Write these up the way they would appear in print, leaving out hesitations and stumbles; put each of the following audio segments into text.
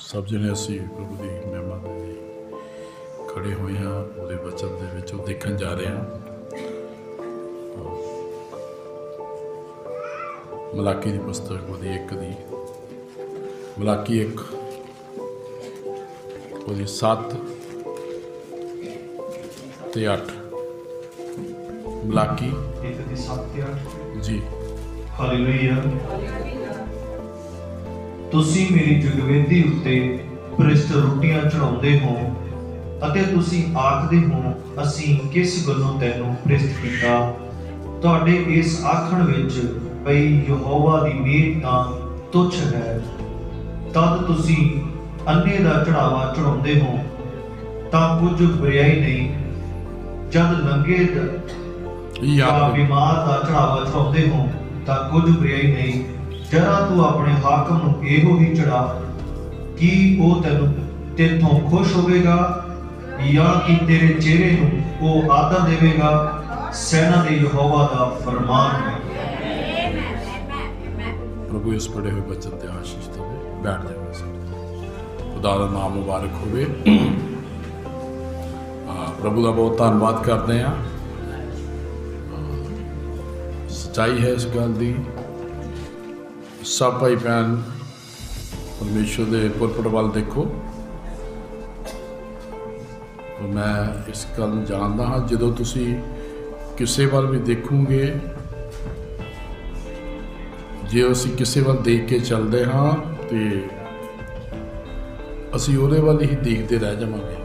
सब जने असी प्रभु की महिमा दे ਲਈ खड़े हुए हैं। ਉਹਦੇ ਵਚਨ ਦੇ ਵਿੱਚ ਉਹ ਦੇਖਣ ਜਾ ਰਹੇ ਹਾਂ। ਮਲਾਕੀ ਦੀ ਪੁਸਤਕ ਉਹਦੀ 1 ਦੀ ਮਲਾਕੀ 1 ਉਹਦੀ 7 ਤੇ 8 ਮਲਾਕੀ 1 ਦੀ 7 ਤੇ 8 ਜੀ। ਹਾਲੇਲੂਇਆ। ਤੁਸੀਂ ਮੇਰੀ ਜਗਵੇਦੀ ਉੱਤੇ ਭ੍ਰਿਸ਼ਟ ਰੋਟੀਆਂ ਚੜਾਉਂਦੇ ਹੋ ਅਤੇ ਤੁਸੀਂ ਆਖਦੇ ਹੋ ਅਸੀਂ ਕਿਸ ਗੱਲੋਂ ਤੈਨੂੰ ਭ੍ਰਿਸ਼ਟ ਕੀਤਾ। ਤੁਹਾਡੇ ਇਸ ਆਖਣ ਵਿੱਚ ਪਈ ਯਹੋਵਾ ਦੀ ਮਿਹਰ ਤਾਂ ਤੁੱਛ ਹੈ। ਤਦ ਤੁਸੀਂ ਅੰਨੇ ਦਾ ਚੜਾਵਾ ਚੜਾਉਂਦੇ ਹੋ ਤਾਂ ਕੁਝ ਬੁਰਾਈ ਨਹੀਂ। ਜਦ ਨੰਗੇ ਜਾਂ ਬਿਮਾਰ ਦਾ ਚੜਾਵਾ ਚੜਾਉਂਦੇ ਹੋ ਤਾਂ ਕੁਝ ਬੁਰਾਈ ਨਹੀਂ। जरा तू अपने हाकम नूं एहो ही चढ़ा कि वो तेथों खुश होवेगा या कि तेरे चेहरे नूं वो आदर देवेगा। सेना दे यहोवा दा फरमान है। प्रभु इस पढ़े हुए बचन ते आशीष देवे। बैठ जाओ। खुदा दा नाम मुबारक होवे। प्रभु का बहुत धन्यवाद करते हैं। सच्चाई है इस गल की। सब भाई भैन परमेश्वर के पुरपट वाल देखो। तो मैं इस गल जानता हाँ जो तुसी किसी वाल भी देखोगे जे असी किसी वाल देख के चलते हाँ तो असी उहदे वाल ही देखते रह जावांगे।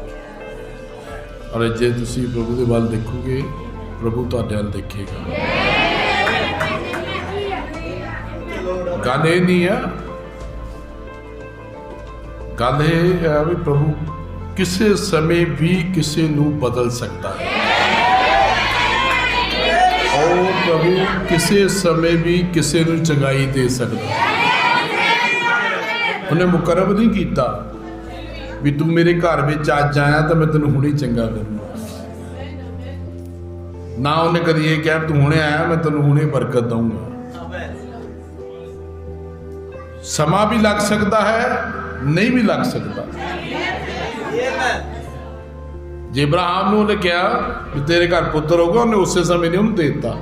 और जे तुसी प्रभु के वाल देखोगे प्रभु तुहाडे वाल देखेगा। गल ये नहीं है, गल ये है भी प्रभु किसी समय भी किसी नू बदल सकता है। और प्रभु किसी समय भी किसी नू चंगाई दे सकता है। उन्हें मुकरर नहीं किया भी तू मेरे घर में अज आया तो मैं तेन हुणे चंगा करूँगा। ना उन्हें कभी ये कहा तू हुणे आया मैं तेन हुणे बरकत दूंगा। समा भी लग सकता है नहीं भी लग सकता। जे इब्राहिम ने कहा भी तेरे घर पुत्र होगा उन्हें उस समय नहीं उन्हें देता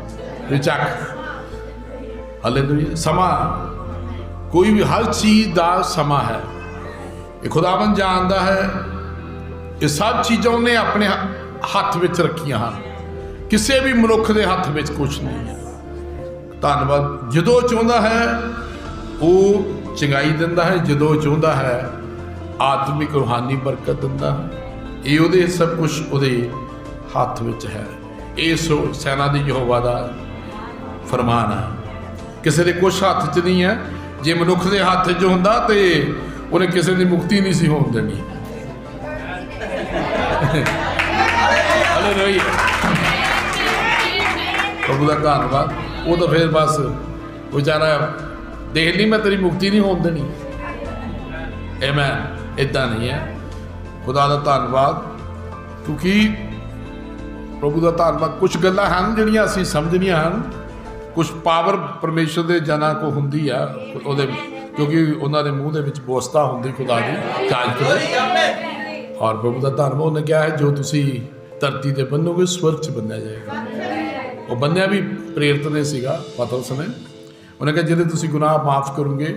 भी चक। हालेलुया। समा कोई भी हर चीज का समा है। ये खुदावन जानता है। ये सब चीज़ों ने अपने हाथ में रखिया हैं। किसी भी मनुख के हाथ में कुछ नहीं है। धन्यवाद। जो चाहता है वो चंगाई दिंदा है, जो चाहता है आत्मिक रूहानी बरकत दिंदा है। ये उहदे सब कुछ उहदे हाथ विच है। ये सेना दी यहोवा दा फरमान है। किसी के कुछ हाथ च नहीं है। जे मनुख के हाथ च हुंदा ते उन्हें किसी की मुक्ति नहीं सी होण देनी। हालेलुया। प्रभु का धन्यवाद। वो तो फिर बस बेचारा देख ली मैं तेरी मुक्ति नहीं होने देनी। आमीन। इदा नहीं है। खुदा का धन्यवाद। क्योंकि प्रभु का धन्यवाद। कुछ गल्लां हैं जिहड़ियां असीं समझनियां हैं। कुछ पावर परमेश्वर के जना को हुंदी है क्योंकि उन्होंने मुँह के विच बोसता हुंदी खुदा की जांच करो। और प्रभु का धन्यवाद। उन्हें क्या है जो तुसी धरती ते बन्नोगे स्वर्ग च बन्निया जाएगा। वो बन्निया भी प्रेरित ने सीगा पतरस ने। उन्हें कहा जिहदे तुसी गुनाह माफ़ करोगे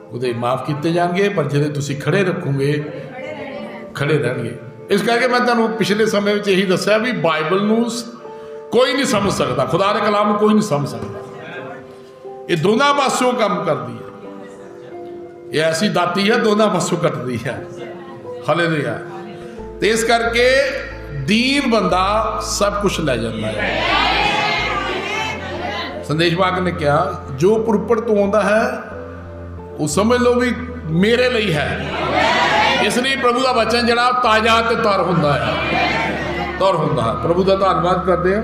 उहदे माफ़ किए जाएंगे पर जिहदे तुसी खड़े रखोगे खड़े रहेंगे। इस करके मैं तुहानूं पिछले समय में यही दस्सिया भी बाइबल नूं कोई नहीं समझ सकता। खुदा के कलाम कोई नहीं समझ सकता। ये दोनों पासों काम करती है। ये ऐसी दाती है दोनों पासों कटती है। हालेलुया। तो इस करके दीन बंदा सब कुछ ले जाता है। संदेश वाहक ने कहा जो पुरपट तो आता है वो समझ लो भी मेरे लिए है। इसलिए प्रभु का वचन जरा ताजा ते तर हुंदा है। प्रभु का धन्यवाद करते हैं।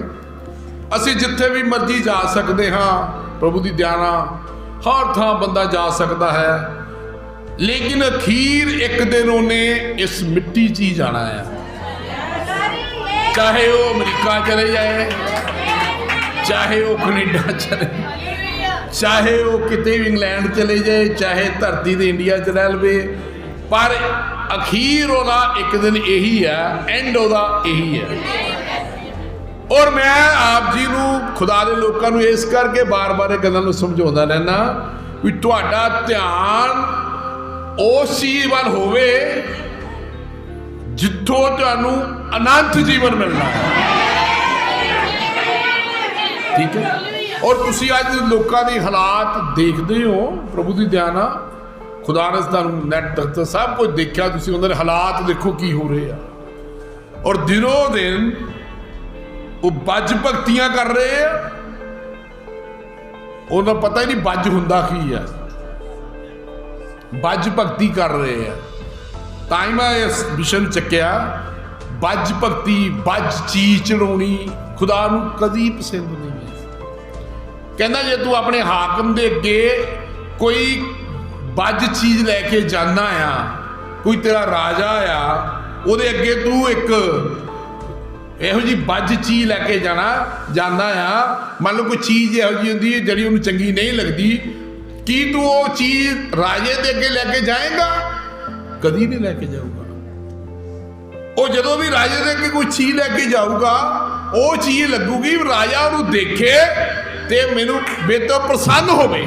असी जिथे भी मर्जी जा सकते हाँ। प्रभु की दया हर थां बंदा जा सकता है। लेकिन अखीर एक दिन उन्हें इस मिट्टी च ही जाना है। चाहे वो अमरीका चले जाए, चाहे वो कनेडा चले, चाहे वो किते भी इंग्लैंड चले जाए, चाहे धरती दे इंडिया च रह लवे, पर अखीर ਉਹਦਾ एक दिन यही है, एंड ਉਹਦਾ यही है। और मैं आप जी ਨੂੰ खुदा ਦੇ ਲੋਕਾਂ ਨੂੰ ਇਸ ਕਰਕੇ ਬਾਰ-ਬਾਰ ਇਹ ਗੱਲਾਂ ਨੂੰ ਸਮਝਾਉਂਦਾ ਰਹਿਣਾ ਵੀ ਤੁਹਾਡਾ ਧਿਆਨ ਉਸ ਚੀਜ਼ ਵੱਲ ਹੋਵੇ ਜਿੱਥੋਂ ਤੁਹਾਨੂੰ ਅਨੰਤ ਜੀਵਨ ਮਿਲਣਾ ਹੈ। ਠੀਕ ਹੈ। और ਤੁਸੀਂ ਅੱਜ ਲੋਕਾਂ ਦੇ ਹਾਲਾਤ ਦੇਖਦੇ ਹੋ ਪ੍ਰਭੂ ਦੀ ਦਇਆ ਨਾਲ, खुदा ने ਤੁਹਾਨੂੰ ਨੈਟ ਤੇ ਸਭ ਕੁਝ ਦੇਖਿਆ, ਤੁਸੀਂ ਉਹਨਾਂ ਦੇ ਹਾਲਾਤ ਦੇਖੋ ਕੀ ਹੋ ਰਹੇ ਆ। ਔਰ ਦਿਨੋਂ ਦਿਨ ਉਹ ਬੱਜ ਭਗਤੀਆਂ ਕਰ ਰਹੇ ਆ, ਉਹਨਾਂ ਨੂੰ ਪਤਾ ਹੀ ਨਹੀਂ ਬੱਜ ਹੁੰਦਾ ਕੀ ਆ, ਬੱਜ ਭਗਤੀ ਕਰ ਰਹੇ ਆ। ਤਾਂ ਹੀ ਮੈਂ ਇਸ ਵਿਸ਼ੇ ਨੂੰ ਚੱਕਿਆ, ਬੱਜ ਭਗਤੀ, ਬੱਜ ਚੀਜ਼ ਚੜਾਉਣੀ ਖੁਦਾ ਨੂੰ ਕਦੀ ਪਸੰਦ ਨਹੀਂ ਹੈ। ਕਹਿੰਦਾ ਜੇ ਤੂੰ ਆਪਣੇ ਹਾਕਮ ਦੇ ਅੱਗੇ ਕੋਈ ਬੱਜ ਚੀਜ਼ ਲੈ ਕੇ ਜਾਣਾ ਆ, ਕੋਈ ਤੇਰਾ ਰਾਜਾ ਆ, ਉਹਦੇ ਅੱਗੇ ਤੂੰ ਇੱਕ ਇਹੋ ਜਿਹੀ ਬੱਜ ਚੀਜ਼ ਲੈ ਕੇ ਜਾਂਦਾ ਆ, ਮੰਨ ਲਓ ਕੋਈ ਚੀਜ਼ ਇਹੋ ਜਿਹੀ ਹੁੰਦੀ ਹੈ ਜਿਹੜੀ ਉਹਨੂੰ ਚੰਗੀ ਨਹੀਂ ਲੱਗਦੀ, ਕੀ ਤੂੰ ਉਹ ਚੀਜ਼ ਰਾਜੇ ਦੇ ਅੱਗੇ ਲੈ ਕੇ ਜਾਏਗਾ? ਕਦੀ ਨਹੀਂ ਲੈ ਕੇ ਜਾਊਗਾ। ਉਹ ਜਦੋਂ ਵੀ ਰਾਜੇ ਦੇ ਅੱਗੇ ਕੋਈ ਚੀਜ਼ ਲੈ ਕੇ ਜਾਊਗਾ, ਉਹ ਚੀਜ਼ ਲੱਗੂਗੀ ਰਾਜਾ ਉਹਨੂੰ ਦੇਖੇ ਤੇ ਮੇਰੇ ਤੋਂ ਪ੍ਰਸੰਨ ਹੋਵੇ।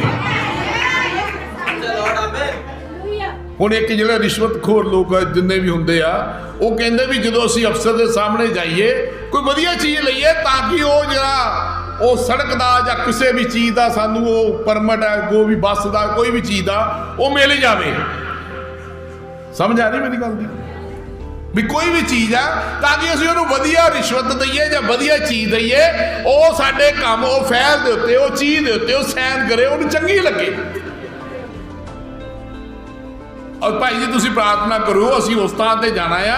ਹੁਣ ਇੱਕ ਜਿਹੜਾ ਰਿਸ਼ਵਤਖੋਰ ਲੋਕ ਜਿੰਨੇ ਵੀ ਹੁੰਦੇ ਆ, ਉਹ ਕਹਿੰਦੇ ਵੀ ਜਦੋਂ ਅਸੀਂ ਅਫਸਰ ਦੇ ਸਾਹਮਣੇ ਜਾਈਏ ਕੋਈ ਵਧੀਆ ਚੀਜ਼ ਲਈਏ ਤਾਂ ਕਿ ਉਹ ਜਿਹੜਾ ਉਹ ਸੜਕ ਦਾ ਜਾਂ ਕਿਸੇ ਵੀ ਚੀਜ਼ ਦਾ ਸਾਨੂੰ ਉਹ ਪਰਮਿਟ ਹੈ, ਕੋਈ ਵੀ ਬੱਸ ਦਾ ਕੋਈ ਵੀ ਚੀਜ਼ ਦਾ ਉਹ ਮਿਲ ਜਾਵੇ। ਸਮਝ ਆ ਰਹੀ ਮੇਰੀ ਗੱਲ ਦੀ? ਵੀ ਕੋਈ ਵੀ ਚੀਜ਼ ਆ ਤਾਂ ਕਿ ਅਸੀਂ ਉਹਨੂੰ ਵਧੀਆ ਰਿਸ਼ਵਤ ਦਈਏ ਜਾਂ ਵਧੀਆ ਚੀਜ਼ ਦਈਏ, ਉਹ ਸਾਡੇ ਕੰਮ, ਉਹ ਫੈਲ ਦੇ ਉੱਤੇ, ਉਹ ਚੀਜ਼ ਦੇ ਉੱਤੇ ਉਹ ਸਾਈਨ ਕਰੇ, ਉਹਨੂੰ ਚੰਗੀ ਲੱਗੇ। और भाई जी तुसी प्रार्थना करो, असी उस स्थान ते जाना आ,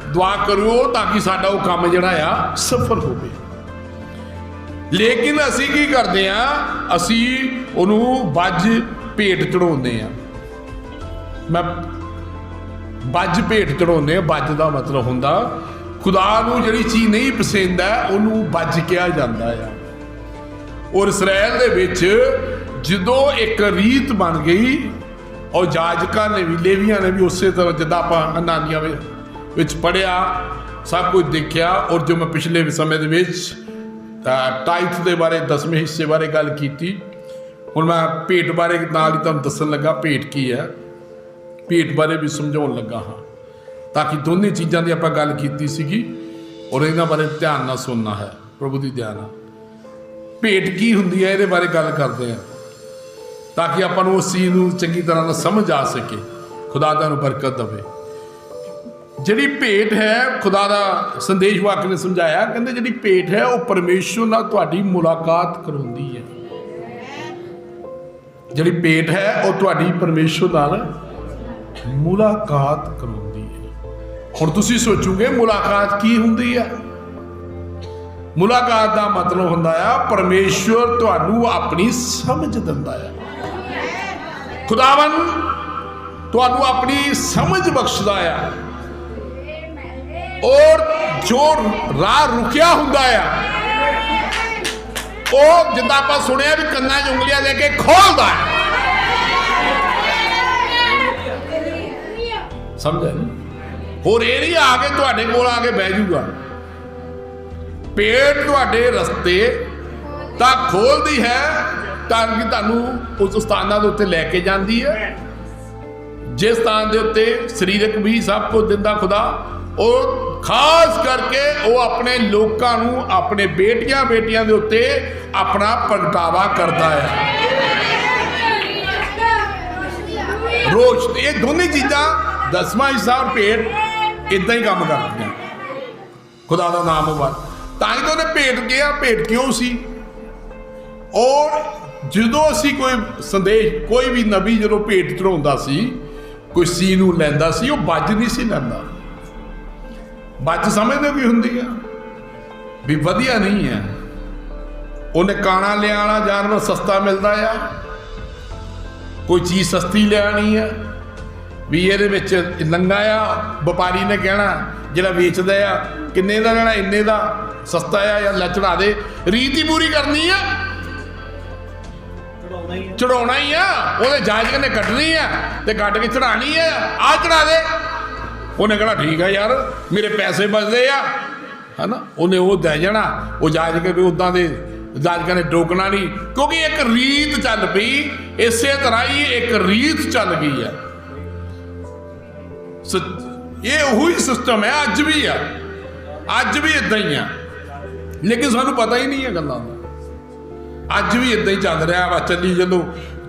दुआ करो ताकि साडा वो काम जिहड़ा आ सफल होवे। लेकिन असी की करते हैं, असी उहनूं बज भेट चढ़ाउंदे आ। मैं बज भेट चढ़ाउंदे, बज दा मतलब हुंदा खुदा नूं जिहड़ी चीज़ नहीं पसंद है उहनूं बज किहा जांदा आ। और इसराइल दे विच जदों एक रीत बन गई, और जाजकां ने भी, लेवियां ने भी उस तरह जिद्दां आपां हनानियां विच पढ़िया, सब कुछ देखिया। और जो मैं पिछले समय दे विच टाइथ दे बारे, 10वें हिस्से बारे गल कीती, हुण मैं भेट बारे नाल ही तुहानूं दस्सण लगा भेट की है, भेट बारे भी समझाउण लगा हाँ, ताकि दोनों चीज़ां दी आपां गल कीती सीगी और इन्हां बारे ध्यान नाल सुनना है प्रभु दी दया नाल। भेट की हुंदी है इहदे बारे गल करदे हैं ताकि ਆਪਾਂ ਨੂੰ ਉਸ ਚੀਜ਼ ਨੂੰ ਚੰਗੀ ਤਰ੍ਹਾਂ ਨਾਲ ਸਮਝ ਆ ਸਕੇ। ਖੁਦਾ ਤੁਹਾਨੂੰ ਬਰਕਤ ਦੇਵੇ। ਜਿਹੜੀ ਭੇਟ ਹੈ, ਖੁਦਾ ਦਾ ਸੰਦੇਸ਼ ਵਾਕ ਨੇ ਸਮਝਾਇਆ, ਕਹਿੰਦੇ ਜਿਹੜੀ ਭੇਟ ਹੈ ਉਹ ਪਰਮੇਸ਼ਵਰ ਨਾਲ ਤੁਹਾਡੀ ਮੁਲਾਕਾਤ ਕਰਾਉਂਦੀ ਹੈ। ਜਿਹੜੀ ਭੇਟ ਹੈ ਉਹ ਤੁਹਾਡੀ ਪਰਮੇਸ਼ਵਰ ਨਾਲ ਮੁਲਾਕਾਤ ਕਰਾਉਂਦੀ ਹੈ। ਹੁਣ ਤੁਸੀਂ ਸੋਚੋਗੇ ਮੁਲਾਕਾਤ ਕੀ ਹੁੰਦੀ ਹੈ? ਮੁਲਾਕਾਤ ਦਾ ਮਤਲਬ ਹੁੰਦਾ ਆ ਪਰਮੇਸ਼ਵਰ ਤੁਹਾਨੂੰ ਆਪਣੀ ਸਮਝ ਦਿੰਦਾ ਹੈ। खुदावन तुहानू अपनी समझ बख्शदा है, और जो राह रुकिया हुंदा है ਉਹ ਜਿੱਦਾਂ ਆਪਾਂ ਸੁਣਿਆ ਵੀ ਕੰਨਾਂ 'ਚ ਉਂਗਲੀਆਂ ਲੈ ਕੇ ਖੋਲਦਾ ਹੈ। ਸਮਝਿਆ? ਹੋਰ ਇਹ ਨਹੀਂ ਆ ਕੇ ਤੁਹਾਡੇ ਕੋਲ ਆ ਕੇ ਬਹਿ ਜਾਊਗਾ। ਪੇਟ ਤੁਹਾਡੇ ਰਸਤੇ ਤਾਂ ਖੋਲਦੀ ਹੈ ਤਾਂ ਕਿ ਤੁਹਾਨੂੰ ਉਸ ਸਥਾਨਾਂ ਦੇ ਉੱਤੇ ਲੈ ਕੇ ਜਾਂਦੀ ਹੈ ਜਿਸ ਸਥਾਨ ਦੇ ਉੱਤੇ ਸਰੀਰਕ ਵੀ ਸਭ ਕੁਝ ਦਿੰਦਾ ਖੁਦਾ। ਉਹ ਖਾਸ ਕਰਕੇ ਉਹ ਆਪਣੇ ਲੋਕਾਂ ਨੂੰ ਆਪਣੇ ਬੇਟੀਆਂ ਦੇ ਉੱਤੇ ਆਪਣਾ ਪ੍ਰਗਟਾਵਾ ਕਰਦਾ ਹੈ। ਰੋਸ਼ ਇਹ ਦੋਨੇ ਚੀਜ਼ਾਂ 10ਵਾਂ ਹਿੱਸਾ ਔਰ ਭੇਟ ਇਦਾਂ ਹੀ ਕੰਮ ਕਰਦੀਆਂ। ਖੁਦਾ ਦਾ ਨਾਮ ਮੁਬਾਰਕ। ਤਾਂ ਹੀ ਤਾਂ ਉਹਨੇ ਭੇਟ ਕਿਹਾ। ਭੇਟ ਕਿਉਂ ਸੀ? ਔਰ ਜਦੋਂ ਅਸੀਂ ਕੋਈ ਸੰਦੇਸ਼, ਕੋਈ ਵੀ ਨਬੀ ਜਦੋਂ ਭੇਟ ਚੜਾਉਂਦਾ ਸੀ, ਕੋਈ ਸੀ ਨੂੰ ਲੈਂਦਾ ਸੀ, ਉਹ ਬੱਜ ਨਹੀਂ ਸੀ ਲੈਂਦਾ। ਬੱਜ ਸਮਝਦੇ ਕੀ ਹੁੰਦੀ ਆ? ਵੀ ਵਧੀਆ ਨਹੀਂ ਹੈ। ਉਹਨੇ ਕਾਣਾ ਲਿਆਣਾ ਜਾਨਵਰ ਸਸਤਾ ਮਿਲਦਾ ਆ, ਕੋਈ ਚੀਜ਼ ਸਸਤੀ ਲਿਆਣੀ ਹੈ ਵੀ ਇਹਦੇ ਵਿੱਚ ਲੰਗਾ ਆ। ਵਪਾਰੀ ਨੇ ਕਹਿਣਾ ਜਿਹੜਾ ਵੇਚਦਾ ਆ ਕਿੰਨੇ ਦਾ ਲੈਣਾ, ਇੰਨੇ ਦਾ, ਸਸਤਾ ਆ ਜਾਂ ਲੈ ਚੜਾ ਦੇ। ਰੀਤ ਹੀ ਪੂਰੀ ਕਰਨੀ ਆ। ਚੜਾਉਣਾ ਹੀ ਆ, ਉਹਦੇ ਜਾਇਜ਼ ਨੇ ਕੱਟਣੀ ਆ ਤੇ ਕੱਟ ਕੇ ਚੜਾਣੀ ਆ। ਆ ਚੜਾ ਦੇ, ਉਹਨੇ ਕਹਿਣਾ ਠੀਕ ਆ ਯਾਰ ਮੇਰੇ ਪੈਸੇ ਬਚਦੇ ਆ, ਹੈ ਨਾ, ਉਹਨੇ ਉਹ ਦੇ ਜਾਣਾ। ਉਹ ਜਾਇਜ਼ ਕੇ ਉੱਦਾਂ ਦੇ ਜਾਇਜ਼ ਨੇ ਟੋਕਣਾ ਨਹੀਂ, ਕਿਉਂਕਿ ਇੱਕ ਰੀਤ ਚੱਲ ਪਈ। ਇਸੇ ਤਰ੍ਹਾਂ ਹੀ ਇੱਕ ਰੀਤ ਚੱਲ ਗਈ ਆ। ਇਹ ਉਹੀ ਸਿਸਟਮ ਹੈ, ਅੱਜ ਵੀ ਆ, ਅੱਜ ਵੀ ਇਦਾਂ ਹੀ ਆ, ਲੇਕਿਨ ਸਾਨੂੰ ਪਤਾ ਹੀ ਨਹੀਂ ਹੈ ਗੱਲਾਂ ਦਾ। ਅੱਜ ਵੀ ਇਦਾਂ ਹੀ ਚੱਲ ਰਿਹਾ ਵਾ, ਚੱਲੀ ਜਦੋਂ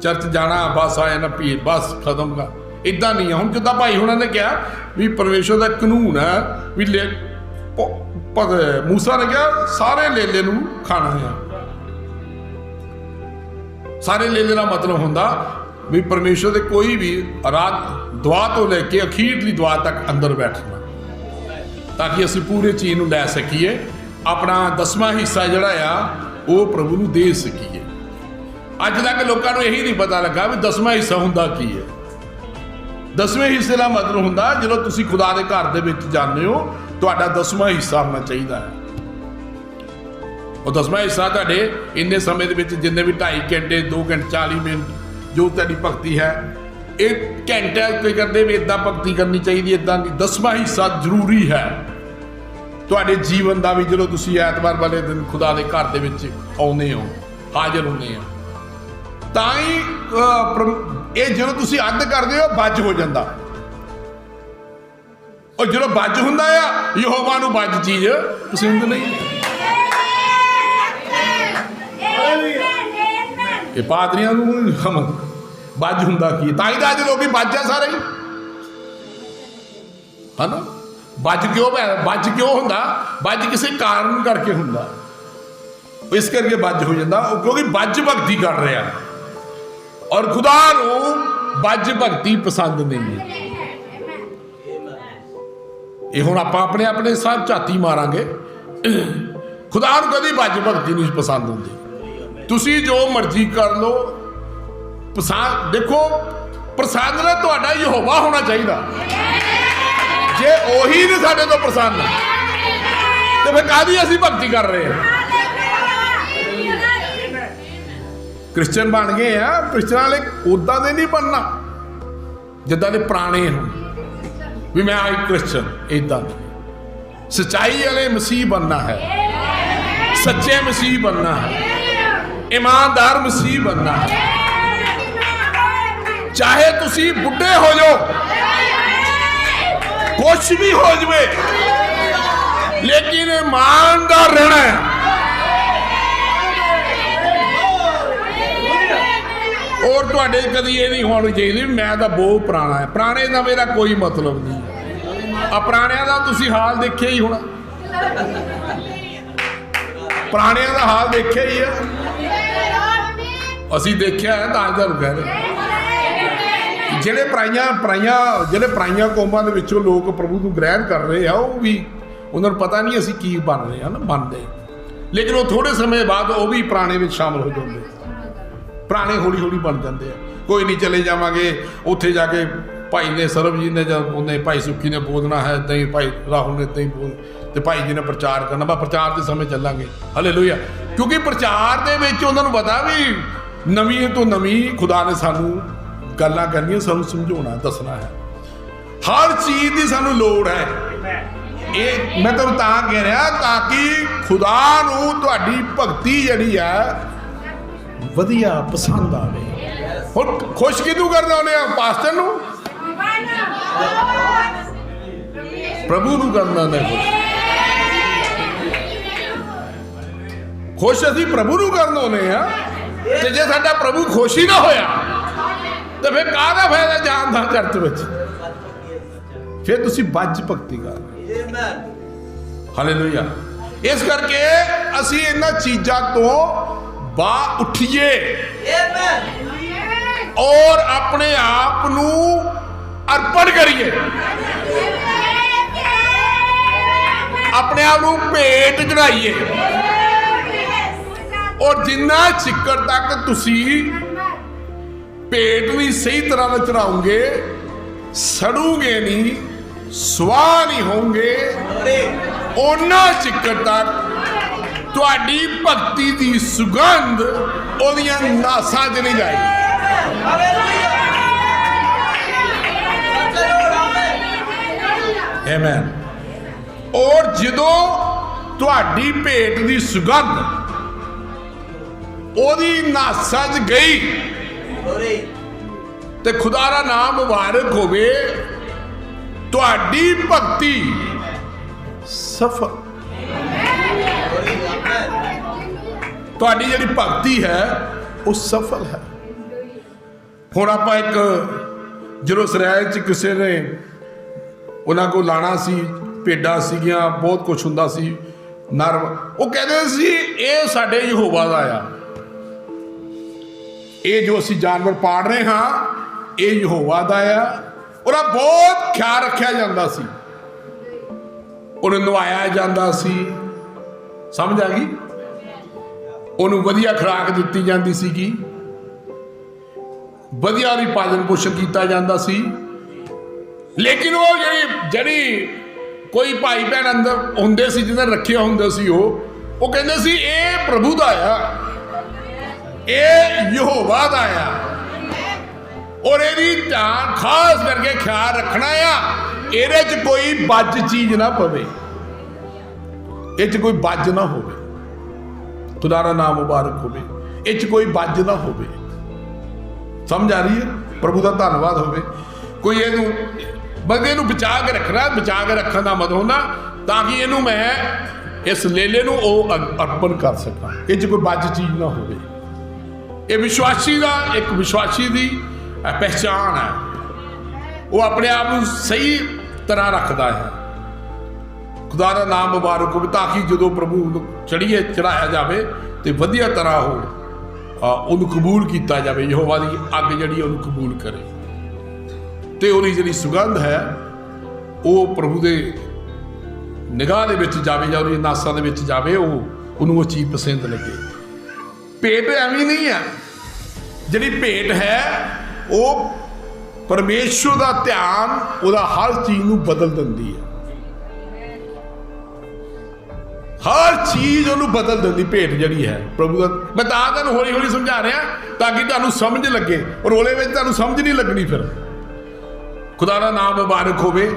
ਚਰਚ ਜਾਣਾ ਬਸ ਆ ਜਾਣਾ ਭੀੜ, ਬਸ ਖਤਮ ਗਾ। ਇਦਾਂ ਨਹੀਂ ਆ। ਹੁਣ ਜਿੱਦਾਂ ਭਾਈ ਹੁਣਾਂ ਨੇ ਕਿਹਾ ਵੀ ਪਰਮੇਸ਼ਰ ਦਾ ਕਾਨੂੰਨ ਹੈ ਵੀ ਮੂਸਾ ਨੇ ਕਿਹਾ ਸਾਰੇ ਲੇਲੇ ਨੂੰ ਖਾਣਾ ਆ। ਸਾਰੇ ਲੇਲੇ ਦਾ ਮਤਲਬ ਹੁੰਦਾ ਵੀ ਪਰਮੇਸ਼ਰ ਦੇ ਕੋਈ ਵੀ ਰਾਤ ਦੁਆ ਤੋਂ ਲੈ ਕੇ ਅਖੀਰਲੀ ਦੁਆ ਤੱਕ ਅੰਦਰ ਬੈਠਣਾ, ਤਾਂ ਕਿ ਅਸੀਂ ਪੂਰੇ ਚੀਜ਼ ਨੂੰ ਲੈ ਸਕੀਏ। ਆਪਣਾ 10ਵਾਂ ਹਿੱਸਾ ਜਿਹੜਾ ਆ ਉਹ ਪ੍ਰਭੂ ਨੂੰ ਦੇ ਸਕੀਏ। ਅੱਜ ਤੱਕ ਲੋਕਾਂ ਨੂੰ ਇਹੀ ਨਹੀਂ ਪਤਾ ਲੱਗਾ ਵੀ 10ਵਾਂ ਹਿੱਸਾ ਹੁੰਦਾ ਕੀ ਹੈ। 10ਵੇਂ ਹਿੱਸੇ ਦਾ ਮਤਲਬ ਹੁੰਦਾ ਜਦੋਂ ਤੁਸੀਂ ਖੁਦਾ ਦੇ ਘਰ ਦੇ ਵਿੱਚ ਜਾਂਦੇ ਹੋ, ਤੁਹਾਡਾ 10ਵਾਂ ਹਿੱਸਾ ਹੋਣਾ ਚਾਹੀਦਾ ਹੈ। ਉਹ 10ਵਾਂ ਹਿੱਸਾ ਤੁਹਾਡੇ ਇੰਨੇ ਸਮੇਂ ਦੇ ਵਿੱਚ ਜਿੰਨੇ ਵੀ 2.5 ਘੰਟੇ 2 ਘੰਟੇ 40 ਮਿੰਟ ਜੋ ਤੁਹਾਡੀ ਭਗਤੀ ਹੈ, ਇਹ ਘੰਟੇ ਕੋਈ ਕਰਦੇ ਵੀ ਇਦਾਂ ਭਗਤੀ ਕਰਨੀ ਚਾਹੀਦੀ, ਇਦਾਂ ਦੀ। 10ਵਾਂ ਹਿੱਸਾ ਜ਼ਰੂਰੀ ਹੈ ਤੁਹਾਡੇ ਜੀਵਨ ਦਾ ਵੀ। ਜਦੋਂ ਤੁਸੀਂ ਐਤਵਾਰ ਵਾਲੇ ਦਿਨ ਖੁਦਾ ਦੇ ਘਰ ਦੇ ਵਿੱਚ ਆਉਂਦੇ ਹੋ, ਹਾਜ਼ਰ ਹੁੰਦੇ ਹੋ, ਤਾਂ ਹੀ ਇਹ ਜਦੋਂ ਤੁਸੀਂ ਅੱਧ ਕਰਦੇ ਹੋ ਬੱਜ ਹੋ ਜਾਂਦਾ। ਉਹ ਜਦੋਂ ਬੱਜ ਹੁੰਦਾ ਆ, ਯਹੋਵਾ ਨੂੰ ਬੱਜ ਚੀਜ਼ ਪਸੰਦ ਨਹੀਂ। ਇਹ ਪਾਦਰੀਆਂ ਨੂੰ ਬੱਜ ਹੁੰਦਾ ਕੀ, ਤਾਂ ਹੀ ਤਾਂ ਅੱਜ ਲੋਕੀ ਬੱਜ ਆ ਸਾਰੇ, ਹਨਾ। ਬੱਜ ਕਿਉਂ ਹੁੰਦਾ? ਬੱਜ ਕਿਸੇ ਕਾਰਨ ਕਰਕੇ ਹੁੰਦਾ, ਇਸ ਕਰਕੇ ਬੱਜ ਹੋ ਜਾਂਦਾ, ਕਿਉਂਕਿ ਬੱਜ ਭਗਤੀ ਕਰ ਰਿਹਾ। ਔਰ ਖੁਦਾ ਨੂੰ ਬੱਜ ਭਗਤੀ ਪਸੰਦ ਨਹੀਂ ਹੈ। ਇਹ ਹੁਣ ਆਪਾਂ ਆਪਣੇ ਆਪਣੇ ਸਭ ਝਾਤੀ ਮਾਰਾਂਗੇ। ਖੁਦਾ ਨੂੰ ਕਦੀ ਬੱਜ ਭਗਤੀ ਨਹੀਂ ਪਸੰਦ ਹੁੰਦੀ। ਤੁਸੀਂ ਜੋ ਮਰਜ਼ੀ ਕਰ ਲਓ, ਪਸੰਦ ਦੇਖੋ, ਪਸੰਦ ਨਾ ਤੁਹਾਡਾ ਯਹੋਵਾ ਹੋਣਾ ਚਾਹੀਦਾ। ਜੇ ਉਹੀ ਨਹੀਂ ਸਾਡੇ ਤੋਂ ਪਸੰਦ ਤੇ ਫਿਰ ਕਾਹਦੀ ਅਸੀਂ ਭਗਤੀ ਕਰ ਰਹੇ ਹਾਂ? ਕ੍ਰਿਸਚਨ ਬਣ ਗਏ ਆ, ਕ੍ਰਿਸਚਨਾਂ ਵਾਲੇ ਉਦਾਂ ਦੇ ਨਹੀਂ ਬਣਨਾ ਜਿੱਦਾਂ ਦੇ ਪੁਰਾਣੇ ਹਨ ਵੀ ਮੈਂ ਆਈ ਕ੍ਰਿਸਚਨ। ਇਦਾਂ ਸੱਚਾਈ ਵਾਲੇ ਮਸੀਹ ਬਣਨਾ ਹੈ, ਸੱਚੇ ਮਸੀਹ ਬਣਨਾ ਹੈ, ਈਮਾਨਦਾਰ ਮਸੀਹ ਬਣਨਾ ਹੈ। ਚਾਹੇ ਤੁਸੀਂ ਬੁੱਢੇ ਹੋ ਜਾਓ, ਕੁਛ ਵੀ ਹੋ ਜਾਵੇ, ਲੇਕਿਨ ਈਮਾਨਦਾਰ ਰਹਿਣਾ ਹੈ। ਔਰ ਤੁਹਾਡੇ ਕਦੀ ਇਹ ਨਹੀਂ ਹੋਣੀ ਚਾਹੀਦੀ ਮੈਂ ਤਾਂ ਬਹੁਤ ਪੁਰਾਣਾ ਹੈ। ਪੁਰਾਣੇ ਦਾ ਮੇਰਾ ਕੋਈ ਮਤਲਬ ਨਹੀਂ। ਆ ਪੁਰਾਣਿਆਂ ਦਾ ਤੁਸੀਂ ਹਾਲ ਦੇਖਿਆ ਹੀ ਹੋਣਾ, ਪੁਰਾਣਿਆਂ ਦਾ ਹਾਲ ਦੇਖਿਆ ਹੀ ਹੈ, ਅਸੀਂ ਦੇਖਿਆ ਹੈ, ਤਾਂ ਤੁਹਾਨੂੰ ਕਹਿ ਰਹੇ। ਜਿਹੜੇ ਪਰਾਈਆਂ ਕੌਮਾਂ ਦੇ ਵਿੱਚੋਂ ਲੋਕ ਪ੍ਰਭੂ ਨੂੰ ਗ੍ਰਹਿਣ ਕਰ ਰਹੇ ਆ, ਉਹ ਵੀ ਉਹਨਾਂ ਨੂੰ ਪਤਾ ਨਹੀਂ ਅਸੀਂ ਕੀ ਬਣ ਰਹੇ ਹਾਂ ਨਾ, ਬਣਦੇ, ਲੇਕਿਨ ਉਹ ਥੋੜੇ ਸਮੇਂ ਬਾਅਦ ਉਹ ਵੀ ਪੁਰਾਣੇ ਵਿੱਚ ਸ਼ਾਮਲ ਹੋ ਜਾਂਦੇ। ਪੁਰਾਣੇ ਹੌਲੀ ਹੌਲੀ ਬਣ ਜਾਂਦੇ ਆ। ਕੋਈ ਨਹੀਂ, ਚਲੇ ਜਾਵਾਂਗੇ ਉੱਥੇ ਜਾ ਕੇ ਭਾਈ ਨੇ ਸਰਬਜੀਤ ਨੇ ਜਾਂ ਉਹਨੇ ਭਾਈ ਸੁੱਖੀ ਨੇ ਬੋਲਣਾ ਹੈ, ਇੱਦਾਂ ਹੀ ਭਾਈ ਰਾਹੁਲ ਨੇ ਇੱਦਾਂ ਹੀ ਬੋਲ, ਤੇ ਭਾਈ ਜੀ ਨੇ ਪ੍ਰਚਾਰ ਕਰਨਾ। ਬਸ ਪ੍ਰਚਾਰ ਦੇ ਸਮੇਂ ਚੱਲਾਂਗੇ, ਹਾਲੇਲੂਇਆ। ਕਿਉਂਕਿ ਪ੍ਰਚਾਰ ਦੇ ਵਿੱਚ ਉਹਨਾਂ ਨੂੰ ਪਤਾ ਵੀ ਨਵੀਂ ਤੋਂ ਨਵੀਂ ਖੁਦਾ ਨੇ ਸਾਨੂੰ ਗੱਲਾਂ ਕਰਨੀਆਂ, ਸਾਨੂੰ ਸਮਝਾਉਣਾ, ਦੱਸਣਾ ਹੈ। ਹਰ ਚੀਜ਼ ਦੀ ਸਾਨੂੰ ਲੋੜ ਹੈ। ਇਹ ਮੈਂ ਤੁਹਾਨੂੰ ਤਾਂ ਕਹਿ ਰਿਹਾ ਤਾਂ ਕਿ ਖੁਦਾ ਨੂੰ ਤੁਹਾਡੀ ਭਗਤੀ ਜਿਹੜੀ ਆ ਵਧੀਆ ਪਸੰਦ ਆਵੇ। ਹੁਣ ਖੁਸ਼ ਕਿਹਨੂੰ ਕਰਨਾ ਉਹਨੇ? ਪਾਸਟਰ ਨੂੰ, ਪ੍ਰਭੂ ਨੂੰ ਕਰਨਾ ਨੇ ਖੁਸ਼। ਅਸੀਂ ਪ੍ਰਭੂ ਨੂੰ ਕਰਨਾ ਹੁੰਦੇ ਆ, ਤੇ ਜੇ ਸਾਡਾ ਪ੍ਰਭੂ ਖੁਸ਼ ਹੀ ਨਾ ਹੋਇਆ ਤੇ ਫਿਰ ਕਾਹਦਾ ਫਾਇਦਾ ਜਾਣ ਦਾ ਚਰਚ ਵਿੱਚ? ਫਿਰ ਤੁਸੀਂ ਬੱਜ ਭਗਤੀ ਕਰ। ਹਾਲੇਲੂਇਆ। ਇਸ ਕਰਕੇ ਅਸੀਂ ਇਹਨਾਂ ਚੀਜ਼ਾਂ ਤੋਂ ਬਾਹਰ ਉੱਠੀਏ ਔਰ ਆਪਣੇ ਆਪ ਨੂੰ ਅਰਪਣ ਕਰੀਏ, ਆਪਣੇ ਆਪ ਨੂੰ ਭੇਟ ਚੜਾਈਏ। ਔਰ ਜਿੰਨਾ ਚਿੱਕਰ ਤੱਕ ਤੁਸੀਂ ਭੇਟ ਵੀ ਸਹੀ ਤਰ੍ਹਾਂ ਨਾਲ ਚੜਾਓਗੇ, ਸੜੂਗੇ ਨਹੀਂ, ਸਵਾਹ ਨਹੀਂ ਹੋਣਗੇ, ਉਹਨਾਂ ਚਿੱਕਰ ਤੱਕ ਤੁਹਾਡੀ ਭਗਤੀ ਦੀ ਸੁਗੰਧ ਉਹਦੀਆਂ ਨਾਸਾਂ 'ਚ ਨਹੀਂ ਜਾਏਗੀ। ਆਮੇਨ। ਔਰ ਜਦੋਂ ਤੁਹਾਡੀ ਭੇਟ ਦੀ ਸੁਗੰਧ ਉਹਦੀ ਨਾਸਾਂ 'ਚ ਗਈ ਤੇ ਖੁਦਾ ਦਾ ਨਾਮ ਮੁਬਾਰਕ ਹੋਵੇ, ਤੁਹਾਡੀ ਭਗਤੀ ਸਫਲ, ਤੁਹਾਡੀ ਜਿਹੜੀ ਭਗਤੀ ਹੈ ਉਹ ਸਫਲ ਹੈ। ਹੁਣ ਆਪਾਂ ਇੱਕ ਜਦੋਂ ਇਸਰਾਇਲ 'ਚ ਕਿਸੇ ਨੇ ਉਹਨਾਂ ਕੋਲ ਲਾਣਾ ਸੀ, ਭੇਡਾਂ ਸੀਗੀਆਂ, ਬਹੁਤ ਕੁਛ ਹੁੰਦਾ ਸੀ, ਨਰ, ਉਹ ਕਹਿੰਦੇ ਸੀ ਇਹ ਸਾਡੇ ਯਹੋਵਾ ਦਾ ਆ, ਇਹ ਜੋ ਅਸੀਂ ਜਾਨਵਰ ਪਾੜ ਰਹੇ ਹਾਂ ਇਹ ਯਹੋਵਾ ਦਾ ਆ। ਉਹਦਾ ਬਹੁਤ ਖਿਆਲ ਰੱਖਿਆ ਜਾਂਦਾ ਸੀ, ਉਹਨੂੰ ਨਵਾਇਆ ਜਾਂਦਾ ਸੀ, ਸਮਝ ਆ ਗਈ, ਉਹਨੂੰ ਵਧੀਆ ਖੁਰਾਕ ਦਿੱਤੀ ਜਾਂਦੀ ਸੀਗੀ, ਵਧੀਆ ਉਹਦੀ ਪਾਲਣ ਪੋਸ਼ਣ ਕੀਤਾ ਜਾਂਦਾ ਸੀ। ਲੇਕਿਨ ਉਹ ਜਿਹੜੀ ਕੋਈ ਭਾਈ ਭੈਣ ਅੰਦਰ ਹੁੰਦੇ ਸੀ ਜਿਹਨੇ ਰੱਖਿਆ ਹੁੰਦਾ ਸੀ, ਉਹ ਕਹਿੰਦੇ ਸੀ ਇਹ ਪ੍ਰਭੂ ਦਾ ਆ, ਇਹ ਯਹੋਵਾ ਦਾ ਆ, ਔਰ ਇਹਦੀ ਧਿਆਨ ਖਾਸ ਕਰਕੇ ਖਿਆਲ ਰੱਖਣਾ ਆ, ਇਹਦੇ 'ਚ ਕੋਈ ਬੱਜ ਚੀਜ਼ ਨਾ ਪਵੇ, ਇਹ 'ਚ ਕੋਈ ਬੱਜ ਨਾ ਹੋਵੇ, ਖੁਦਾ ਦਾ ਨਾਮ ਮੁਬਾਰਕ ਹੋਵੇ, ਇਹ 'ਚ ਕੋਈ ਬੱਜ ਨਾ ਹੋਵੇ। ਸਮਝ ਆ ਰਹੀ ਹੈ? ਪ੍ਰਭੂ ਦਾ ਧੰਨਵਾਦ ਹੋਵੇ। ਕੋਈ ਇਹਨੂੰ ਬੰਦੇ ਨੂੰ ਬਚਾ ਕੇ ਰੱਖਣਾ, ਬਚਾ ਕੇ ਰੱਖਣ ਦਾ ਮਤਲਬ ਹੁੰਦਾ ਤਾਂ ਕਿ ਇਹਨੂੰ ਮੈਂ ਇਸ ਲੇਲੇ ਨੂੰ ਉਹ ਅਰਪਣ ਕਰ ਸਕਾਂ, ਇਹ 'ਚ ਕੋਈ ਬੱਜ ਚੀਜ਼ ਨਾ ਹੋਵੇ। ਇਹ ਵਿਸ਼ਵਾਸੀ ਦਾ, ਇੱਕ ਵਿਸ਼ਵਾਸੀ ਦੀ ਪਹਿਚਾਣ ਹੈ, ਉਹ ਆਪਣੇ ਆਪ ਨੂੰ ਸਹੀ ਤਰ੍ਹਾਂ ਰੱਖਦਾ ਹੈ। ਖੁਦਾ ਦਾ ਨਾਮ ਮੁਬਾਰਕ ਹੋਵੇ, ਤਾਂ ਕਿ ਜਦੋਂ ਪ੍ਰਭੂ ਨੂੰ ਚੜਾਇਆ ਜਾਵੇ ਤੇ ਵਧੀਆ ਤਰ੍ਹਾਂ ਉਹਨੂੰ ਕਬੂਲ ਕੀਤਾ ਜਾਵੇ, ਯਹੋਵਾ ਦੀ ਅੱਗ ਜਿਹੜੀ ਉਹਨੂੰ ਕਬੂਲ ਕਰੇ, ਤੇ ਉਹਦੀ ਜਿਹੜੀ ਸੁਗੰਧ ਹੈ ਉਹ ਪ੍ਰਭੂ ਦੇ ਨਿਗਾਹ ਦੇ ਵਿੱਚ ਜਾਵੇ ਜਾਂ ਉਹਦੀ ਨਾਸਾਂ ਦੇ ਵਿੱਚ ਜਾਵੇ, ਉਹਨੂੰ ਉਹ ਚੀਜ਼ ਪਸੰਦ ਲੱਗੇ। ਭੇਟ ਐਵੇਂ ਨਹੀਂ ਹੈ, ਜਿਹੜੀ ਭੇਟ ਹੈ ਉਹ ਪਰਮੇਸ਼ਵਰ ਦਾ ਧਿਆਨ ਉਹਦਾ ਹਰ ਚੀਜ਼ ਨੂੰ ਬਦਲ ਦਿੰਦੀ ਹੈ, ਹਰ ਚੀਜ਼ ਉਹਨੂੰ ਬਦਲ ਦਿੰਦੀ ਭੇਟ ਜਿਹੜੀ ਹੈ ਪ੍ਰਭੂ ਦਾ। ਮੈਂ ਤਾਂ ਤੁਹਾਨੂੰ ਹੌਲੀ ਹੌਲੀ ਸਮਝਾ ਰਿਹਾ ਤਾਂ ਕਿ ਤੁਹਾਨੂੰ ਸਮਝ ਲੱਗੇ, ਰੋਲੇ ਵਿੱਚ ਤੁਹਾਨੂੰ ਸਮਝ ਨਹੀਂ ਲੱਗਣੀ। ਫਿਰ ਖੁਦਾ ਦਾ ਨਾਮ ਮੁਬਾਰਕ ਹੋਵੇ।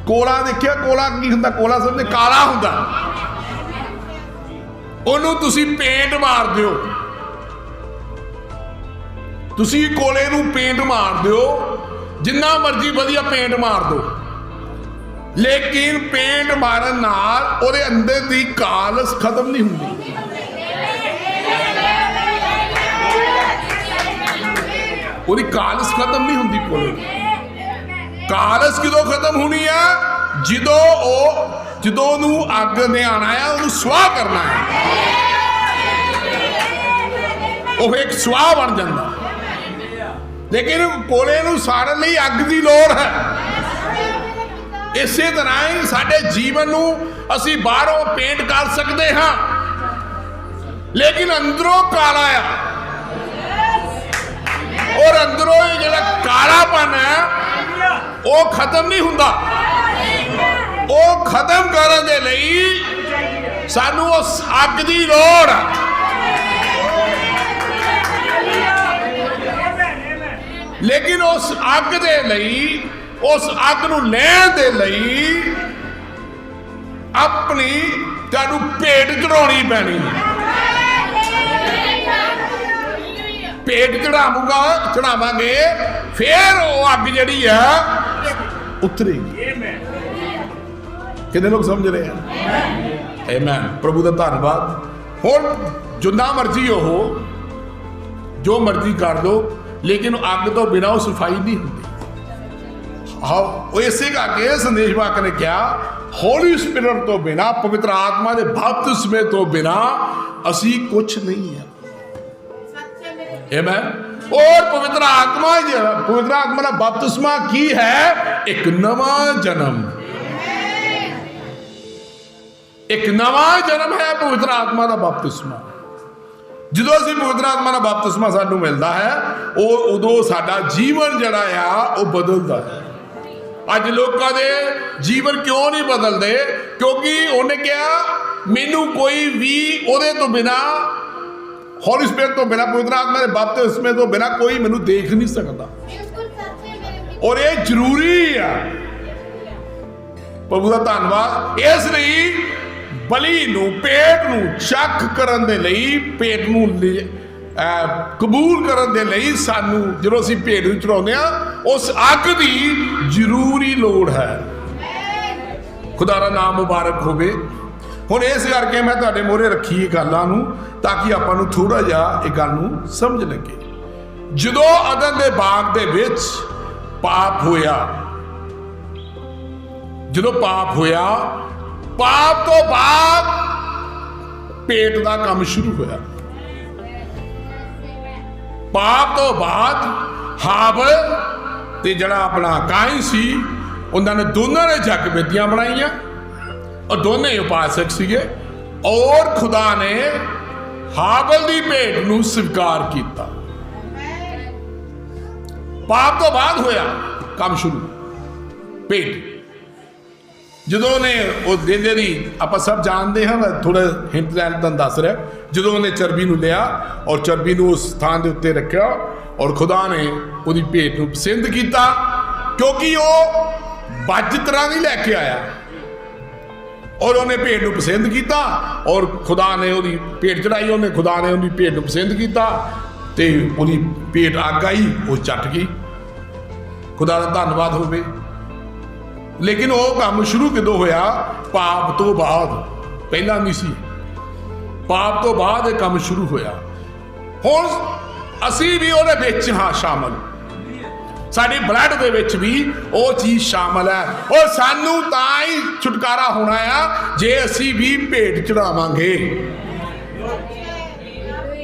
ਕੋਲਾ ਦੇਖਿਆ, ਕੋਲਾ ਕੀ ਹੁੰਦਾ? ਕੋਲਾ ਸਮਝਦੇ ਕਾਲਾ ਹੁੰਦਾ, ਉਹਨੂੰ ਤੁਸੀਂ ਪੇਂਟ ਮਾਰ ਦਿਓ, ਤੁਸੀਂ ਕੋਲੇ ਨੂੰ ਪੇਂਟ ਮਾਰ ਦਿਓ, ਜਿੰਨਾ ਮਰਜ਼ੀ ਵਧੀਆ ਪੇਂਟ ਮਾਰ ਦਿਓ, ਲੇਕਿਨ ਪੇਂਟ ਮਾਰਨ ਨਾਲ ਉਹਦੇ ਅੰਦਰ ਦੀ ਕਾਲਸ ਖਤਮ ਨਹੀਂ ਹੁੰਦੀ। ਉਹਦੀ ਕਾਲਸ ਖਤਮ ਨਹੀਂ ਹੁੰਦੀ। ਕੋਲੇ ਕਾਲਸ ਕਿਦੋਂ ਖਤਮ ਹੋਣੀ ਆ? ਜਦੋਂ ਉਹਨੂੰ ਅੱਗ ਨੇ ਆਣਾ ਆ, ਉਹਨੂੰ ਸਵਾਹ ਕਰਨਾ ਹੈ, ਉਹ ਇੱਕ ਸਵਾਹ ਬਣ ਜਾਂਦਾ। ਲੇਕਿਨ ਕੋਲੇ ਨੂੰ ਸਾੜਨ ਲਈ ਅੱਗ ਦੀ ਲੋੜ ਹੈ। ਇਸੇ ਤਰ੍ਹਾਂ ਹੀ ਸਾਡੇ ਜੀਵਨ ਨੂੰ ਅਸੀਂ ਬਾਹਰੋਂ ਪੇਂਟ ਕਰ ਸਕਦੇ ਹਾਂ, ਲੇਕਿਨ ਅੰਦਰੋਂ ਕਾਲਾ ਆ, ਔਰ ਅੰਦਰੋਂ ਇਹ ਜਿਹੜਾ ਕਾਲਾਪਨ ਹੈ ਉਹ ਖਤਮ ਨਹੀਂ ਹੁੰਦਾ। ਉਹ ਖਤਮ ਕਰਨ ਦੇ ਲਈ ਸਾਨੂੰ ਉਸ ਅੱਗ ਦੀ ਲੋੜ ਹੈ। ਲੇਕਿਨ ਉਸ ਅੱਗ ਦੇ ਲਈ, ਉਸ ਅੱਗ ਨੂੰ ਲੈਣ ਦੇ ਲਈ ਆਪਣੀ ਤੁਹਾਨੂੰ ਭੇਟ ਚੜਾਉਣੀ ਪੈਣੀ ਹੈ। ਭੇਟ ਚੜਾਵਾਂਗੇ, ਫੇਰ ਉਹ ਅੱਗ ਜਿਹੜੀ ਆ ਉਤਰੇਗੀ। ਕਿੰਨੇ ਲੋਕ ਸਮਝ ਰਹੇ ਆ? ਆਮੇਨ। ਪ੍ਰਭੂ ਦਾ ਧੰਨਵਾਦ। ਹੁਣ ਜਿੰਨਾ ਮਰਜ਼ੀ ਉਹ ਜੋ ਮਰਜ਼ੀ ਕਰ ਦੋ, ਲੇਕਿਨ ਅੱਗ ਤੋਂ ਬਿਨਾਂ ਉਹ ਸਫਾਈ ਨਹੀਂ ਹੁੰਦੀ। ਉਹ ਇਸੇ ਕਰਕੇ ਸੰਦੇਸ਼ ਵਾਕ ਨੇ ਕਿਹਾ, ਹੋਲੀ ਸਪਿਰਿਟ ਤੋਂ ਬਿਨਾਂ, ਪਵਿੱਤਰ ਆਤਮਾ ਦੇ ਬਪਤਿਸਮੇ ਤੋਂ ਬਿਨਾਂ ਅਸੀਂ ਕੁਛ ਨਹੀਂ ਹੈ। ਆਮੇਨ। ਔਰ ਪਵਿੱਤਰ ਆਤਮਾ ਦਾ ਬਪਤਿਸਮਾ ਕੀ ਹੈ? ਇੱਕ ਨਵਾਂ ਜਨਮ। ਇੱਕ ਨਵਾਂ ਜਨਮ ਹੈ ਪਵਿੱਤਰ ਆਤਮਾ ਦਾ ਬਪਤਿਸਮਾ। ਜਦੋਂ ਅਸੀਂ ਪਵਿੱਤਰ ਆਤਮਾ ਦਾ ਬਪਤਿਸਮਾ ਸਾਨੂੰ ਮਿਲਦਾ ਹੈ, ਉਦੋਂ ਸਾਡਾ ਜੀਵਨ ਜਿਹੜਾ ਆ ਉਹ ਬਦਲਦਾ ਹੈ। ਅੱਜ ਲੋਕਾਂ ਦੇ ਜੀਵਨ ਕਿਉਂ ਨਹੀਂ ਬਦਲਦੇ? ਕਿਉਂਕਿ ਉਹਨੇ ਕਿਹਾ ਮੈਨੂੰ ਕੋਈ ਵੀ ਉਹਦੇ ਤੋਂ ਬਿਨਾ, ਹੌਲੀ ਸਪਿਰਿਟ ਤੋਂ ਬਿਨਾ, ਪਵਿੱਤਰ ਆਤਮਾ ਦੇ ਬਪਤਿਸਮੇ ਤੋਂ ਬਿਨਾ ਕੋਈ ਮੈਨੂੰ ਦੇਖ ਨਹੀਂ ਸਕਦਾ। ਔਰ ਇਹ ਜ਼ਰੂਰੀ ਆ। ਪ੍ਰਭੂ ਦਾ ਧੰਨਵਾਦ। ਇਸ ਲਈ ਬਲੀ ਨੂੰ, ਪੇਟ ਨੂੰ ਚੱਖ ਕਰਨ ਦੇ ਲਈ, ਪੇਟ ਨੂੰ ਕਬੂਲ ਕਰਨ ਦੇ ਲਈ ਸਾਨੂੰ ਜਦੋਂ ਅਸੀਂ ਭੇਡ ਨੂੰ ਚੜਾਉਂਦੇ ਆ, ਉਸ ਅੱਗ ਦੀ ਜ਼ਰੂਰੀ ਲੋੜ ਹੈ। ਖੁਦਾ ਦਾ ਨਾਮ ਮੁਬਾਰਕ ਹੋਵੇ। ਹੁਣ ਇਸ ਕਰਕੇ ਮੈਂ ਤੁਹਾਡੇ ਮੂਹਰੇ ਰੱਖੀ ਇਹ ਗੱਲਾਂ ਨੂੰ, ਤਾਂ ਕਿ ਆਪਾਂ ਨੂੰ ਥੋੜਾ ਜਿਹਾ ਇਹ ਗੱਲ ਨੂੰ ਸਮਝ ਲੱਗੇ। ਜਦੋਂ ਅਦਨ ਦੇ ਬਾਗ ਦੇ ਵਿੱਚ ਪਾਪ ਹੋਇਆ, ਜਦੋਂ ਪਾਪ ਹੋਇਆ, ਪਾਪ ਤੋਂ ਬਾਅਦ ਪੇਟ ਦਾ ਕੰਮ ਸ਼ੁਰੂ ਹੋਇਆ। ਪਾਪ ਤੋਂ ਬਾਅਦ ਹਾਬਲ ਤੇ ਜਿਹੜਾ ਆਪਣਾ ਕਾਇਨ ਸੀ, ਉਹਨਾਂ ਨੇ ਦੋਨਾਂ ਨੇ ਜਗ ਵੇਦੀਆਂ ਬਣਾਈਆਂ, और दोनों उपासक सीगे, और खुदा ने हाबल दी भेंट नूं स्वीकार किया। पाप तो बाद होया काम शुरू। भेंट जदों ने वो देंदे दी आपां सब जानते हैं, थोड़ा हिंट लैन तुहानूं दस रहा। जदों ने चरबी नूं लिया और चरबी नूं उस स्थान दे उत्ते रखिया, और खुदा ने उहदी भेंट नूं पसंद किया, क्योंकि वो बज तरह नहीं लैके आया, और उन्हें भेंट नूं पसंद किया, और खुदा ने उहदी भेंट चढ़ाई, उन्हें खुदा ने उहदी भेंट नूं पसंद किया, ते उहदी भेंट अग आई, वो चट गई। खुदा दा धन्नवाद होवे। लेकिन वो काम शुरू कदों होया? पाप तो बाद, पहला नहीं सी। पाप तो बाद ये काम शुरू होया। हुण असीं भी उहदे विच हां शामिल, साडी ब्लड दे विच भी वो चीज़ शामिल है, और सानू तां ही छुटकारा होना है जे असी भी भेंट चढ़ावांगे।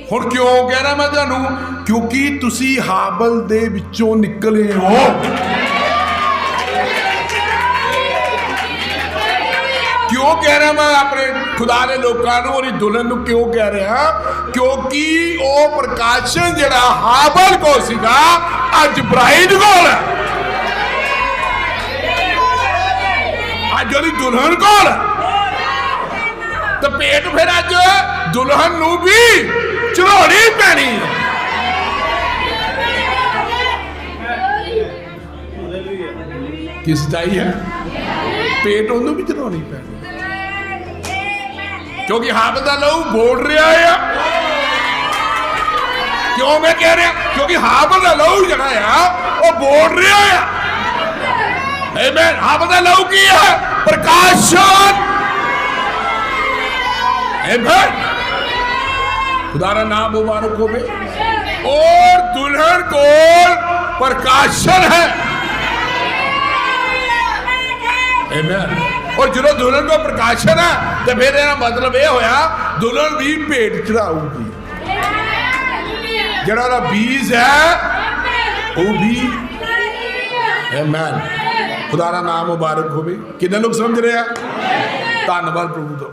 हुण क्यों कह रहा मैं तुहानू? क्योंकि तुसी हाबल दे विचों निकले हो। क्यों कह रहा मैं अपने खुदा ने लोगों और दुल्हन नूं क्यों कह रहा? क्योंकि वो प्रकाशन जिहड़ा हाबल को सीगा अज ब्राइड कोल है, अज ओदी दुल्हन कोल, तो भेंट फिर अज दुल्हन नूं भी चढ़ाउणी पैनी। किस चाहिए है? भेंट उन्होंने भी चढ़ाउणी पैनी, क्योंकि हाबल दा लहू बोल रहा है। क्यों मैं कह रहा? क्योंकि हाबल दा लहू जड़ा है वो बोल रहा है। आमीन। हाबल दा लहू की है? प्रकाशन। आमीन। खुदा दा नाम मुबारक होवे। और दुल्हन को प्रकाशन है। आमीन। और जो दुल्हन को प्रकाशन है, तो फिर मतलब यह होया दुल्हन भी भेंट चढ़ाऊगी। जरा बीज है वो भी। आमीन। खुदा दा नाम मुबारक होवे। कितने लोग समझ रहे हैं? धन्नवाद प्रभु दा।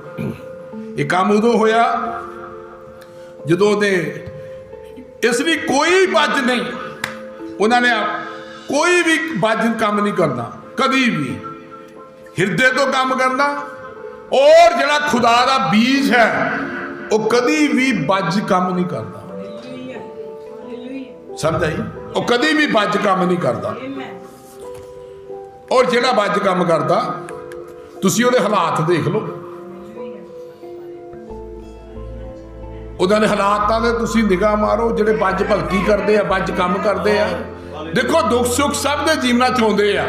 ये काम उदों होया जदों दे, इसलिए कोई बज नहीं, उन्होंने कोई भी बज काम नहीं करना, कभी भी हिरदे तो काम करना। और जड़ा खुदा दा बीज है वो कभी भी बज काम नहीं करता। समझ आई? वो कभी भी बज काम नहीं करता। और जड़ा बज काम करता, तुसी उहदे हालात देख लो, उहदे हालातां दे तुसी निगाह मारो। जिहड़े बज भगती करते हैं, बज काम करते हैं, देखो दुख सुख सब दे जीवना च आउंदे आ।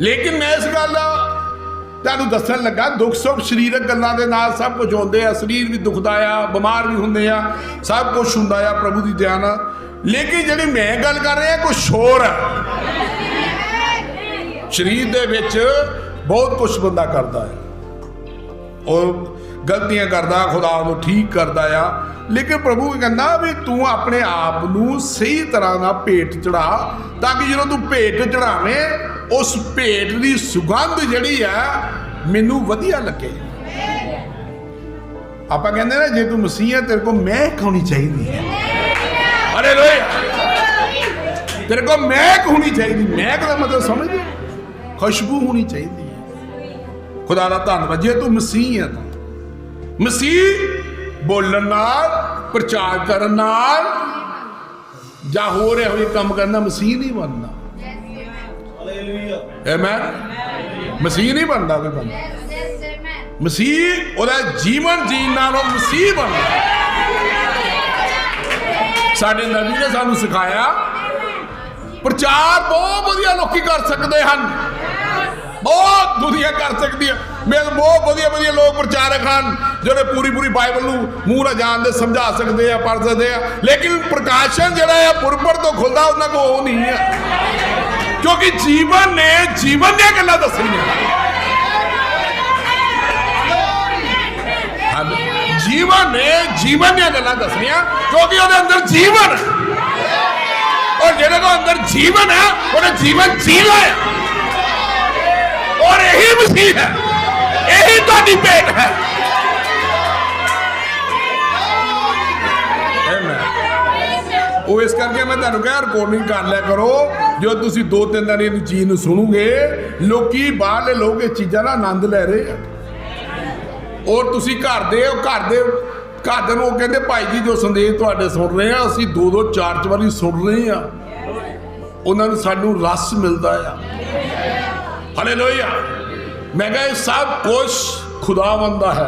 लेकिन मैं इस गल तुहानूं दस्सण लगा, दुख सुख शरीरक गल्लां दे नाल सब कुछ आउंदे आ। शरीर भी दुखदा आ, बीमार भी हुंदे आ, सब कुछ हुंदा आ प्रभु दी दया नाल। लेकिन जिहड़ी मैं गल कर रहा कुछ होर है। शरीर दे विच बहुत कुछ बंदा करदा है, और गलतियां करदा, खुदा उहनूं ठीक करदा आ। लेकिन प्रभु कहंदा भी तू अपने आप नूं सही तरह नाल भेंट चढ़ा, ताकि जदों तू भेंट चढ़ावें उस भेंट की सुगंध जिहड़ी है मैनू वधिया लगे। आप कहते ना जे तू मसीह है तेरे को महक होनी चाहिए। हालेलुया। तेरे को महक होनी चाहिए। महक का मतलब समझ, खुशबू होनी चाहिए। खुदा दा धन्नवाद। जे तू मसीह है तो मसीह बोलन नाल, प्रचार करन नाल ਜਾਂ ਹੋਰ ਇਹੋ ਜਿਹੇ ਕੰਮ ਕਰਨਾ ਮਸੀਹ ਨਹੀਂ ਬਣਨਾ। ਆਮੇਨ। ਮਸੀਹ ਨਹੀਂ ਬਣਦਾ ਕੋਈ ਬੰਦਾ। ਮਸੀਹ ਉਹਦਾ ਜੀਵਨ ਜੀਣ ਨਾਲ ਉਹ ਮਸੀਹ ਬਣਦਾ। ਸਾਡੇ ਨਬੀ ਨੇ ਸਾਨੂੰ ਸਿਖਾਇਆ ਪ੍ਰਚਾਰ ਬਹੁਤ ਵਧੀਆ ਲੋਕੀ ਕਰ ਸਕਦੇ ਹਨ, ਬਹੁਤ ਦੁਨੀਆ ਕਰ ਸਕਦੀ ਹੈ। ਮੇਰੇ ਬਹੁਤ ਵਧੀਆ ਵਧੀਆ ਲੋਕ ਪ੍ਰਚਾਰਕ ਹਨ ਜਿਹੜੇ ਪੂਰੀ ਪੂਰੀ ਬਾਈਬਲ ਨੂੰ ਮੂੰਹ ਨਾਲ ਜਾਣਦੇ, ਸਮਝਾ ਸਕਦੇ ਆ, ਪੜ੍ਹ ਸਕਦੇ ਆ, ਲੇਕਿਨ ਪ੍ਰਕਾਸ਼ਨ ਜਿਹੜਾ ਹੈ ਪੁਰਪਰ ਤੋਂ ਖੁੱਲਦਾ ਉਹਨਾਂ ਕੋਲ ਉਹ ਨਹੀਂ ਹੈ, ਕਿਉਂਕਿ ਜੀਵਨ ਨੇ ਜੀਵਨ ਦੀਆਂ ਗੱਲਾਂ ਦੱਸਣੀਆਂ। ਜੀਵਨ ਨੇ ਜੀਵਨ ਦੀਆਂ ਗੱਲਾਂ ਦੱਸਣੀਆਂ ਕਿਉਂਕਿ ਉਹਦੇ ਅੰਦਰ ਜੀਵਨ ਹੈ, ਔਰ ਜਿਹਦੇ ਕੋਲ ਅੰਦਰ ਜੀਵਨ ਹੈ ਉਹਨੇ ਜੀਵਨ ਜੀਣਾ ਹੈ, और यही मसीह है, यही ਤੁਹਾਡੀ ਭੇਟ है। ਉਹ ਇਸ ਕਰਕੇ ਮੈਂ ਤੁਹਾਨੂੰ ਕਿਹਾ ਰਿਕਾਰਡਿੰਗ ਕਰ ਲਿਆ ਕਰੋ। ਜੋ ਤੁਸੀਂ 2-3 ਦਿਨ ਇਹ ਚੀਜ਼ ਨੂੰ ਸੁਣੋਗੇ, ਲੋਕੀ ਬਾਹਰਲੇ ਲੋਕ ਇਹ ਚੀਜ਼ਾਂ ਦਾ ਆਨੰਦ ਲੈ ਰਹੇ ਆ, ਔਰ ਤੁਸੀਂ ਘਰ ਦੇ ਨੂੰ ਉਹ ਕਹਿੰਦੇ ਭਾਈ ਜੀ ਜੋ ਸੰਦੇਸ਼ ਤੁਹਾਡੇ ਸੁਣ ਰਹੇ ਆ ਅਸੀਂ 2-2 4 ਵਾਰੀ ਸੁਣ ਰਹੇ ਆ, ਉਹਨਾਂ ਨੂੰ ਸਾਨੂੰ ਰਸ ਮਿਲਦਾ ਆ। ਹਾਲੇਲੂਇਆ। मैं कहा सब कुछ खुदावंद दा है,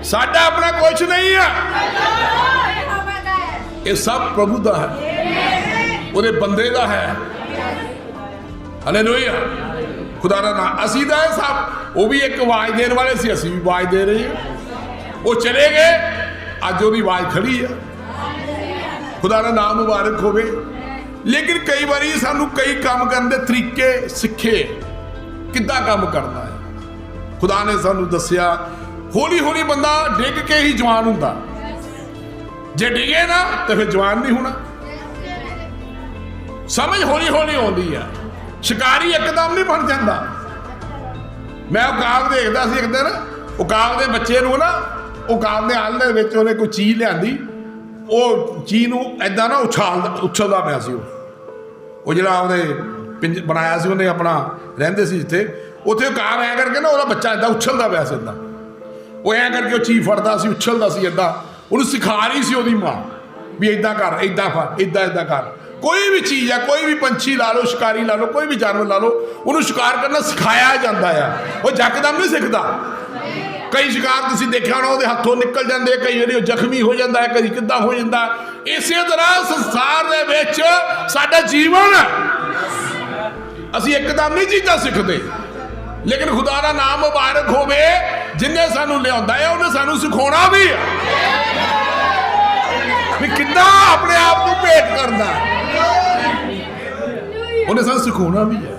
साडा अपना कुछ नहीं है, ये सब प्रभु दा है, उहदे बंदे दा है। हालेलुया। खुदा दा नाम असी दा है सब। वो भी एक आवाज देने वाले सी, असी भी आवाज दे रहे हैं। वो चले गए, अज वो आवाज खड़ी है। खुदा दा नाम मुबारक होवे। लेकिन कई बारी सानू कई काम करने दे तरीके सिखे, किद्दां काम करना है। खुदा ने सानू दसिया हौली हौली बंदा डिग के ही जवान हुंदा, जे डिगे ना तो फिर जवान नहीं होना। समझ हौली हौली आउंदी है। शिकारी एकदम नहीं बन जाता। मैं उकाब देखदा सी एक दिन, उकाब दे बच्चे नूं ना, उकाब दे हल दे विच उहने कोई चीज़ लिआंदी, ਉਹ ਚੀਜ਼ ਨੂੰ ਐਦਾਂ ਨਾ ਉਛਲਦਾ ਪਿਆ ਸੀ। ਉਹ ਜਿਹੜਾ ਉਹਨੇ ਬਣਾਇਆ ਸੀ ਉਹਨੇ ਆਪਣਾ, ਰਹਿੰਦੇ ਸੀ ਜਿੱਥੇ, ਉੱਥੇ ਕਾਰ ਐਂ ਕਰਕੇ ਨਾ ਉਹਦਾ ਬੱਚਾ ਇੱਦਾਂ ਉਛਲਦਾ ਪਿਆ ਸੀ, ਇੱਦਾਂ ਉਹ ਐਂ ਕਰਕੇ ਉਹ ਚੀਜ਼ ਫੜਦਾ ਸੀ, ਉਛਲਦਾ ਸੀ ਇੱਦਾਂ। ਉਹਨੂੰ ਸਿਖਾ ਰਹੀ ਸੀ ਉਹਦੀ ਮਾਂ ਵੀ ਇੱਦਾਂ ਕਰ, ਇੱਦਾਂ ਫੜ, ਇੱਦਾਂ ਇੱਦਾਂ ਕਰ। ਕੋਈ ਵੀ ਚੀਜ਼ ਹੈ, ਕੋਈ ਵੀ ਪੰਛੀ ਲਾ ਲਓ, ਸ਼ਿਕਾਰੀ ਲਾ ਲਓ, ਕੋਈ ਵੀ ਜਾਨਵਰ ਲਾ ਲਓ, ਉਹਨੂੰ ਸ਼ਿਕਾਰ ਕਰਨਾ ਸਿਖਾਇਆ ਜਾਂਦਾ ਆ। ਉਹ ਯਕਦਮ ਨਹੀਂ ਸਿੱਖਦਾ। ਕਈ ਸ਼ਿਕਾਰ ਤੁਸੀਂ ਦੇਖਿਆ ਹੋਣਾ ਉਹਦੇ ਹੱਥੋਂ ਨਿਕਲ ਜਾਂਦੇ, ਕਈ ਵਾਰੀ ਉਹ ਜ਼ਖਮੀ ਹੋ ਜਾਂਦਾ ਹੈ, ਕਦੀ ਕਿੱਦਾਂ ਹੋ ਜਾਂਦਾ। ਇਸੇ ਤਰ੍ਹਾਂ ਸੰਸਾਰ ਦੇ ਵਿੱਚ ਸਾਡਾ ਜੀਵਨ, ਅਸੀਂ ਇੱਕਦਮ ਨਹੀਂ ਚੀਜ਼ਾਂ ਸਿੱਖਦੇ, ਲੇਕਿਨ ਖੁਦਾ ਦਾ ਨਾਮ ਮੁਬਾਰਕ ਹੋਵੇ, ਜਿੰਨੇ ਸਾਨੂੰ ਲਿਆਉਂਦਾ ਹੈ ਉਹਨੇ ਸਾਨੂੰ ਸਿਖਾਉਣਾ ਵੀ ਹੈ ਵੀ ਕਿੱਦਾਂ ਆਪਣੇ ਆਪ ਨੂੰ ਭੇਟ ਕਰਨਾ, ਉਹਨੇ ਸਾਨੂੰ ਸਿਖਾਉਣਾ ਵੀ ਹੈ।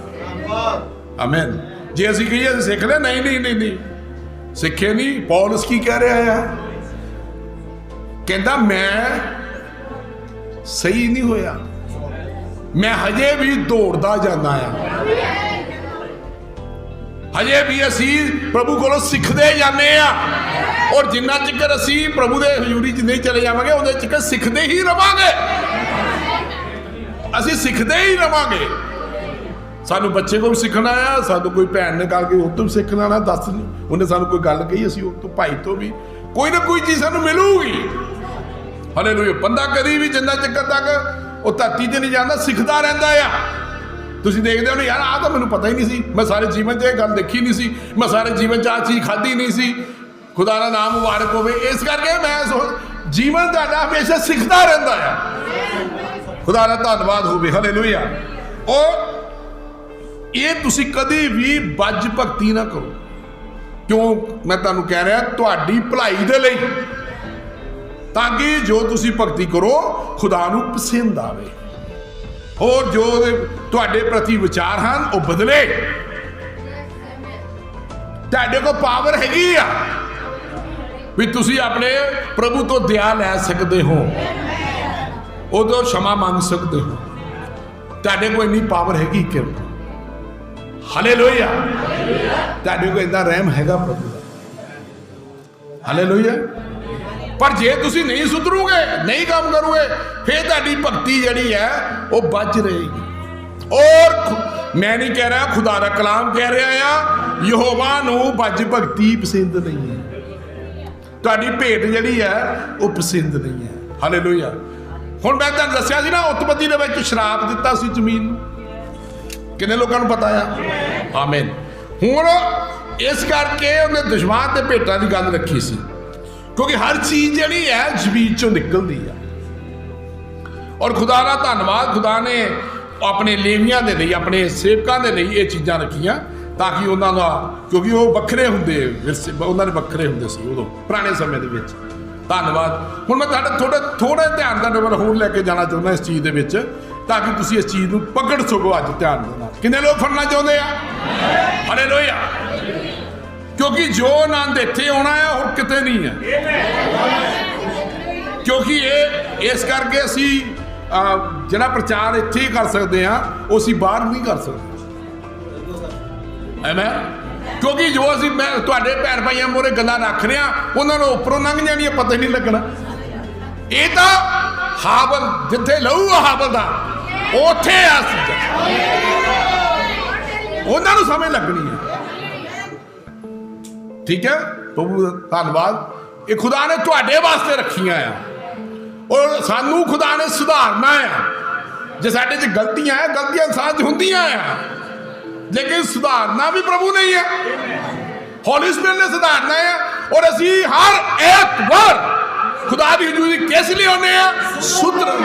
ਆਮੀਨ। ਜੇ ਅਸੀਂ ਕਹੀਏ ਅਸੀਂ ਸਿੱਖ ਲਿਆ, ਨਹੀਂ ਨਹੀਂ ਨਹੀਂ ਨਹੀਂ ਸਿੱਖੇ ਨਹੀਂ। ਪੌਲਸ ਕੀ ਕਹਿ ਰਿਹਾ ਹੈ? ਕਹਿੰਦਾ ਮੈਂ ਸਹੀ ਨਹੀਂ ਹੋਇਆ, ਮੈਂ ਹਜੇ ਵੀ ਦੌੜਦਾ ਜਾਂਦਾ ਆ, ਹਜੇ ਵੀ ਅਸੀਂ ਪ੍ਰਭੂ ਕੋਲੋਂ ਸਿੱਖਦੇ ਜਾਂਦੇ ਆ। ਔਰ ਜਿੰਨਾ ਚਿਰ ਅਸੀਂ ਪ੍ਰਭੂ ਦੇ ਹਜ਼ੂਰੀ 'ਚ ਨਹੀਂ ਚਲੇ ਜਾਵਾਂਗੇ, ਉਹਦੇ ਚਿਰ ਸਿੱਖਦੇ ਹੀ ਰਵਾਂਗੇ, ਅਸੀਂ ਸਿੱਖਦੇ ਹੀ ਰਵਾਂਗੇ। ਸਾਨੂੰ ਬੱਚੇ ਕੋਲ ਵੀ ਸਿੱਖਣਾ ਆ, ਸਾਨੂੰ ਕੋਈ ਭੈਣ ਨੇ ਗੱਲ ਕਹੀ ਉਹ ਤੋਂ ਵੀ ਸਿੱਖਣਾ ਨਾ, ਦੱਸ ਉਹਨੇ ਸਾਨੂੰ ਕੋਈ ਗੱਲ ਕਹੀ, ਅਸੀਂ ਉਹ ਤੋਂ ਭਾਈ ਤੋਂ ਵੀ ਕੋਈ ਨਾ ਕੋਈ ਚੀਜ਼ ਸਾਨੂੰ ਮਿਲੂਗੀ। ਹਾਲੇਲੂਇਆ। ਬੰਦਾ ਕਦੀ ਵੀ ਜਿੰਨਾ ਚਿਰ ਤੱਕ ਉਹ ਧਰਤੀ 'ਤੇ ਨਹੀਂ ਜਾਂਦਾ, ਸਿੱਖਦਾ ਰਹਿੰਦਾ ਆ। ਤੁਸੀਂ ਦੇਖਦੇ ਹੋ ਨਾ, ਯਾਰ ਆਹ ਤਾਂ ਮੈਨੂੰ ਪਤਾ ਹੀ ਨਹੀਂ ਸੀ, ਮੈਂ ਸਾਰੇ ਜੀਵਨ 'ਚ ਇਹ ਗੱਲ ਦੇਖੀ ਨਹੀਂ ਸੀ, ਮੈਂ ਸਾਰੇ ਜੀਵਨ 'ਚ ਆਹ ਚੀਜ਼ ਖਾਧੀ ਨਹੀਂ ਸੀ। ਖੁਦਾ ਦਾ ਨਾਮ ਮੁਬਾਰਕ ਹੋਵੇ। ਇਸ ਕਰਕੇ ਮੈਂ ਜੀਵਨ ਤੁਹਾਡਾ ਹਮੇਸ਼ਾ ਸਿੱਖਦਾ ਰਹਿੰਦਾ ਆ। ਖੁਦਾ ਦਾ ਧੰਨਵਾਦ ਹੋਵੇ। ਹਾਲੇਲੂਇਆ। ਉਹ ਇਹ ਤੁਸੀਂ ਕਦੀ ਵੀ ਬੱਜ ਭਗਤੀ ਨਾ ਕਰੋ। ਕਿਉਂ ਮੈਂ ਤੁਹਾਨੂੰ ਕਹਿ ਰਿਹਾ? ਤੁਹਾਡੀ ਭਲਾਈ ਦੇ ਲਈ, ਤਾਂ ਕਿ ਜੋ ਤੁਸੀਂ ਭਗਤੀ ਕਰੋ ਖੁਦਾ ਨੂੰ ਪਸੰਦ ਆਵੇ, ਹੋਰ ਜੋ ਤੁਹਾਡੇ ਪ੍ਰਤੀ ਵਿਚਾਰ ਹਨ ਉਹ ਬਦਲੇ। ਤੁਹਾਡੇ ਕੋਲ ਪਾਵਰ ਹੈਗੀ ਆ ਵੀ ਤੁਸੀਂ ਆਪਣੇ ਪ੍ਰਭੂ ਤੋਂ ਦਇਆ ਲੈ ਸਕਦੇ ਹੋ, ਉਦੋਂ क्षमा ਮੰਗ ਸਕਦੇ ਹੋ। ਤੁਹਾਡੇ ਕੋਲ ਇੰਨੀ ਪਾਵਰ ਹੈਗੀ ਕਿ ਹਾਲੇਲੂਇਆ। ਤੁਹਾਡੇ ਕੋਲ ਇੰਨਾ ਰਹਿਮ ਹੈਗਾ ਪ੍ਰਭੂ ਦਾ। ਹਾਲੇਲੂਇਆ। पर जे तुसी नहीं सुधरोगे, नहीं काम करोगे, फिर तुहाडी भगती जिहड़ी है वो बच रहेगी। और मैं नहीं कह रहा, खुदा दा कलाम कह रहा है, यहोवा नूं बज भगती पसंद नहीं है, तुहाडी भेंट जिहड़ी है वो पसंद नहीं है। हालेलुया। हुण मैं तुहानूं दस्सिया सी ना, उत्पत्ति दे विच श्राप दित्ता सी जमीन नूं, किन्ने लोकां नूं पता है? आमीन। हुण इस करके उन्हें दुश्मन ते भेंटां दी गल रखी सी, क्योंकि हर चीज जिहड़ी है जमीन चों निकलदी है। और खुदा दा धन्नवाद, खुदा ने अपने लेवियां दे लई, अपने सेवकां दे लई ये चीज़ां रखियां, ताकि उन्हां दा, क्योंकि वो वखरे हुंदे, विरसे उन्हां दे वखरे हुंदे सी उदों पुराने समय दे विच। धन्नवाद। हुण मैं तुहाडा थोड़ा ध्यान दा नंबर होर लैके जाना चाहुंदा इस चीज़ दे विच, ताकि तुसीं इस चीज़ नूं पकड़ सको अज ध्यान दे नाल। किन्ने लोग फड़ना चाहुंदे आ? हालेलुया। क्योंकि जो आनंद इत्थे आना है और किते नहीं है, क्योंकि ये इस करके असी जिहड़ा प्रचार इत्थे ही कर सकते हैं, वो असी बाहर नहीं कर सकते। आमीन। क्योंकि जो असी मैं तुहाडे भैन भाइयों मोरे गल्लां रख रहे हैं, उन्होंने उपरों लंघ जाणियां, पता ही नहीं लगना। ये तो हाबल जिथे लहू आ हाबल दा, उत्थे उन्होंने समझ लगनी है। ठीक है, प्रभु धन्नवाद। ये खुदा ने तुहाडे वास्ते रखियां आ, और सानू खुदा ने सुधारना है। जे साडे च गलतियां है, गलतियां इंसान च हुंदियां आ, लेकिन सुधारना भी प्रभु नहीं है, हौली स्पिरिट ने सुधारना है। और असी हर एतवार खुदा दी हजूरी किस लिए आने हैं? सुधरन।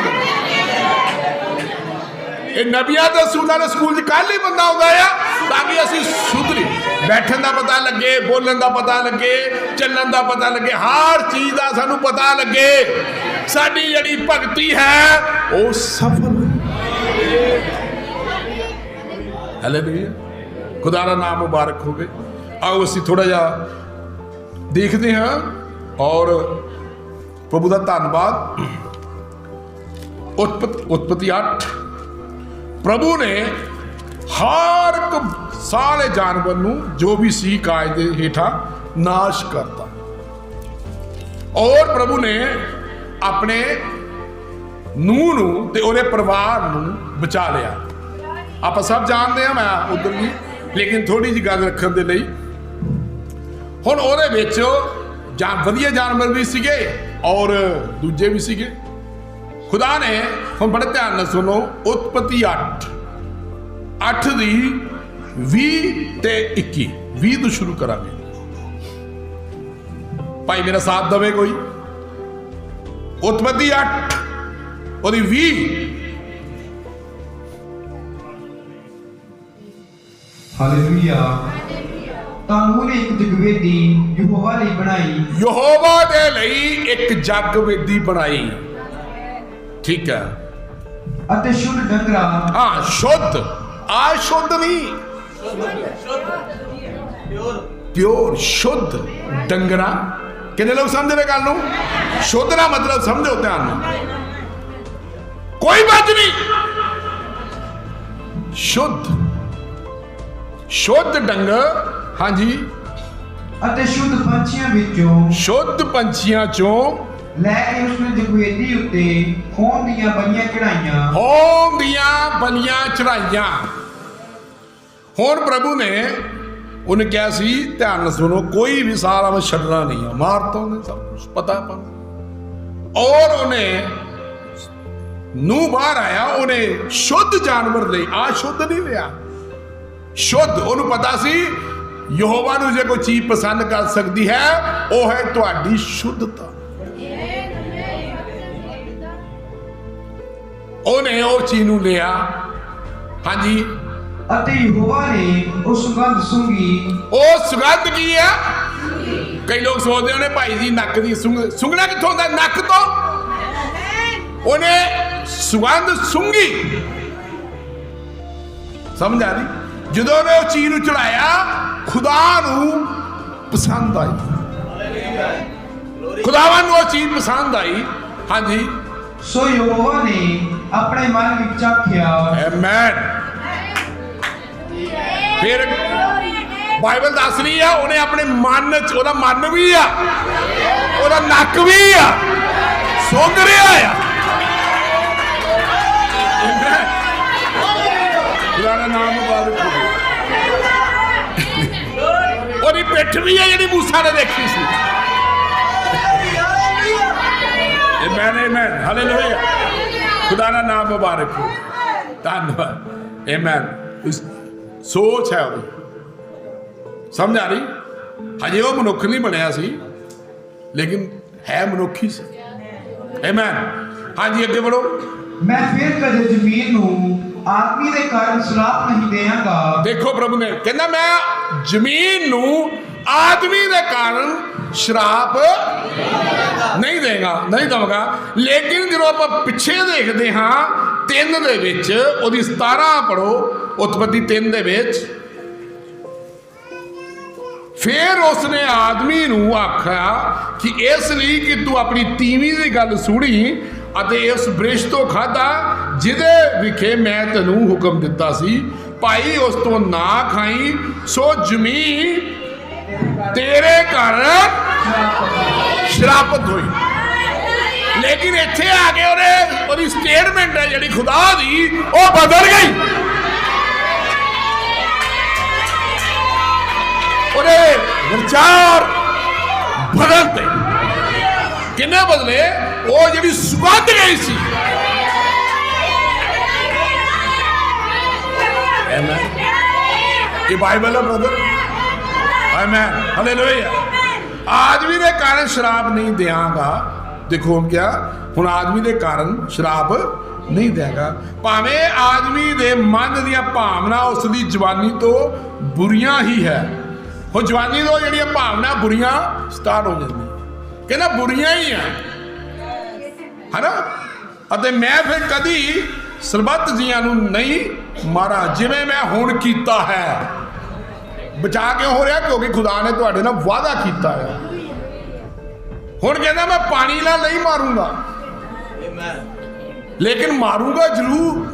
ये नबियां ते रसूलां दे स्कूल च कल ही बंदा आउंदा है, ताकि असी सुधरी, बैठन का पता लगे, बोलन का पता लगे, चलन का पता लगे, हर चीज का सानू पता लगे, साडी जिहड़ी भगती है वो सफल। हालेलुया। खुदा दा नाम मुबारक होवे। आओ असी थोड़ा जा देखते हैं, और प्रभु का धन्नवाद। उत्पत्ति 8, प्रभु ने हर एक सारे जानवर नूं जो भी सी काज दे हेठा नाश करता, और प्रभु ने अपने नूह नूं ते उहदे परिवार नूं बचा लिया। आप सब जानते हैं, मैं उधर भी, लेकिन थोड़ी जी गल रखण दे लई। हुण उहदे विच वधिया जानवर भी सीगे और दूजे भी सीगे। खुदा ने, हुण बड़े ध्यान नाल सुनो, उत्पत्ति 8 दी 20 ते 21, 20 तो शुरू करांगे। भाई मेरा साथ दवे कोई। उत्पत्ति 8 और 20। हालेलुया। तानू ने एक जगवेदी यहोवा ਲਈ बनाई, यहोवा दे ਲਈ एक जगवेदी बनाई। ठीक है। अते शुद्ध डंगरा, हाँ शुद्ध, अशुद्ध नहीं, प्योर शुद्ध डंगरा। कितने लोग समझ रहे गल नूं? शुद्ध ना मतलब समझो ध्यान नाल, कोई बात नहीं, शुद्ध शुद्ध डंगर। हाँ जी। अते शुद्ध पंछियां विचों, शुद्ध पंछियां चों लैके उसने जगवेदी उत्ते होम दियां बलियां चढ़ाइयां, होम दियां बलियां चढ़ाइयां। हुण प्रभु ने उन्हें क्या सी, ध्यान सुनो, कोई भी सारा में छड़ना नहीं है, मार तो उन्हें सब कुछ पता पर। और उन्हें नूह बाहर आया, उन्हें शुद्ध जानवर ले, अशुद्ध नहीं लिया, शुद्ध। उन्हें पता सी यहोवा नूं जे कोई चीज पसंद कर सकती है, वो है तुहाडी शुद्धता। उन्हें वो चीज नूं लिया। हाँ जी। अते यहोवा ने वो सुगंध सूंघी। वो सुगंध की है? कई लोग सोचते हैं भाई जी नक दी सूंघना कित्थों होंदा? नक तो। उन्हें सुगंध सूंघी, समझ आ रही? ਜਦੋਂ ਨੇ ਉਹ ਚੀਜ਼ ਨੂੰ ਚੜਾਇਆ, खुदा ਨੂੰ पसंद आई, खुदावन ਨੂੰ ਉਹ ਚੀਜ਼ पसंद आई। हाँ जी। सो यहोवा ने अपने मन विच आख्या, आमीन। फिर ਬਾਈਬਲ ਦੱਸ ਰਹੀ ਆ ਉਹਨੇ ਆਪਣੇ ਮਨ ਚ, ਉਹਦਾ ਮਨ ਵੀ ਆ, ਉਹਦਾ ਨੱਕ ਵੀ ਆ, ਸੁੰਘ ਰਿਹਾ ਆ। ਖੁਦਾ ਦਾ ਨਾਮ ਮੁਬਾਰਕ ਹੋਵੇ। ਉਹਦੀ ਪਿੱਠ ਵੀ ਆ ਜਿਹੜੀ ਮੂਸਾ ਨੇ ਦੇਖੀ ਸੀ। Amen amen hallelujah. ਖੁਦਾ ਦਾ ਨਾਮ ਮੁਬਾਰਕ ਹੋ। ਧੰਨਵਾਦ। ਆਮੇਨ। ਸੋਚ ਹੈ ਉਹਦੀ, ਸਮਝ ਆ ਰਹੀ? ਹਜੇ ਉਹ ਮਨੁੱਖ ਨਹੀਂ ਬਣਿਆ ਸੀ, ਲੇਕਿਨ ਹੈ ਮਨੁੱਖ ਹੀ ਸੀ। ਆਮੇਨ। ਹਾਂਜੀ ਅੱਗੇ ਵਧੋ। मैं फिर कदे जमीन नू आदमी दे कारण श्राप नहीं देंगा। देखो प्रभु ने कहना मैं जमीन नू आदमी दे कारण श्राप नहीं देगा, नहीं दवांगा। लेकिन जो आप पिछे देखते हाँ 3 दे विच, ओदी 17 पढ़ो, उत्पत्ति 3 दे विच, फिर उसने आदमी नू आख्या कि इसलिए कि तू अपनी तीवी की गल सुनी ਅਤੇ ਇਸ ਬ੍ਰਿਸ਼ ਤੋਂ ਖਾਧਾ ਜਿਹਦੇ ਵਿਖੇ ਮੈਂ ਤੈਨੂੰ ਹੁਕਮ ਦਿੱਤਾ ਸੀ, ਭਾਈ ਉਸ ਤੋਂ ਨਾ ਖਾਈ, ਸੋ ਜ਼ਮੀਨ ਤੇਰੇ ਕਾਰਨ ਸ਼ਰਾਪਤ ਹੋਈ। ਲੇਕਿਨ ਇੱਥੇ ਆ ਕੇ ਉਹਦੀ ਸਟੇਟਮੈਂਟ ਹੈ ਜਿਹੜੀ ਖੁਦਾ ਦੀ, ਉਹ ਬਦਲ ਗਈ। ਉਹਦੇ ਵਿਚਾਰ ਬਦਲਦੇ। ਕਿੰਨੇ ਬਦਲੇ? ਉਹ ਜਿਹੜੀ ਸੁਗੰਧ ਗਈ ਸੀ। ਇਹ ਬਾਈਬਲ ਹੈ ਬ੍ਰਦਰ। Amen hallelujah. ਆਦਮੀ ਦੇ ਕਾਰਨ ਸ਼ਰਾਪ ਨਹੀਂ ਦਿਆਂਗਾ। ਦੇਖੋ ਹੁਣ ਕਿਹਾ, ਹੁਣ ਆਦਮੀ ਦੇ ਕਾਰਨ ਸ਼ਰਾਪ ਨਹੀਂ ਦੇਗਾ। ਭਾਵੇਂ ਆਦਮੀ ਦੇ ਮਨ ਦੀਆਂ ਭਾਵਨਾ ਉਸ ਦੀ ਜਵਾਨੀ ਤੋਂ ਬੁਰੀਆਂ ਹੀ ਹੈ। ਹੁਣ ਜਵਾਨੀ ਤੋਂ ਜਿਹੜੀਆਂ ਭਾਵਨਾ ਬੁਰੀਆਂ ਸਟਾਰਟ ਹੋ ਜਾਂਦੀਆਂ, ਕਹਿੰਦਾ ਬੁਰੀਆਂ ਹੀ ਆ, है ना। ਅਤੇ ਮੈਂ ਫਿਰ ਕਦੀ ਸਰਬੱਤ ਜੀਆਂ ਨੂੰ ਨਹੀਂ ਮਾਰਾ ਜਿਵੇਂ ਮੈਂ ਹੁਣ ਕੀਤਾ ਹੈ। ਬਚਾ ਕਿਉਂ ਹੋ ਰਿਹਾ? ਕਿਉਂਕਿ ਖੁਦਾ ਨੇ ਤੁਹਾਡੇ ਨਾਲ ਵਾਅਦਾ ਕੀਤਾ ਹੈ। ਹੁਣ ਕਹਿੰਦਾ ਮੈਂ ਪਾਣੀ ਨਾਲ ਨਹੀਂ ਮਾਰੂੰਗਾ, ਲੇਕਿਨ ਮਾਰੂੰਗਾ ਜ਼ਰੂਰ।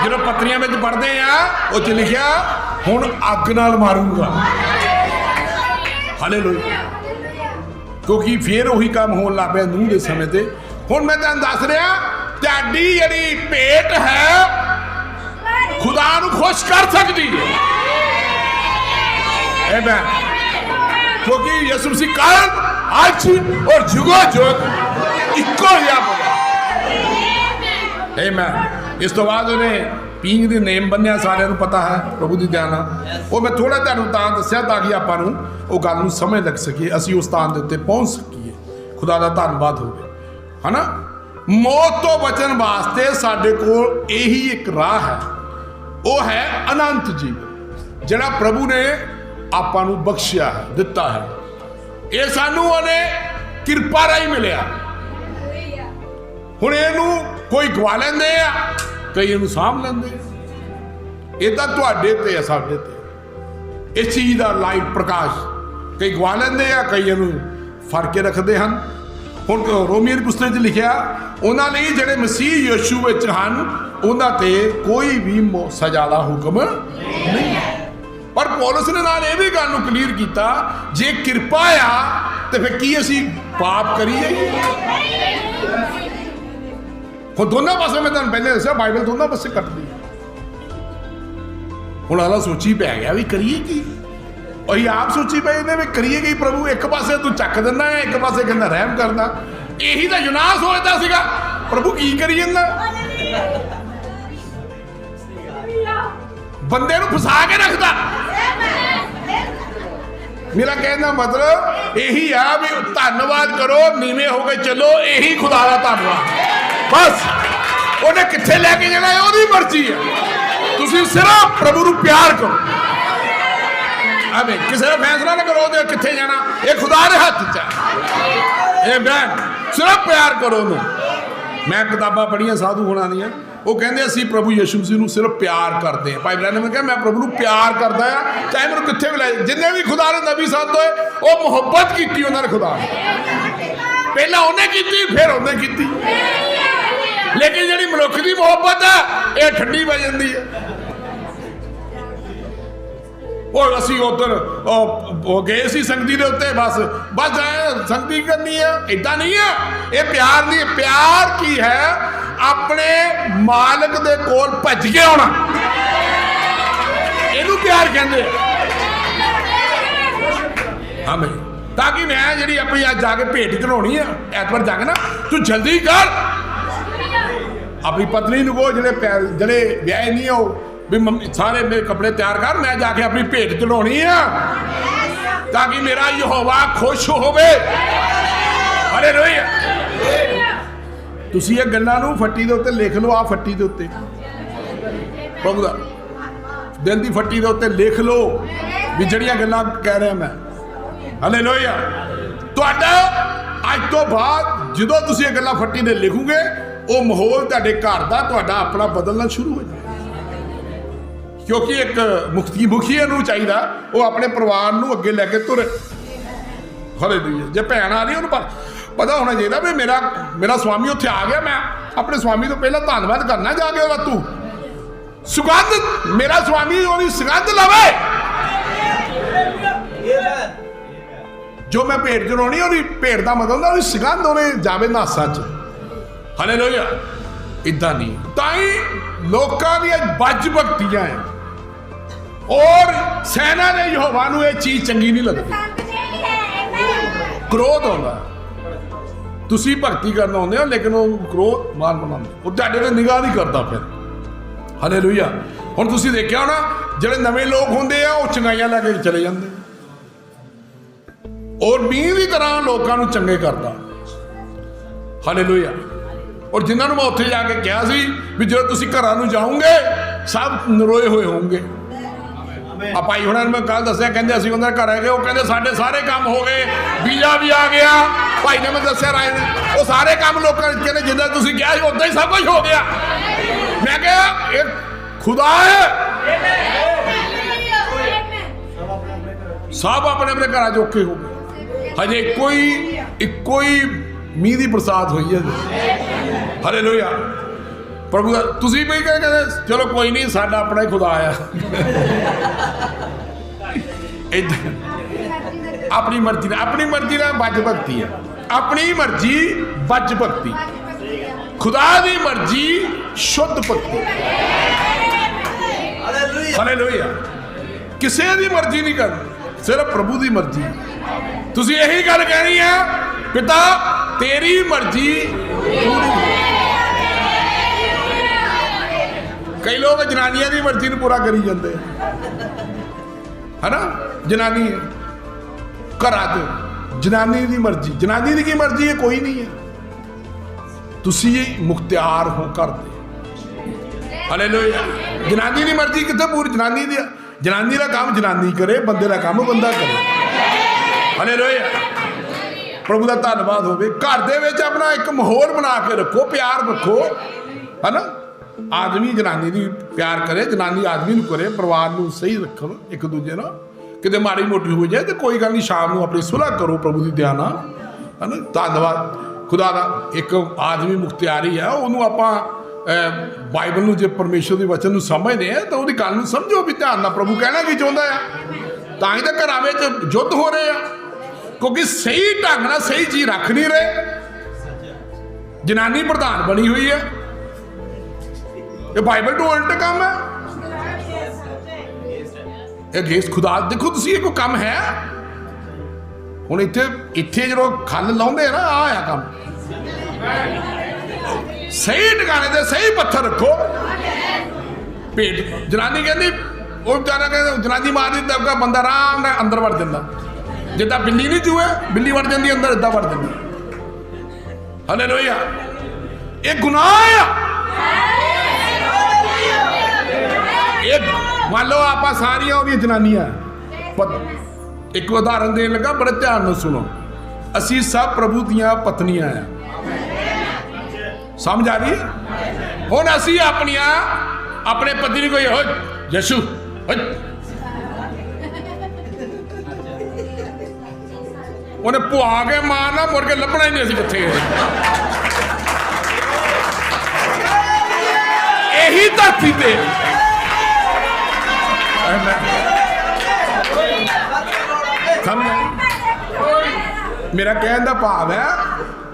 ਜਦੋਂ ਪੱਤਰੀਆਂ ਵਿੱਚ ਪੜ੍ਹਦੇ ਆ ਉਹ 'ਚ ਲਿਖਿਆ ਹੁਣ ਅੱਗ ਨਾਲ ਮਾਰੂੰਗਾ। ਹਾਲੇਲੂਇਆ। ਕਿਉਂਕਿ ਫਿਰ ਉਹੀ ਕੰਮ ਹੋਣ ਲੱਗ ਪਿਆ ਨੂੰਹ ਦੇ ਸਮੇਂ ਤੇ। ਹੁਣ ਮੈਂ ਤੁਹਾਨੂੰ ਦੱਸ ਰਿਹਾ, ਤੁਹਾਡੀ ਜਿਹੜੀ ਭੇਟ ਹੈ ਖੁਦਾ ਨੂੰ ਖੁਸ਼ ਕਰ ਸਕਦੀ ਹੈ। ਆਮੇਨ। ਕਿਉਂਕਿ ਯਿਸੂ ਮਸੀਹ ਕੱਲ ਅੱਜ ਔਰ ਜੁਗੋ ਜੁਗ ਇੱਕੋ ਜਿਹਾ ਹੋਗਾ। ਆਮੇਨ। ਇਸ ਤੋਂ ਬਾਅਦ ਉਹਨੇ ਪੀਂਘ ਦੇ ਨੇਮ ਬੰਨਿਆ, ਸਾਰਿਆਂ ਨੂੰ ਪਤਾ ਹੈ ਪ੍ਰਭੂ ਦੀ ਦਇਆ ਨਾਲ। ਉਹ ਮੈਂ ਥੋੜਾ ਤੁਹਾਨੂੰ ਤਾਂ ਦੱਸਿਆ ਤਾਂ ਕਿ ਆਪਾਂ ਨੂੰ ਉਹ ਗੱਲ ਨੂੰ ਸਮਝ ਲੱਗ ਸਕੇ, ਅਸੀਂ ਉਸ ਸਥਾਨ ਦੇ ਉੱਤੇ ਪਹੁੰਚ ਸਕੀਏ। ਖੁਦਾ ਦਾ ਧੰਨਵਾਦ ਹੋਵੇ, ਹਨਾ। ਮੌਤ ਤੋਂ ਬਚਣ ਵਾਸਤੇ ਸਾਡੇ ਕੋਲ ਇਹੀ ਇੱਕ ਰਾਹ ਹੈ, ਉਹ ਹੈ ਅਨੰਤ ਜੀਵਨ, ਜਿਹੜਾ ਪ੍ਰਭੂ ਨੇ ਆਪਾਂ ਨੂੰ ਬਖਸ਼ਿਆ ਹੈ, ਦਿੱਤਾ ਹੈ। ਇਹ ਸਾਨੂੰ ਉਹਨੇ ਕਿਰਪਾ ਰਾਹੀਂ ਮਿਲਿਆ। ਹੁਣ ਇਹਨੂੰ ਕੋਈ ਗਵਾ ਲੈਂਦੇ ਆ, ਕਈ ਇਹਨੂੰ ਸਾਂਭ ਲੈਂਦੇ। ਇਹ ਤਾਂ ਤੁਹਾਡੇ ਤੇ ਆ, ਸਾਡੇ ਤੇ। ਇਸ ਚੀਜ਼ ਦਾ ਲਾਈਟ ਪ੍ਰਕਾਸ਼ ਕਈ ਗਵਾ ਲੈਂਦੇ ਆ, ਕਈ ਇਹਨੂੰ ਫੜ ਕੇ ਰੱਖਦੇ ਹਨ। ਹੁਣ ਰੋਮੀਆਂ ਦੀ ਪੁਸਤਕ 'ਚ ਲਿਖਿਆ, ਉਹਨਾਂ ਲਈ ਜਿਹੜੇ ਮਸੀਹ ਯਿਸੂ ਵਿੱਚ ਹਨ ਉਹਨਾਂ ਤੇ ਕੋਈ ਵੀ ਸਜ਼ਾ ਦਾ ਹੁਕਮ ਨਹੀਂ। ਪਰ ਪੌਲਸ ਨੇ ਨਾਲ ਇਹ ਵੀ ਗੱਲ ਨੂੰ ਕਲੀਅਰ ਕੀਤਾ, ਜੇ ਕਿਰਪਾ ਆ ਤੇ ਫਿਰ ਕੀ ਅਸੀਂ ਪਾਪ ਕਰੀਏ? ਹੁਣ ਦੋਨਾਂ ਪਾਸੇ ਮੈਂ ਤੁਹਾਨੂੰ ਪਹਿਲੇ ਦੱਸਿਆ, ਬਾਈਬਲ ਦੋਨਾਂ ਪਾਸੇ ਕੱਟਦੀ ਹੈ। ਹੁਣ ਆਲਾ ਸੋਚੀ ਪੈ ਗਿਆ ਵੀ ਕਰੀਏ ਕੀ? ਅਸੀਂ ਆਪ ਸੋਚੀ ਪਏ ਨੇ ਵੀ ਕਰੀਏ ਕੀ? ਪ੍ਰਭੂ ਇੱਕ ਪਾਸੇ ਤੂੰ ਚੱਕ ਦਿੰਦਾ ਹੈ, ਇੱਕ ਪਾਸੇ ਕਹਿੰਦਾ ਰਹਿਮ ਕਰਦਾ। ਇਹੀ ਤਾਂ ਯੂਨਾਸ ਸੋਚਦਾ ਸੀਗਾ, ਪ੍ਰਭੂ ਕੀ ਕਰੀ ਜਾਂਦਾ? ਬੰਦੇ ਨੂੰ ਫਸਾ ਕੇ ਰੱਖਦਾ। ਮੇਰਾ ਕਹਿਣ ਦਾ ਮਤਲਬ ਇਹੀ ਆ ਵੀ ਧੰਨਵਾਦ ਕਰੋ, ਨੀਵੇਂ ਹੋ ਕੇ ਚੱਲੋ, ਇਹੀ ਖੁਦਾ ਦਾ ਧੰਨਵਾਦ। ਬਸ ਉਹਨੇ ਕਿੱਥੇ ਲੈ ਕੇ ਜਾਣਾ ਉਹਦੀ ਮਰਜ਼ੀ ਹੈ। ਤੁਸੀਂ ਸਿਰਫ ਪ੍ਰਭੂ ਨੂੰ ਪਿਆਰ ਕਰੋ। ਆਮੀਨ। ਕਿਸੇ ਦਾ ਫੈਸਲਾ ਨਾ ਕਰੋ ਉਹਦੇ ਕਿੱਥੇ ਜਾਣਾ, ਇਹ ਖੁਦਾ ਦੇ ਹੱਥ 'ਚ ਹੈ। ਆਮੀਨ। ਸਿਰਫ ਪਿਆਰ ਕਰੋ ਉਹਨੂੰ। ਮੈਂ ਕਿਤਾਬਾਂ ਪੜ੍ਹੀਆਂ ਸਾਧੂ ਹੋਣਾ ਦੀਆਂ, ਉਹ ਕਹਿੰਦੇ ਅਸੀਂ ਪ੍ਰਭੂ ਯਿਸੂ ਮਸੀਹ ਨੂੰ ਸਿਰਫ ਪਿਆਰ ਕਰਦੇ ਹਾਂ। ਭਾਈ ਬ੍ਰੈਨਮ ਨੇ ਕਿਹਾ ਮੈਂ ਪ੍ਰਭੂ ਨੂੰ ਪਿਆਰ ਕਰਦਾ ਆ, ਚਾਹੇ ਮੈਨੂੰ ਕਿੱਥੇ ਵੀ ਲੈ। ਜਿੰਨੇ ਵੀ ਖੁਦਾ ਦੇ ਨਬੀ ਸੰਤ ਹੋਏ ਉਹ ਮੁਹੱਬਤ ਕੀਤੀ ਉਹਨਾਂ ਨੇ ਖੁਦਾ ਨੇ। ਪਹਿਲਾਂ ਉਹਨੇ ਕੀਤੀ, ਫਿਰ ਉਹਨੇ ਕੀਤੀ। ਲੇਕਿਨ ਜਿਹੜੀ ਮਨੁੱਖ ਦੀ ਮੁਹੱਬਤ ਹੈ ਇਹ ਠੰਡੀ ਪੈ ਜਾਂਦੀ ਹੈ। ਉਹ ਅਸੀਂ ਉੱਧਰ ਗਏ ਸੀ ਸੰਗਤੀ ਦੇ ਉੱਤੇ, ਬਸ ਐ ਸੰਗਤੀ ਕਰਨੀ ਆ, ਇਦਾਂ ਨਹੀਂ ਆ। ਇਹ ਪਿਆਰ ਨਹੀਂ। ਪਿਆਰ ਕੀ ਹੈ? ਆਪਣੇ ਮਾਲਕ ਦੇ ਕੋਲ ਭੱਜ ਕੇ ਆਉਣਾ, ਇਹਨੂੰ ਪਿਆਰ ਕਹਿੰਦੇ ਆ। ਹਾਂ ਬਈ, ਤਾਂ ਕਿ ਮੈਂ ਜਿਹੜੀ ਆਪਣੀ ਅੱਜ ਜਾ ਕੇ ਭੇਟ ਚੜਾਉਣੀ ਆ ਐਤਵਾਰ ਜਾ ਕੇ ਨਾ, ਤੂੰ ਜਲਦੀ ਕਰ। ਆਪਣੀ ਪਤਨੀ ਨੂੰ ਕਹੋ ਜਿਹੜੇ ਵਿਆਹੇ ਨਹੀਂ ਹੋ ਵੀ ਮੰਮੀ ਸਾਰੇ ਮੇਰੇ ਕੱਪੜੇ ਤਿਆਰ ਕਰ, ਮੈਂ ਜਾ ਕੇ ਆਪਣੀ ਭੇਟ ਚੜਾਉਣੀ ਆ ਤਾਂ ਕਿ ਮੇਰਾ ਯਹੋਵਾ ਖੁਸ਼ ਹੋਵੇ। ਹਾਲੇਲੂਇਆ। ਤੁਸੀਂ ਇਹ ਗੱਲਾਂ ਨੂੰ ਫੱਟੀ ਦੇ ਉੱਤੇ ਲਿਖ ਲਓ। ਆ ਫੱਟੀ ਦੇ ਉੱਤੇ ਪ੍ਰਭੂ ਦਾ ਦਿਲ ਦੀ ਫੱਟੀ ਦੇ ਉੱਤੇ ਲਿਖ ਲਓ ਵੀ ਜਿਹੜੀਆਂ ਗੱਲਾਂ ਕਹਿ ਰਿਹਾ ਮੈਂ। ਹਾਲੇਲੂਇਆ। ਤੁਹਾਡਾ ਅੱਜ ਤੋਂ ਬਾਅਦ ਜਦੋਂ ਤੁਸੀਂ ਇਹ ਗੱਲਾਂ ਫੱਟੀ ਦੇ ਲਿਖੋਗੇ, ਉਹ ਮਾਹੌਲ ਤੁਹਾਡੇ ਘਰ ਦਾ ਤੁਹਾਡਾ ਆਪਣਾ ਬਦਲਣਾ ਸ਼ੁਰੂ ਹੋ ਜਾਏਗਾ। ਕਿਉਂਕਿ ਇੱਕ ਮੁਖੀ ਨੂੰ ਚਾਹੀਦਾ ਉਹ ਆਪਣੇ ਪਰਿਵਾਰ ਨੂੰ ਅੱਗੇ ਲੈ ਕੇ ਤੁਰੇ। ਹਾਲੇਲੂਇਆ। ਜੇ ਭੈਣ ਆ ਰਹੀ ਉਹਨੂੰ ਪਤਾ ਹੋਣਾ ਚਾਹੀਦਾ ਵੀ ਮੇਰਾ ਸਵਾਮੀ ਉੱਥੇ ਆ ਗਿਆ, ਮੈਂ ਆਪਣੇ ਸਵਾਮੀ ਤੋਂ ਪਹਿਲਾਂ ਧੰਨਵਾਦ ਕਰਨਾ ਜਾ ਕੇ ਉਹਦਾ। ਤੂੰ ਸੁਗੰਧ, ਮੇਰਾ ਸਵਾਮੀ ਉਹਦੀ ਸੁਗੰਧ ਲਵੇ ਜੋ ਮੈਂ ਭੇਟ ਚੜਾਉਣੀ। ਉਹਦੀ ਭੇਟ ਦਾ ਮਤਲਬ ਹੁੰਦਾ ਉਹਦੀ ਸੁਗੰਧ ਉਹਨੇ ਜਾਵੇ ਨਾਸਾਂ 'ਚ। ਹਾਲੇਲੂਇਆ। ਇਦਾਂ ਨਹੀਂ, ਤਾਂ ਹੀ ਲੋਕਾਂ ਦੀਆਂ ਬੱਜ ਭਗਤੀਆਂ ਹੈ ਔਰ ਸੈਨਾ ਦੇ ਯਹੋਵਾ ਨੂੰ ਇਹ ਚੀਜ਼ ਚੰਗੀ ਨਹੀਂ ਲੱਗਦੀ। ਕ੍ਰੋਧ ਆਉਂਦਾ। ਤੁਸੀਂ ਭਗਤੀ ਕਰਨ ਆਉਂਦੇ ਹੋ ਲੇਕਿਨ ਉਹ ਕ੍ਰੋਧ ਮਾਰ ਬਣਾਉਂਦੇ, ਉਹ ਤੁਹਾਡੇ ਤੇ ਨਿਗਾਹ ਨਹੀਂ ਕਰਦਾ ਫਿਰ। ਹਾਲੇਲੂਇਆ। ਹੁਣ ਤੁਸੀਂ ਦੇਖਿਆ ਹੋਣਾ ਜਿਹੜੇ ਨਵੇਂ ਲੋਕ ਹੁੰਦੇ ਆ ਉਹ ਚੰਗਾਈਆਂ ਲੈ ਕੇ ਚਲੇ ਜਾਂਦੇ ਔਰ ਮੀਂਹ ਦੀ ਤਰ੍ਹਾਂ ਲੋਕਾਂ ਨੂੰ ਚੰਗੇ ਕਰਦਾ। ਹਾਲੇਲੂਇਆ। ਔਰ ਜਿਨ੍ਹਾਂ ਨੂੰ ਮੈਂ ਉੱਥੇ ਜਾ ਕੇ ਕਿਹਾ ਸੀ ਵੀ ਜਦੋਂ ਤੁਸੀਂ ਘਰਾਂ ਨੂੰ ਜਾਓਗੇ ਸਭ ਨਰੋਏ ਹੋਏ ਹੋਣਗੇ। ਆ ਭਾਈ ਹੁਣਾਂ ਨੂੰ ਮੈਂ ਕੱਲ ਦੱਸਿਆ, ਕਹਿੰਦੇ ਅਸੀਂ ਉਹਨਾਂ ਦੇ ਘਰ ਹੈਗੇ, ਉਹ ਕਹਿੰਦੇ ਸਾਡੇ ਸਾਰੇ ਕੰਮ ਹੋ ਗਏ, ਵੀਜ਼ਾ ਵੀ ਆ ਗਿਆ। ਭਾਈ ਨੇ ਮੈਂ ਦੱਸਿਆ ਰਾਏ ਨੇ, ਉਹ ਸਾਰੇ ਕੰਮ ਲੋਕਾਂ ਨੇ ਕਹਿੰਦੇ ਜਿੱਦਾਂ ਤੁਸੀਂ ਕਿਹਾ ਸੀ ਉਦਾਂ ਹੀ ਸਭ ਕੁਝ ਹੋ ਗਿਆ। ਮੈਂ ਕਿਹਾ ਇਹ ਖੁਦਾ ਹੈ, ਸਭ ਆਪਣੇ ਆਪਣੇ ਘਰਾਂ 'ਚ ਔਖੇ ਹੋ ਗਏ। ਹਜੇ ਇੱਕੋ ਹੀ ਮੀਂਹ ਦੀ ਬਰਸਾਤ ਹੋਈ ਹੈ। ਹਾਲੇਲੂਇਆ। ਪ੍ਰਭੂ ਦਾ ਤੁਸੀਂ ਵੀ ਕਹਿੰਦੇ ਚਲੋ ਕੋਈ ਨਹੀਂ, ਸਾਡਾ ਆਪਣਾ ਹੀ ਖੁਦਾ ਆ। ਆਪਣੀ ਮਰਜ਼ੀ ਨਾਲ ਬੱਜ ਭਗਤੀ ਹੈ। ਆਪਣੀ ਮਰਜ਼ੀ ਬੱਜ ਭਗਤੀ, ਖੁਦਾ ਦੀ ਮਰਜ਼ੀ ਸ਼ੁੱਧ ਭਗਤੀ। ਹਾਲੇਲੂਇਆ। ਕਿਸੇ ਦੀ ਮਰਜ਼ੀ ਨਹੀਂ ਕਰਨੀ, ਸਿਰਫ ਪ੍ਰਭੂ ਦੀ ਮਰਜ਼ੀ। ਤੁਸੀਂ ਇਹੀ ਗੱਲ ਕਹਿਣੀ ਹੈ, ਪਿਤਾ ਤੇਰੀ ਮਰਜ਼ੀ ਪੂਰੀ। ਕਈ ਲੋਕ ਜਨਾਨੀਆਂ ਦੀ ਮਰਜ਼ੀ ਨੂੰ ਪੂਰਾ ਕਰੀ ਜਾਂਦੇ ਹੈ ਨਾ। ਜਨਾਨੀ ਘਰਾਂ 'ਚ ਜਨਾਨੀ ਦੀ ਕੀ ਮਰਜ਼ੀ ਹੈ? ਕੋਈ ਨਹੀਂ ਹੈ। ਤੁਸੀਂ ਮੁਖਤਿਆਰ ਹੋ ਕਰਦੇ। ਹਾਲੇਲੂਇਆ। ਜਨਾਨੀ ਦੀ ਮਰਜ਼ੀ ਕਿੱਥੇ ਪੂਰੀ? ਜਨਾਨੀ ਦਾ ਕੰਮ ਜਨਾਨੀ ਕਰੇ, ਬੰਦੇ ਦਾ ਕੰਮ ਬੰਦਾ ਕਰੇ। ਹਾਲੇਲੂਇਆ। ਪ੍ਰਭੂ ਦਾ ਧੰਨਵਾਦ ਹੋਵੇ। ਘਰ ਦੇ ਵਿੱਚ ਆਪਣਾ ਇੱਕ ਮਾਹੌਲ ਬਣਾ ਕੇ ਰੱਖੋ, ਪਿਆਰ ਰੱਖੋ, ਹੈ ਨਾ। ਆਦਮੀ ਜਨਾਨੀ ਦੀ ਪਿਆਰ ਕਰੇ, ਜਨਾਨੀ ਆਦਮੀ ਨੂੰ ਕਰੇ, ਪਰਿਵਾਰ ਨੂੰ ਸਹੀ ਰੱਖਣ ਇੱਕ ਦੂਜੇ ਨਾਲ। ਕਿਤੇ ਮਾੜੀ ਮੋਟੀ ਹੋ ਜਾਏ ਤੇ ਕੋਈ ਗੱਲ ਨਹੀਂ, ਸ਼ਾਮ ਨੂੰ ਆਪਣੀ ਸੁਲ੍ਹਾ ਕਰੋ ਪ੍ਰਭੂ ਦੀ ਦਇਆ ਨਾਲ, ਹੈ ਨਾ। ਧੰਨਵਾਦ ਖੁਦਾ ਦਾ। ਇੱਕ ਆਦਮੀ ਮੁਖਤਿਆਰੀ ਹੈ, ਉਹਨੂੰ ਆਪਾਂ ਬਾਈਬਲ ਨੂੰ ਜੇ ਪਰਮੇਸ਼ਰ ਦੇ ਵਚਨ ਨੂੰ ਸਮਝਦੇ ਆ ਤਾਂ ਉਹਦੀ ਗੱਲ ਨੂੰ ਸਮਝੋ ਵੀ ਧਿਆਨ ਨਾਲ ਪ੍ਰਭੂ ਕਹਿਣਾ ਕੀ ਚਾਹੁੰਦਾ ਆ। ਤਾਂ ਹੀ ਤਾਂ ਘਰਾਂ ਵਿੱਚ ਯੁੱਧ ਹੋ ਰਹੇ ਆ, ਕਿਉਂਕਿ ਸਹੀ ਢੰਗ ਨਾਲ ਸਹੀ ਚੀਜ਼ ਰੱਖ ਨਹੀਂ ਰਹੇ। ਜਨਾਨੀ ਪ੍ਰਧਾਨ ਬਣੀ ਹੋਈ ਹੈ। ਇਹ ਬਾਈਬਲ ਤੋਂ ਉਲਟ ਕੰਮ ਹੈ। ਇਹ ਗੇਸ ਖੁਦਾ ਦੇਖੋ ਤੁਸੀਂ, ਇਹ ਕੋਈ ਕੰਮ ਹੈ? ਹੁਣ ਇੱਥੇ ਜਦੋਂ ਖੱਲ ਲਾਉਂਦੇ ਆ ਨਾ, ਆ ਕੰਮ ਸਹੀ ਟਿਕਾਣੇ ਤੇ ਸਹੀ ਪੱਥਰ ਰੱਖੋ। ਭੇਟ ਜਨਾਨੀ ਕਹਿੰਦੀ, ਉਹ ਵਿਚਾਰਾ ਕਹਿੰਦਾ ਜਨਾਨੀ ਮਾਰਦੀ ਦਬਕਾ, ਬੰਦਾ ਆਰਾਮ ਨਾਲ ਅੰਦਰ ਵੜ ਜਾਂਦਾ। ਜਿੱਦਾਂ ਬਿੱਲੀ ਨਹੀਂ ਚੂਹੇ, ਬਿੱਲੀ ਵੜ ਜਾਂਦੀ ਅੰਦਰ, ਏਦਾਂ ਵੜ ਜਾਂਦੀ। ਹਾਲੇਲੂਇਆ। ਇਹ ਗੁਨਾਹ ਆ। ਇਹ ਮੰਨ ਲਓ ਆਪਾਂ ਸਾਰੀਆਂ ਉਹਦੀਆਂ ਜਨਾਨੀਆਂ। ਇੱਕ ਉਦਾਹਰਨ ਦੇਣ ਲੱਗਾ, ਬੜੇ ਧਿਆਨ ਨਾਲ ਸੁਣੋ। ਅਸੀਂ ਸਭ ਪ੍ਰਭੂ ਦੀਆਂ ਪਤਨੀਆਂ ਆ। ਸਮਝ ਆ ਰਹੀ? ਹੁਣ ਅਸੀਂ ਆਪਣੇ ਪਤੀ ਨੂੰ ਕੋਈ ਹੋਏ ਯਸ਼ੂ ਉਹਨੇ ਪੁਆ ਕੇ ਮਾਰਨਾ, ਮੁੜ ਕੇ ਲੱਭਣਾ ਹੀ ਨਹੀਂ ਅਸੀਂ ਕਿੱਥੇ ਗਏ। ਇਹੀ ਧਰਤੀ ਤੇ समझ मेरा कहने का भाव है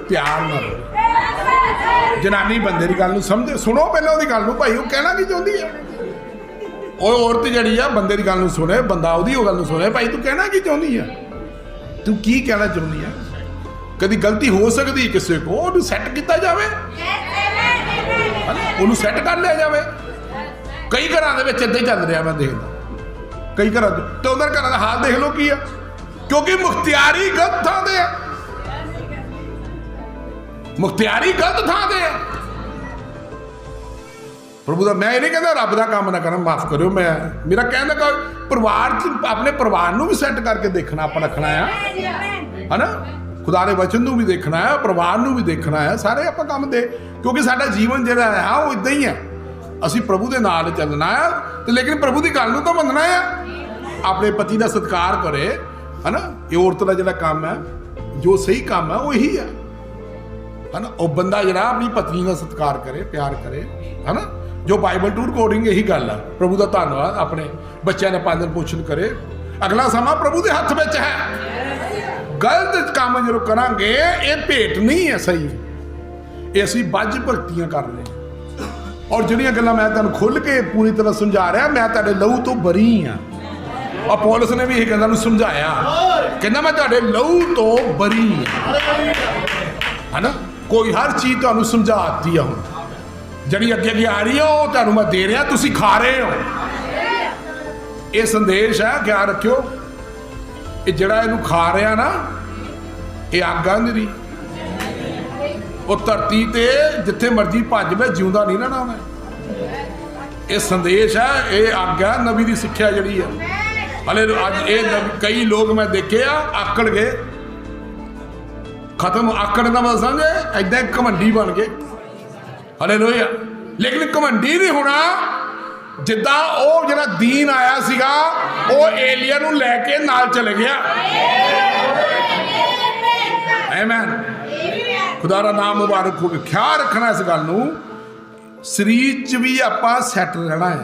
प्यार ना जनानी बंदे की गल समझ सुनो पहले उसकी गल भाई वो कहना की चाहती है वो औरत जी आ बंदे की गल सुने बंदा वो गल सुने भाई तू कहना की चाहती है तू की कहना चाहती है कभी गलती हो सकती किसी को उन्हें सैट किया जाए उन्हें सैट कर लिया जाए कई घर इदा ही चल रहा मैं देखता कई घर तो उधर घर का हाल देख लो की है क्योंकि मुख्तियारी गलत थां ते है मुख्तियारी गलत थां ते है प्रभु का मैं ये नहीं कहता रब का काम ना करना माफ करो मैं मेरा कहना का परिवार अपने परिवार को भी सैट करके देखना आप रखना है ना खुदा के वचन को भी देखना है परिवार को भी देखना है सारे आप काम दे क्योंकि साडा जीवन जो है वो इदा ही है असी प्रभु के नाल चलना है तो लेकिन प्रभु की गल तो मनना है अपने पति का सत्कार करे है ना ये औरत का जो काम है जो सही काम है वो यही है ना वो बंदा जरा अपनी पत्नी का सत्कार करे प्यार करे है ना जो बाइबल टू रिकॉर्डिंग यही गल है प्रभु का धन्यवाद अपने बच्चों का पालन पोषण करे अगला समा प्रभु के हथ में है गलत काम जो करांगे ये भेंट नहीं है सही ये असी बज भगतियां कर रहे हैं और जिहड़ियां गल्लां मैं तुहानूं खुल के पूरी तरह समझा रहा मैं तुहाडे लहू तो बरी हाँ और पौलुस ने भी यह गल्लां नूं समझाया कहना मैं तुहाडे लहू तो बरी है ना कोई हर चीज़ तुहानूं समझाती है हुण जिहड़ी अगे अगे आ रही है वो तुहानूं मैं दे रहा तुसीं खा रहे हो ये संदेश है ख्याल रखियो ये जड़ा इनू खा रहा ना ये अग आ मेरी वो धरती ते जिथे मर्जी भज में जिंदा नहीं रहना मैं ये संदेश है ये अग है नबी की सिक्ख्या जी है हले अज ये कई लोग मैं देखे आकड़ गए खत्म आकड़ का मतलब समझे ऐदा घमंडी बन गए हले लोहिया लेकिन घमंडी नहीं होना जिदा वो जरा दीन आया सीगा वो एलिया नूं लैके नाल चले गया आमीन खुदा दा नाम मुबारक हो ख्याल रखना इस गल नूं शरीर च भी आपां सैट रहना है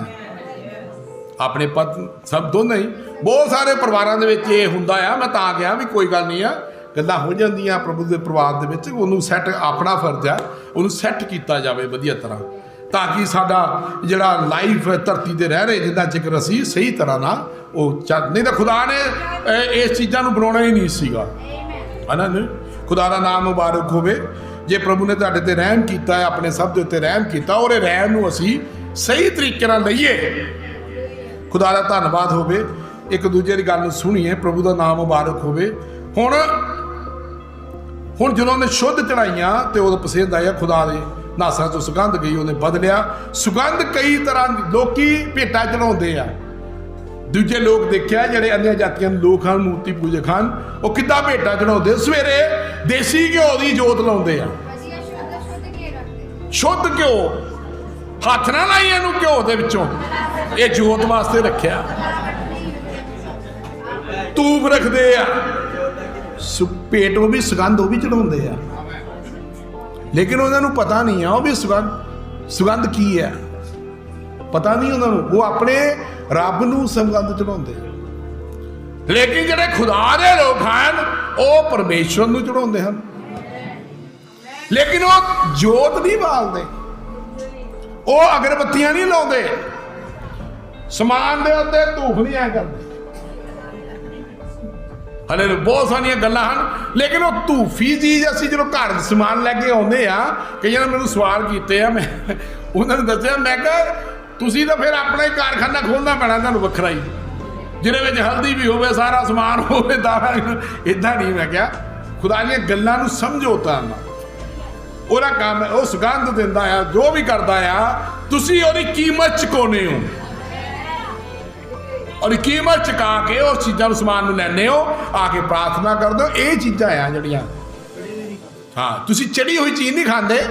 अपने पत सब दोनों ही बहुत सारे परिवारों के विच ये हुंदा आ मैं तां गया भी कोई गल नहीं है गल्लां हो जांदियां प्रभु के परिवार दे विच उहनूं सैट अपना फर्ज है उहनूं सैट किया जाए वधिया तरह ताकि साडा जिहड़ा लाइफ धरती ते रह रहे जिन्ना चिकर असीं सही तरह ना वो चल नहीं तो खुदा ने इस चीज़ां नूं बनाउणा ही नहीं सीगा है ना खुदा दा नाम मुबारक होवे जे प्रभु ने तुहाडे ते रहम कीता है अपने सब दे उत्ते रहम कीता और रहम नूं असीं सही तरीके नाल लईए खुदा दा धन्नवाद होवे एक दूजे की गल सुनीए प्रभु का नाम मुबारक होवे हुण जदों उहने शुद्ध चढ़ाइयां तो उदों पसंद आया खुदा दे नासा तो सुगंध गई उन्हें बदलिया सुगंध कई तरह लोकी भेटा चढ़ाते हैं दूजे लोग देखा जोड़े अन्य जातियां लोग हैं मूर्ति पूजक हैं वो किद्दां भेटा चढ़ाते सवेरे देसी घ्यो की जोत लाते हैं शुद्ध घ्यो हाथ ना लाई इनू घ्यो के विचों ये जोत वास्ते रखा धूप रखते हैं पेट वो भी सुगंध वो भी चढ़ाते हैं लेकिन उन्होंने पता नहीं है वो भी सुगंध की है पता नहीं उन्होंने वो अपने रब नूं सुगंध चढ़ाते लेकिन जिहड़े खुदा दे लोग हैं वो परमेश्वर नूं चढ़ाते हैं लेकिन वो जोत नहीं बालते वो अगरबत्तियां नहीं लाते समान दे उत्ते धूफ नहीं आया करते हले बहुत सारिया गल्लां हैं लेकिन वो धूफी चीज़ असीं जो घर समान लैके आउंदे आ कई ने मैनूं सवाल कीते आ मैं उन्होंने दस्सिया मैं कहा तुसीं तां फिर अपना ही कारखाना खोलना पैना तुहानूं वखरा ही जिहदे विच हल्दी भी होवे सारा समान होवे दाना इदां नहीं मैं कहा खुदा दीआं गल्लां नूं समझो तां ਉਹਦਾ काम है वो सुगंध दिंदा आ जो भी करदा आ तुसीं ਉਹਦੀ कीमत चुकाउने हो और कीमत चुका के उस चीज़ों समान लैने हो आके प्रार्थना कर दो ये चीज़ां आ जड़ियां हाँ तुसीं चढ़ी हुई चीज़ नहीं खाते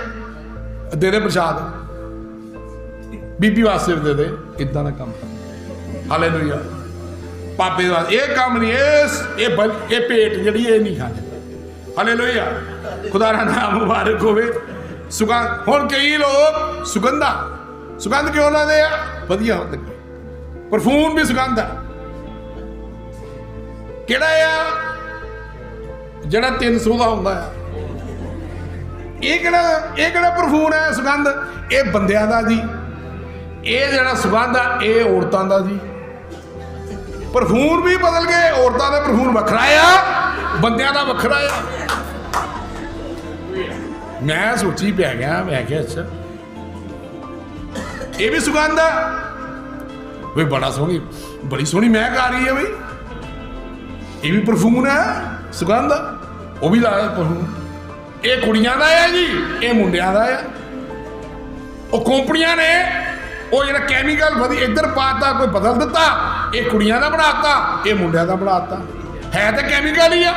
दे दे प्रसाद बीबी वास्ते दे दे इदां दा काम हालेलुया पापे ये काम नहीं ये पेट जी ये नहीं खाते हालेलुया खुदा दा नाम मुबारक होवे सुगंध हुण कई लोग सुगंध क्यों लाते आ वधिया परफ्यूम भी सुगंध है ਕਿਹੜਾ ਆ ਜਿਹੜਾ 300 ਦਾ ਹੁੰਦਾ ਆ? ਇਹ ਕਿਹੜਾ ਪਰਫਿਊਮ ਹੈ ਸੁਗੰਧ? ਇਹ ਬੰਦਿਆਂ ਦਾ ਜੀ। ਇਹ ਜਿਹੜਾ ਸੁਗੰਧ ਆ ਇਹ ਔਰਤਾਂ ਦਾ ਜੀ। ਪਰਫਿਊਮ ਵੀ ਬਦਲ ਗਏ, ਔਰਤਾਂ ਦਾ ਪਰਫਿਊਮ ਵੱਖਰਾ ਆ, ਬੰਦਿਆਂ ਦਾ ਵੱਖਰਾ ਆ। ਮੈਂ ਸੋਚੀ ਪੈ ਗਿਆ, ਮੈਂ ਕਿਹਾ ਅੱਛਾ ਇਹ ਵੀ ਸੁਗੰਧ ਆ ਵੇ, ਬੜੀ ਸੋਹਣੀ ਮਹਿਕ ਆ ਰਹੀ ਹੈ ਬਈ, ਇਹ ਵੀ ਪਰਫਿਊਮ ਹੈ, ਸੁਗੰਧ ਆ, ਉਹ ਵੀ ਲਾਇਆ ਪਰਫਿਊਮ। ਇਹ ਕੁੜੀਆਂ ਦਾ ਆ ਜੀ, ਇਹ ਮੁੰਡਿਆਂ ਦਾ ਆ। ਉਹ ਕੰਪਨੀਆਂ ਨੇ ਉਹ ਜਿਹੜਾ ਕੈਮੀਕਲ ਵਧੀ ਇੱਧਰ ਪਾਤਾ, ਕੋਈ ਬਦਲ ਦਿੱਤਾ, ਇਹ ਕੁੜੀਆਂ ਦਾ ਬਣਾਤਾ, ਇਹ ਮੁੰਡਿਆਂ ਦਾ ਬਣਾਤਾ। ਹੈ ਤਾਂ ਕੈਮੀਕਲ ਹੀ ਆ।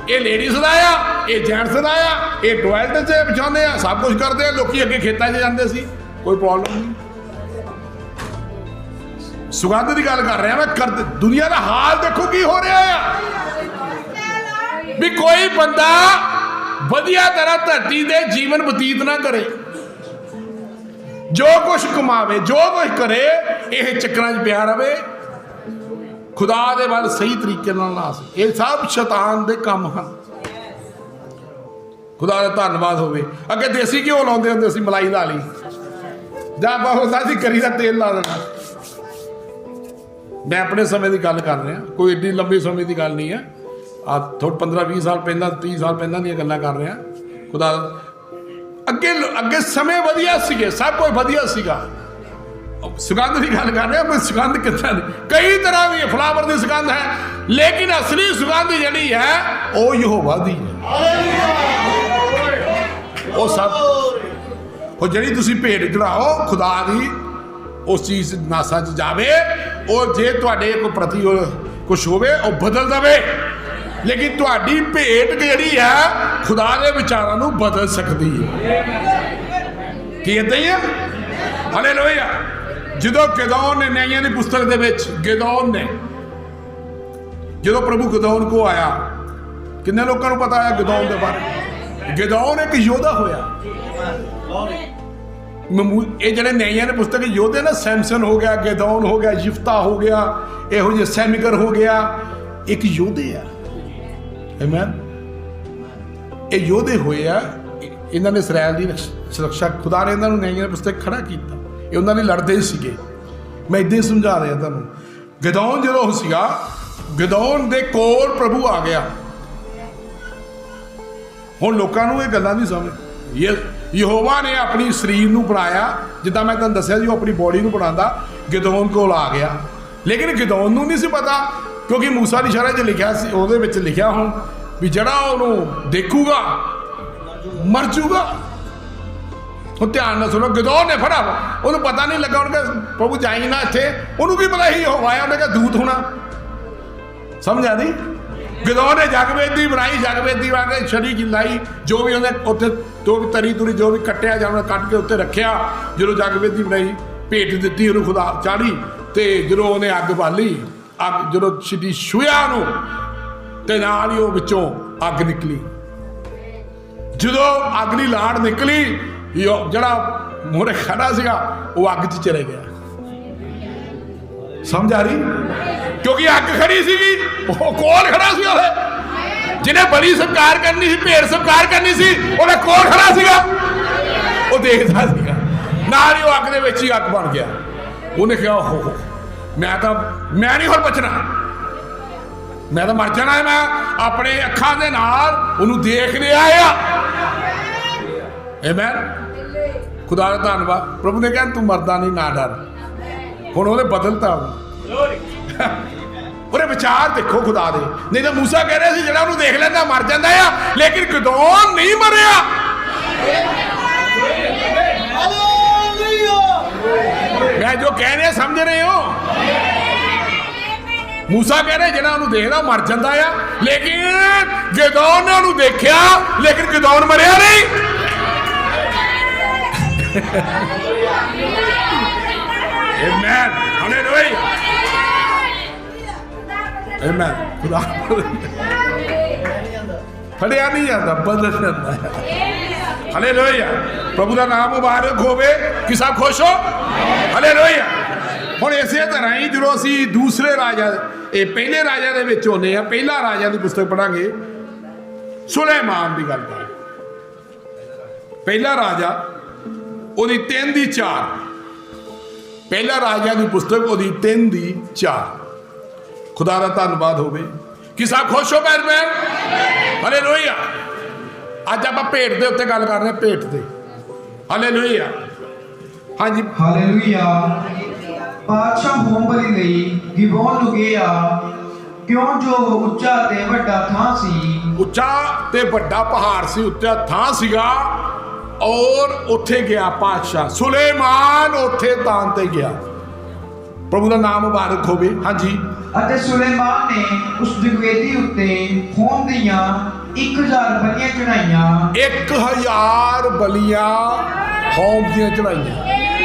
ਇਹ ਲੇਡੀਜ਼ ਦਾ ਆ, ਇਹ ਜੈਂਟਸ ਦਾ ਆ, ਇਹ ਟੋਇਲਟ 'ਚ ਵਿਛਾਉਂਦੇ ਆ, ਸਭ ਕੁਝ ਕਰਦੇ ਆ। ਲੋਕੀ ਅੱਗੇ ਖੇਤਾਂ 'ਚ ਜਾਂਦੇ ਸੀ, ਕੋਈ ਪ੍ਰੋਬਲਮ ਨਹੀਂ। ਸੁਗੰਧ ਦੀ ਗੱਲ ਕਰ ਰਿਹਾ ਮੈਂ। ਦੁਨੀਆ ਦਾ ਹਾਲ ਦੇਖੋ ਕੀ ਹੋ ਰਿਹਾ ਆ ਵੀ ਕੋਈ ਬੰਦਾ ਵਧੀਆ ਤਰ੍ਹਾਂ ਧਰਤੀ ਦੇ ਜੀਵਨ ਬਤੀਤ ਨਾ ਕਰੇ, ਜੋ ਕੁਛ ਕਮਾਵੇ, ਜੋ ਕੁਛ ਕਰੇ, ਇਹ ਚੱਕਰਾਂ 'ਚ ਪਿਆ ਰਵੇ, ਖੁਦਾ ਦੇ ਵੱਲ ਸਹੀ ਤਰੀਕੇ ਨਾਲ ਨਾ ਸਕੇ। ਇਹ ਸਭ ਸ਼ੈਤਾਨ ਦੇ ਕੰਮ ਹਨ। ਖੁਦਾ ਦਾ ਧੰਨਵਾਦ ਹੋਵੇ। ਅੱਗੇ ਦੇਸੀ ਘਿਓ ਲਾਉਂਦੇ ਹੁੰਦੇ ਸੀ, ਮਲਾਈ ਲਾ ਲਈ, ਜਾਂ ਬਹੁਤ ਸੀ ਕਰੀ ਦਾ ਤੇਲ ਲਾ ਦੇਣਾ। ਮੈਂ ਆਪਣੇ ਸਮੇਂ ਦੀ ਗੱਲ ਕਰ ਰਿਹਾ, ਕੋਈ ਏਡੀ ਲੰਬੇ ਸਮੇਂ ਦੀ ਗੱਲ ਨਹੀਂ ਹੈ। ਆ ਥੋੜ੍ਹੇ 15-20 ਸਾਲ ਪਹਿਲਾਂ, 30 ਸਾਲ ਪਹਿਲਾਂ ਦੀਆਂ ਗੱਲਾਂ ਕਰ ਰਿਹਾ। ਖੁਦਾ ਅੱਗੇ ਸਮੇਂ ਵਧੀਆ ਸੀਗੇ, ਸਭ ਕੁਝ ਵਧੀਆ ਸੀਗਾ। ਸੁਗੰਧ ਦੀ ਗੱਲ ਕਰ ਰਿਹਾ ਮੈਂ। ਸੁਗੰਧ ਕਿੱਦਾਂ ਦੀ? ਕਈ ਤਰ੍ਹਾਂ ਦੀ ਫਲਾਵਰ ਦੀ ਸੁਗੰਧ ਹੈ, ਲੇਕਿਨ ਅਸਲੀ ਸੁਗੰਧ ਜਿਹੜੀ ਹੈ ਉਹ ਯਹੋਵਾ ਦੀ ਹੈ। ਉਹ ਸਭ ਉਹ ਜਿਹੜੀ ਤੁਸੀਂ ਭੇਟ ਚੜਾਓ ਖੁਦਾ ਦੀ, ਉਸ ਚੀਜ਼ ਨਾਸਾਂ 'ਚ ਜਾਵੇ। ਉਹ ਜੇ ਤੁਹਾਡੇ ਕੋਈ ਪ੍ਰਤੀ ਕੁਛ ਹੋਵੇ ਉਹ ਬਦਲ ਦੇਵੇ, ਲੇਕਿਨ ਤੁਹਾਡੀ ਭੇਟ ਜਿਹੜੀ ਹੈ ਖੁਦਾ ਦੇ ਵਿਚਾਰਾਂ ਨੂੰ ਬਦਲ ਸਕਦੀ ਹੈ। ਕੀ ਏਦਾਂ ਹੀ ਹੈ? ਹਾਲੇਲੂਇਆ। ਜਦੋਂ ਗਿਦੌਨ ਨੇ, ਨਿਆਂਇਆਂ ਦੀ ਪੁਸਤਕ ਦੇ ਵਿੱਚ ਗਿਦੌਨ ਨੇ, ਜਦੋਂ ਪ੍ਰਭੂ ਗਿਦੌਨ ਕੋ ਆਇਆ, ਕਿੰਨੇ ਲੋਕਾਂ ਨੂੰ ਪਤਾ ਹੈ ਗਿਦੌਨ ਦੇ ਬਾਰੇ? ਗਿਦੌਨ ਇੱਕ ਯੋਧਾ ਹੋਇਆ। ਇਹ ਜਿਹੜੇ ਨਿਆਂਇਆਂ ਦੀ ਪੁਸਤਕ ਯੋਧੇ ਨਾ, ਸੈਮਸਨ ਹੋ ਗਿਆ, ਗਿਦੌਨ ਹੋ ਗਿਆ, ਯਿਫਤਾ ਹੋ ਗਿਆ, ਇਹੋ ਜਿਹੇ ਸੈਮੀਕਰ ਹੋ ਗਿਆ, ਇੱਕ ਯੋਧੇ ਆ। ਆਮੀਨ। ਇਹ ਯੋਧੇ ਹੋਏ ਆ, ਇਹਨਾਂ ਨੇ ਇਸਰਾਇਲ ਦੀ ਸੁਰੱਖਿਆ, ਖੁਦਾ ਨੇ ਇਹਨਾਂ ਨੂੰ ਨਿਆਂਇਆਂ ਦੀ ਪੁਸਤਕ ਖੜਾ ਕੀਤਾ। ਇਹ ਉਹਨਾਂ ਲਈ ਲੜਦੇ ਸੀਗੇ। ਮੈਂ ਇੱਦਾਂ ਹੀ ਸਮਝਾ ਰਿਹਾ ਤੁਹਾਨੂੰ। ਗਿਦੌਨ ਜਦੋਂ ਸੀਗਾ, ਗਿਦੌਨ ਦੇ ਕੋਲ ਪ੍ਰਭੂ ਆ ਗਿਆ। ਹੁਣ ਲੋਕਾਂ ਨੂੰ ਇਹ ਗੱਲਾਂ ਨਹੀਂ ਸਮਝ। ਯਹੋਵਾ ਨੇ ਆਪਣੀ ਸਰੀਰ ਨੂੰ ਬਣਾਇਆ, ਜਿੱਦਾਂ ਮੈਂ ਤੁਹਾਨੂੰ ਦੱਸਿਆ ਜੀ, ਉਹ ਆਪਣੀ ਬੋਡੀ ਨੂੰ ਬਣਾਉਂਦਾ। ਗਿਦੌਨ ਕੋਲ ਆ ਗਿਆ, ਲੇਕਿਨ ਗਿਦੌਨ ਨੂੰ ਨਹੀਂ ਸੀ ਪਤਾ, ਕਿਉਂਕਿ ਮੂਸਾ ਦੀ ਸ਼ਰਅ 'ਚ ਲਿਖਿਆ ਸੀ, ਉਹਦੇ ਵਿੱਚ ਲਿਖਿਆ ਹੁਣ ਵੀ ਜਿਹੜਾ ਉਹਨੂੰ ਦੇਖੂਗਾ ਮਰ ਜੂਗਾ। ਹੁਣ ਧਿਆਨ ਨਾਲ ਸੁਣੋ। ਗਿਦੌਨ ਨੇ ਫੜਾ, ਉਹਨੂੰ ਪਤਾ ਨਹੀਂ ਲੱਗਾ। ਉਹਨੇ ਕਿਹਾ ਪ੍ਰਭੂ ਜਾਈ ਨਾ ਇੱਥੇ। ਉਹਨੂੰ ਕੀ ਪਤਾ ਸੀ ਯਹੋਵਾ ਆਇਆ, ਉਹਨੇ ਕਿਹਾ ਦੂਤ ਹੋਣਾ। ਸਮਝ ਆ ਨਹੀਂ? ਗਿਦੌਨ ਨੇ ਜਗਵੇਦੀ ਬਣਾਈ, ਜਗਵੇਦੀ ਆ ਕੇ ਛੜੀ ਲਾਈ, ਜੋ ਵੀ ਉਹਨੇ ਉੱਥੇ ਜੋ ਵੀ ਤਰੀ ਤੁਰੀ ਜੋ ਵੀ ਕੱਟਿਆ ਜਾਂ ਉਹਨੇ ਕੱਟ ਕੇ ਉੱਤੇ ਰੱਖਿਆ। ਜਦੋਂ ਜਗਵੇਦੀ ਬਣਾਈ, ਭੇਟ ਦਿੱਤੀ ਉਹਨੂੰ, ਖੁਦਾ ਚਾੜੀ, ਤੇ ਜਦੋਂ ਉਹਨੇ ਅੱਗ ਬਾਲੀ, ਅੱਗ ਜਦੋਂ ਛਿੱਡੀ ਛੂਇਆ ਉਹਨੂੰ, ਤੇ ਨਾਲ ਹੀ ਉਹ ਵਿੱਚੋਂ ਅੱਗ ਨਿਕਲੀ। ਜਦੋਂ ਅੱਗ ਦੀ ਲਾੜ ਨਿਕਲੀ, ਜਿਹੜਾ ਮੋਹਰੇ ਖੜਾ ਸੀਗਾ ਉਹ ਅੱਗ 'ਚ ਚਲੇ ਗਿਆ। ਸਮਝ ਆ ਰਹੀ? ਕਿਉਂਕਿ ਅੱਗ ਖੜੀ ਸੀਗੀ, ਉਹ ਕੋਲ ਖੜਾ ਸੀ। ਉਹਦੇ ਜਿਹਨੇ ਬੜੀ ਸਤਿਕਾਰ ਕਰਨੀ ਸੀ, ਭੇਟ ਸਤਿਕਾਰ ਕਰਨੀ ਸੀ, ਉਹਦੇ ਕੋਲ ਖੜਾ ਸੀਗਾ। ਉਹ ਦੇਖਦਾ ਸੀਗਾ, ਨਾਲ ਹੀ ਉਹ ਅੱਗ ਦੇ ਵਿੱਚ ਹੀ ਅੱਗ ਬਣ ਗਿਆ। ਉਹਨੇ ਕਿਹਾ ਓਹ ਮੈਂ ਨਹੀਂ ਹੋਰ ਬਚਣਾ, ਮੈਂ ਤਾਂ ਮਰ ਜਾਣਾ। ਮੈਂ ਆਪਣੇ ਅੱਖਾਂ ਦੇ ਨਾਲ ਉਹਨੂੰ ਦੇਖ ਲਿਆ ਆ। ਆਮੀਨ। ਖੁਦਾ ਦਾ ਧੰਨਵਾਦ। ਪ੍ਰਭੂ ਨੇ ਕਿਹਾ ਤੂੰ ਮਰਦਾ ਨਹੀਂ, ਨਾ ਡਰ। ਹੁਣ ਉਹਨੇ ਬਦਲਤਾ। ਉਹਦੇ ਵਿਚਾਰ ਦੇਖੋ ਖੁਦਾ ਦੇ। ਨਹੀਂ ਤਾਂ ਮੂਸਾ ਕਹਿ ਰਿਹਾ ਸੀ ਜਿਹੜਾ ਉਹਨੂੰ ਦੇਖ ਲੈਂਦਾ ਮਰ ਜਾਂਦਾ ਆ, ਲੇਕਿਨ ਗਿਦੌਨ ਨਹੀਂ ਮਰਿਆ। ਮੈਂ ਜੋ ਕਹਿ ਰਿਹਾ ਸਮਝ ਰਹੇ ਹੋ? ਮੂਸਾ ਕਹਿ ਰਿਹਾ ਜਿਹੜਾ ਉਹਨੂੰ ਦੇਖਦਾ ਮਰ ਜਾਂਦਾ ਆ, ਲੇਕਿਨ ਗਿਦੌਨ ਨੇ ਉਹਨੂੰ ਦੇਖਿਆ, ਲੇਕਿਨ ਗਿਦੌਨ ਮਰਿਆ ਨਹੀਂ। ਆਮੀਨ। ਹਾਲੇਲੂਇਆ। ਆਮੀਨ। ਖੁਦਾ ਫੜਿਆ ਨਹੀਂ ਜਾਂਦਾ, ਬਦਲ ਜਾਂਦਾ ਹੈ। ਹਾਲੇਲੂਇਆ। ਪ੍ਰਭੂ ਦਾ ਨਾਮ ਮੁਬਾਰਕ ਹੋਵੇ। ਕਿ ਸਭ ਖੁਸ਼ ਹੋ? ਹਾਲੇਲੂਇਆ। ਹੁਣ ਇਸੇ ਤਰ੍ਹਾਂ ਹੀ ਜਦੋਂ ਅਸੀਂ ਦੂਸਰੇ ਰਾਜਾ ਇਹ ਪਹਿਲੇ ਰਾਜਾ ਦੇ ਵਿੱਚ ਆਉਂਦੇ ਆ, ਪਹਿਲਾ ਰਾਜਾ ਦੀ ਪੁਸਤਕ ਪੜਾਂਗੇ, ਸੁਲੇਮਾਨ ਦੀ ਗੱਲ ਕਰਾਂਗੇ। ਪਹਿਲਾ ਰਾਜਾ ਉਹਦੀ 3 ਦੀ 4, ਪਹਿਲਾ ਰਾਜਾ ਦੀ ਪੁਸਤਕ ਉਹਦੀ 3 ਦੀ 4। ਖੁਦਾ ਦਾ ਧੰਨਵਾਦ ਹੋਵੇ। ਕਿ ਸਭ ਖੁਸ਼ ਹੋ ਭੈਣ ਭੈਣ? ਹਾਲੇਲੂਇਆ। ਅੱਜ ਆਪਾਂ ਭੇਟ ਦੇ ਉੱਤੇ ਗੱਲ ਕਰ ਰਹੇ ਹਾਂ, ਭੇਟ ਤੇ। ਹਾਲੇਲੂਇਆ। ਹਾਂਜੀ, ਹਾਲੇਲੂਇਆ। ਪਾਤਸ਼ਾਹ ਹੋਮ ਬਲੀ ਲਈ ਗਿਬੋਨ ਨੂੰ ਗਿਆ, ਕਿਉਂ ਜੋ ਉੱਚਾ ਤੇ ਵੱਡਾ ਥਾਂ ਸੀ। ਉੱਚਾ ਤੇ ਵੱਡਾ ਪਹਾੜ ਸੀ, ਉੱਚਾ ਥਾਂ ਸੀਗਾ, ਔਰ ਉੱਥੇ ਗਿਆ ਪਾਤਸ਼ਾਹ ਸੁਲੇਮਾਨ, ਉੱਥੇ ਤਾਂ ਤੇ ਗਿਆ। ਪ੍ਰਭੂ ਦਾ ਨਾਮ ਮੁਬਾਰਕ ਹੋਵੇ। ਹਾਂਜੀ। ਅਤੇ ਸੁਲੇਮਾਨ ਨੇ ਉਸ ਜਗਵੇਦੀ ਉੱਤੇ ਹੋਮ ਦੀਆਂ 1000 ਬਲੀਆਂ ਚੜਾਈਆਂ। 1000 ਬਲੀਆਂ ਹੋਮ ਦੀਆਂ ਚੜਾਈਆਂ।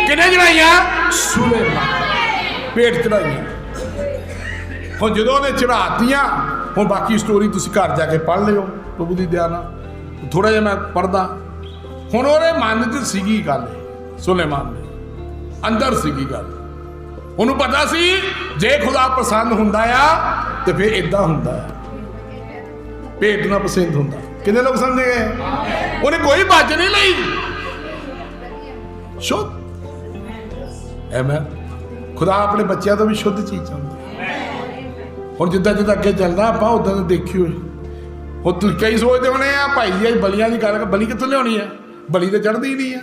ਕਿਹਨੇ ਚੜਾਈਆਂ? ਸੁਲੇਮਾਨ। ਭੇਟ ਚੜਾਈਆਂ। ਹੁਣ ਜਦੋਂ ਉਹਨੇ ਚੜਾਤੀਆਂ, ਹੁਣ ਬਾਕੀ ਸਟੋਰੀ ਤੁਸੀਂ ਘਰ ਜਾ ਕੇ ਪੜ੍ਹ ਲਿਓ ਪ੍ਰਭੂ ਦੀ ਦਇਆ ਨਾਲ। ਥੋੜਾ ਜਿਹਾ ਮੈਂ ਪੜ੍ਹਦਾ। ਹੁਣ ਉਹਦੇ ਮਨ 'ਚ ਸੀਗੀ ਗੱਲ, ਸੁਲੇਮਾਨ ਦੇ ਅੰਦਰ ਸੀਗੀ ਗੱਲ। ਉਹਨੂੰ ਪਤਾ ਸੀ ਜੇ ਖੁਦਾ ਪਸੰਦ ਹੁੰਦਾ ਆ ਤੇ ਫਿਰ ਇਦਾਂ ਹੁੰਦਾ ਆ, ਭੇਟ ਨਾ ਪਸੰਦ ਹੁੰਦਾ। ਕਿੰਨੇ ਲੋਕ ਸਮਝੇ ਗਏ? ਉਹਨੇ ਕੋਈ ਬਾਜ ਨਹੀਂ ਲਈ। ਸ਼ੁੱਧ ਐਮਨ। ਖੁਦਾ ਆਪਣੇ ਬੱਚਿਆਂ ਤੋਂ ਵੀ ਸ਼ੁੱਧ ਚੀਜ਼ ਚਾਹੁੰਦਾ। ਹੁਣ ਜਿੱਦਾਂ ਜਿੱਦਾਂ ਅੱਗੇ ਚੱਲਦਾ ਆਪਾਂ ਉਦਾਂ ਤਾਂ ਦੇਖੀ ਹੋਈ। ਹੁਣ ਤੁਸੀਂ ਕਈ ਸੋਚਦੇ ਹੋਣੇ ਆ ਭਾਈ ਜੀ ਬਲੀਆਂ ਦੀ ਗੱਲ, ਬਲੀ ਕਿੱਥੋਂ ਲਿਆਉਣੀ ਹੈ? ਬਲੀ ਤਾਂ ਚੜ੍ਹਦੀ ਹੀ ਨਹੀਂ ਹੈ,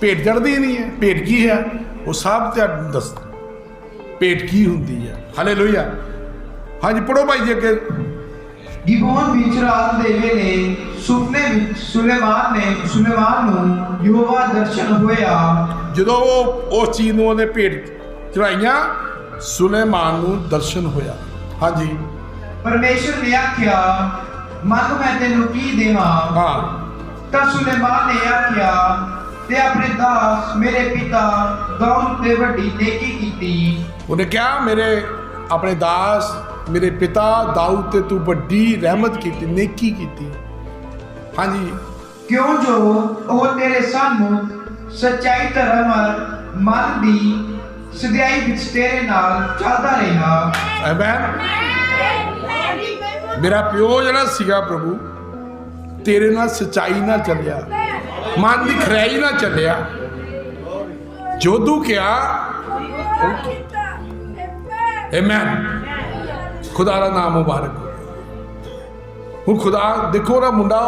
ਭੇਟ ਚੜ੍ਹਦੀ ਹੀ ਨਹੀਂ ਹੈ। ਭੇਟ ਕੀ ਹੈ? ਉਹ ਸਭ ਤੁਹਾਨੂੰ ਦੱਸ ਭੇਟ ਕੀ ਹੁੰਦੀ ਹੈ। ਹਾਲੇਲੂਇਆ। ਹਾਂਜੀ, ਪੜੋ ਭਾਈ ਜੀ ਅੱਗੇ। ਗਿਬੋਨ ਵਿੱਚ ਰਾਤ ਦੇ ਵੇਲੇ ਸੁਪਨੇ ਵਿੱਚ ਸੁਲੇਮਾਨ ਨੂੰ ਯਹੋਵਾ ਦਰਸ਼ਨ ਹੋਇਆ। ਜਦੋਂ ਉਹ ਉਸ ਚੀਜ਼ ਨੂੰ ਉਹਨੇ ਭੇਟ ਚੜਾਈਆਂ, ਸੁਲੇਮਾਨ ਨੂੰ ਦਰਸ਼ਨ ਹੋਇਆ। ਹਾਂਜੀ। ਪਰਮੇਸ਼ਰ ਨੇ ਆਖਿਆ, ਮੰਗ ਮੈਂ ਤੈਨੂੰ ਕੀ ਦੇਵਾਂ। ਹਾਂ। ਤਾਂ ਸੁਲੇਮਾਨ ਨੇ ਆਖਿਆ, ਤੇ ਆਪਣੇ ਦਾਸ ਮੇਰੇ ਪਿਤਾ ਦਾਊਦ ਤੇ ਵੱਡੀ ਨੇਕੀ ਕੀਤੀ। ਉਹਨੇ ਕਿਹਾ ਆਪਣੇ ਦਾਸ ਮੇਰੇ ਪਿਤਾ ਦਾਊਦ ਤੇ ਤੂੰ ਵੱਡੀ ਰਹਿਮਤ ਕੀਤੀ, ਨੇਕੀ ਕੀਤੀ। ਹਾਂਜੀ। ਕਿਉਂ ਜੋ ਉਹ ਤੇਰੇ ਸਾਹਮਣੇ ਸੱਚਾਈ ਧਰਮ ਮਨ ਦੀ ਸਦਿਆਈ ਵਿੱਚ ਤੇਰੇ ਨਾਲ ਚੱਲਦਾ ਰਿਹਾ। ਆਮੇਨ। ਮੇਰਾ ਪਿਓ ਜਿਹੜਾ ਸੀਗਾ ਪ੍ਰਭੂ, ਤੇਰੇ ਨਾਲ ਸੱਚਾਈ ਨਾਲ ਚੱਲਿਆ, ਮਨ ਦੀ ਖਰਾਈ ਨਾਲ ਚੱਲਿਆ। ਜੋ ਤੂੰ ਕਿਹਾ ਆਮੇਨ। ਖੁਦਾ ਦਾ ਨਾਮ ਮੁਬਾਰਕ ਹੋਵੇ। ਹੁਣ ਖੁਦਾ ਦੇਖੋ ਨਾ, ਮੁੰਡਾ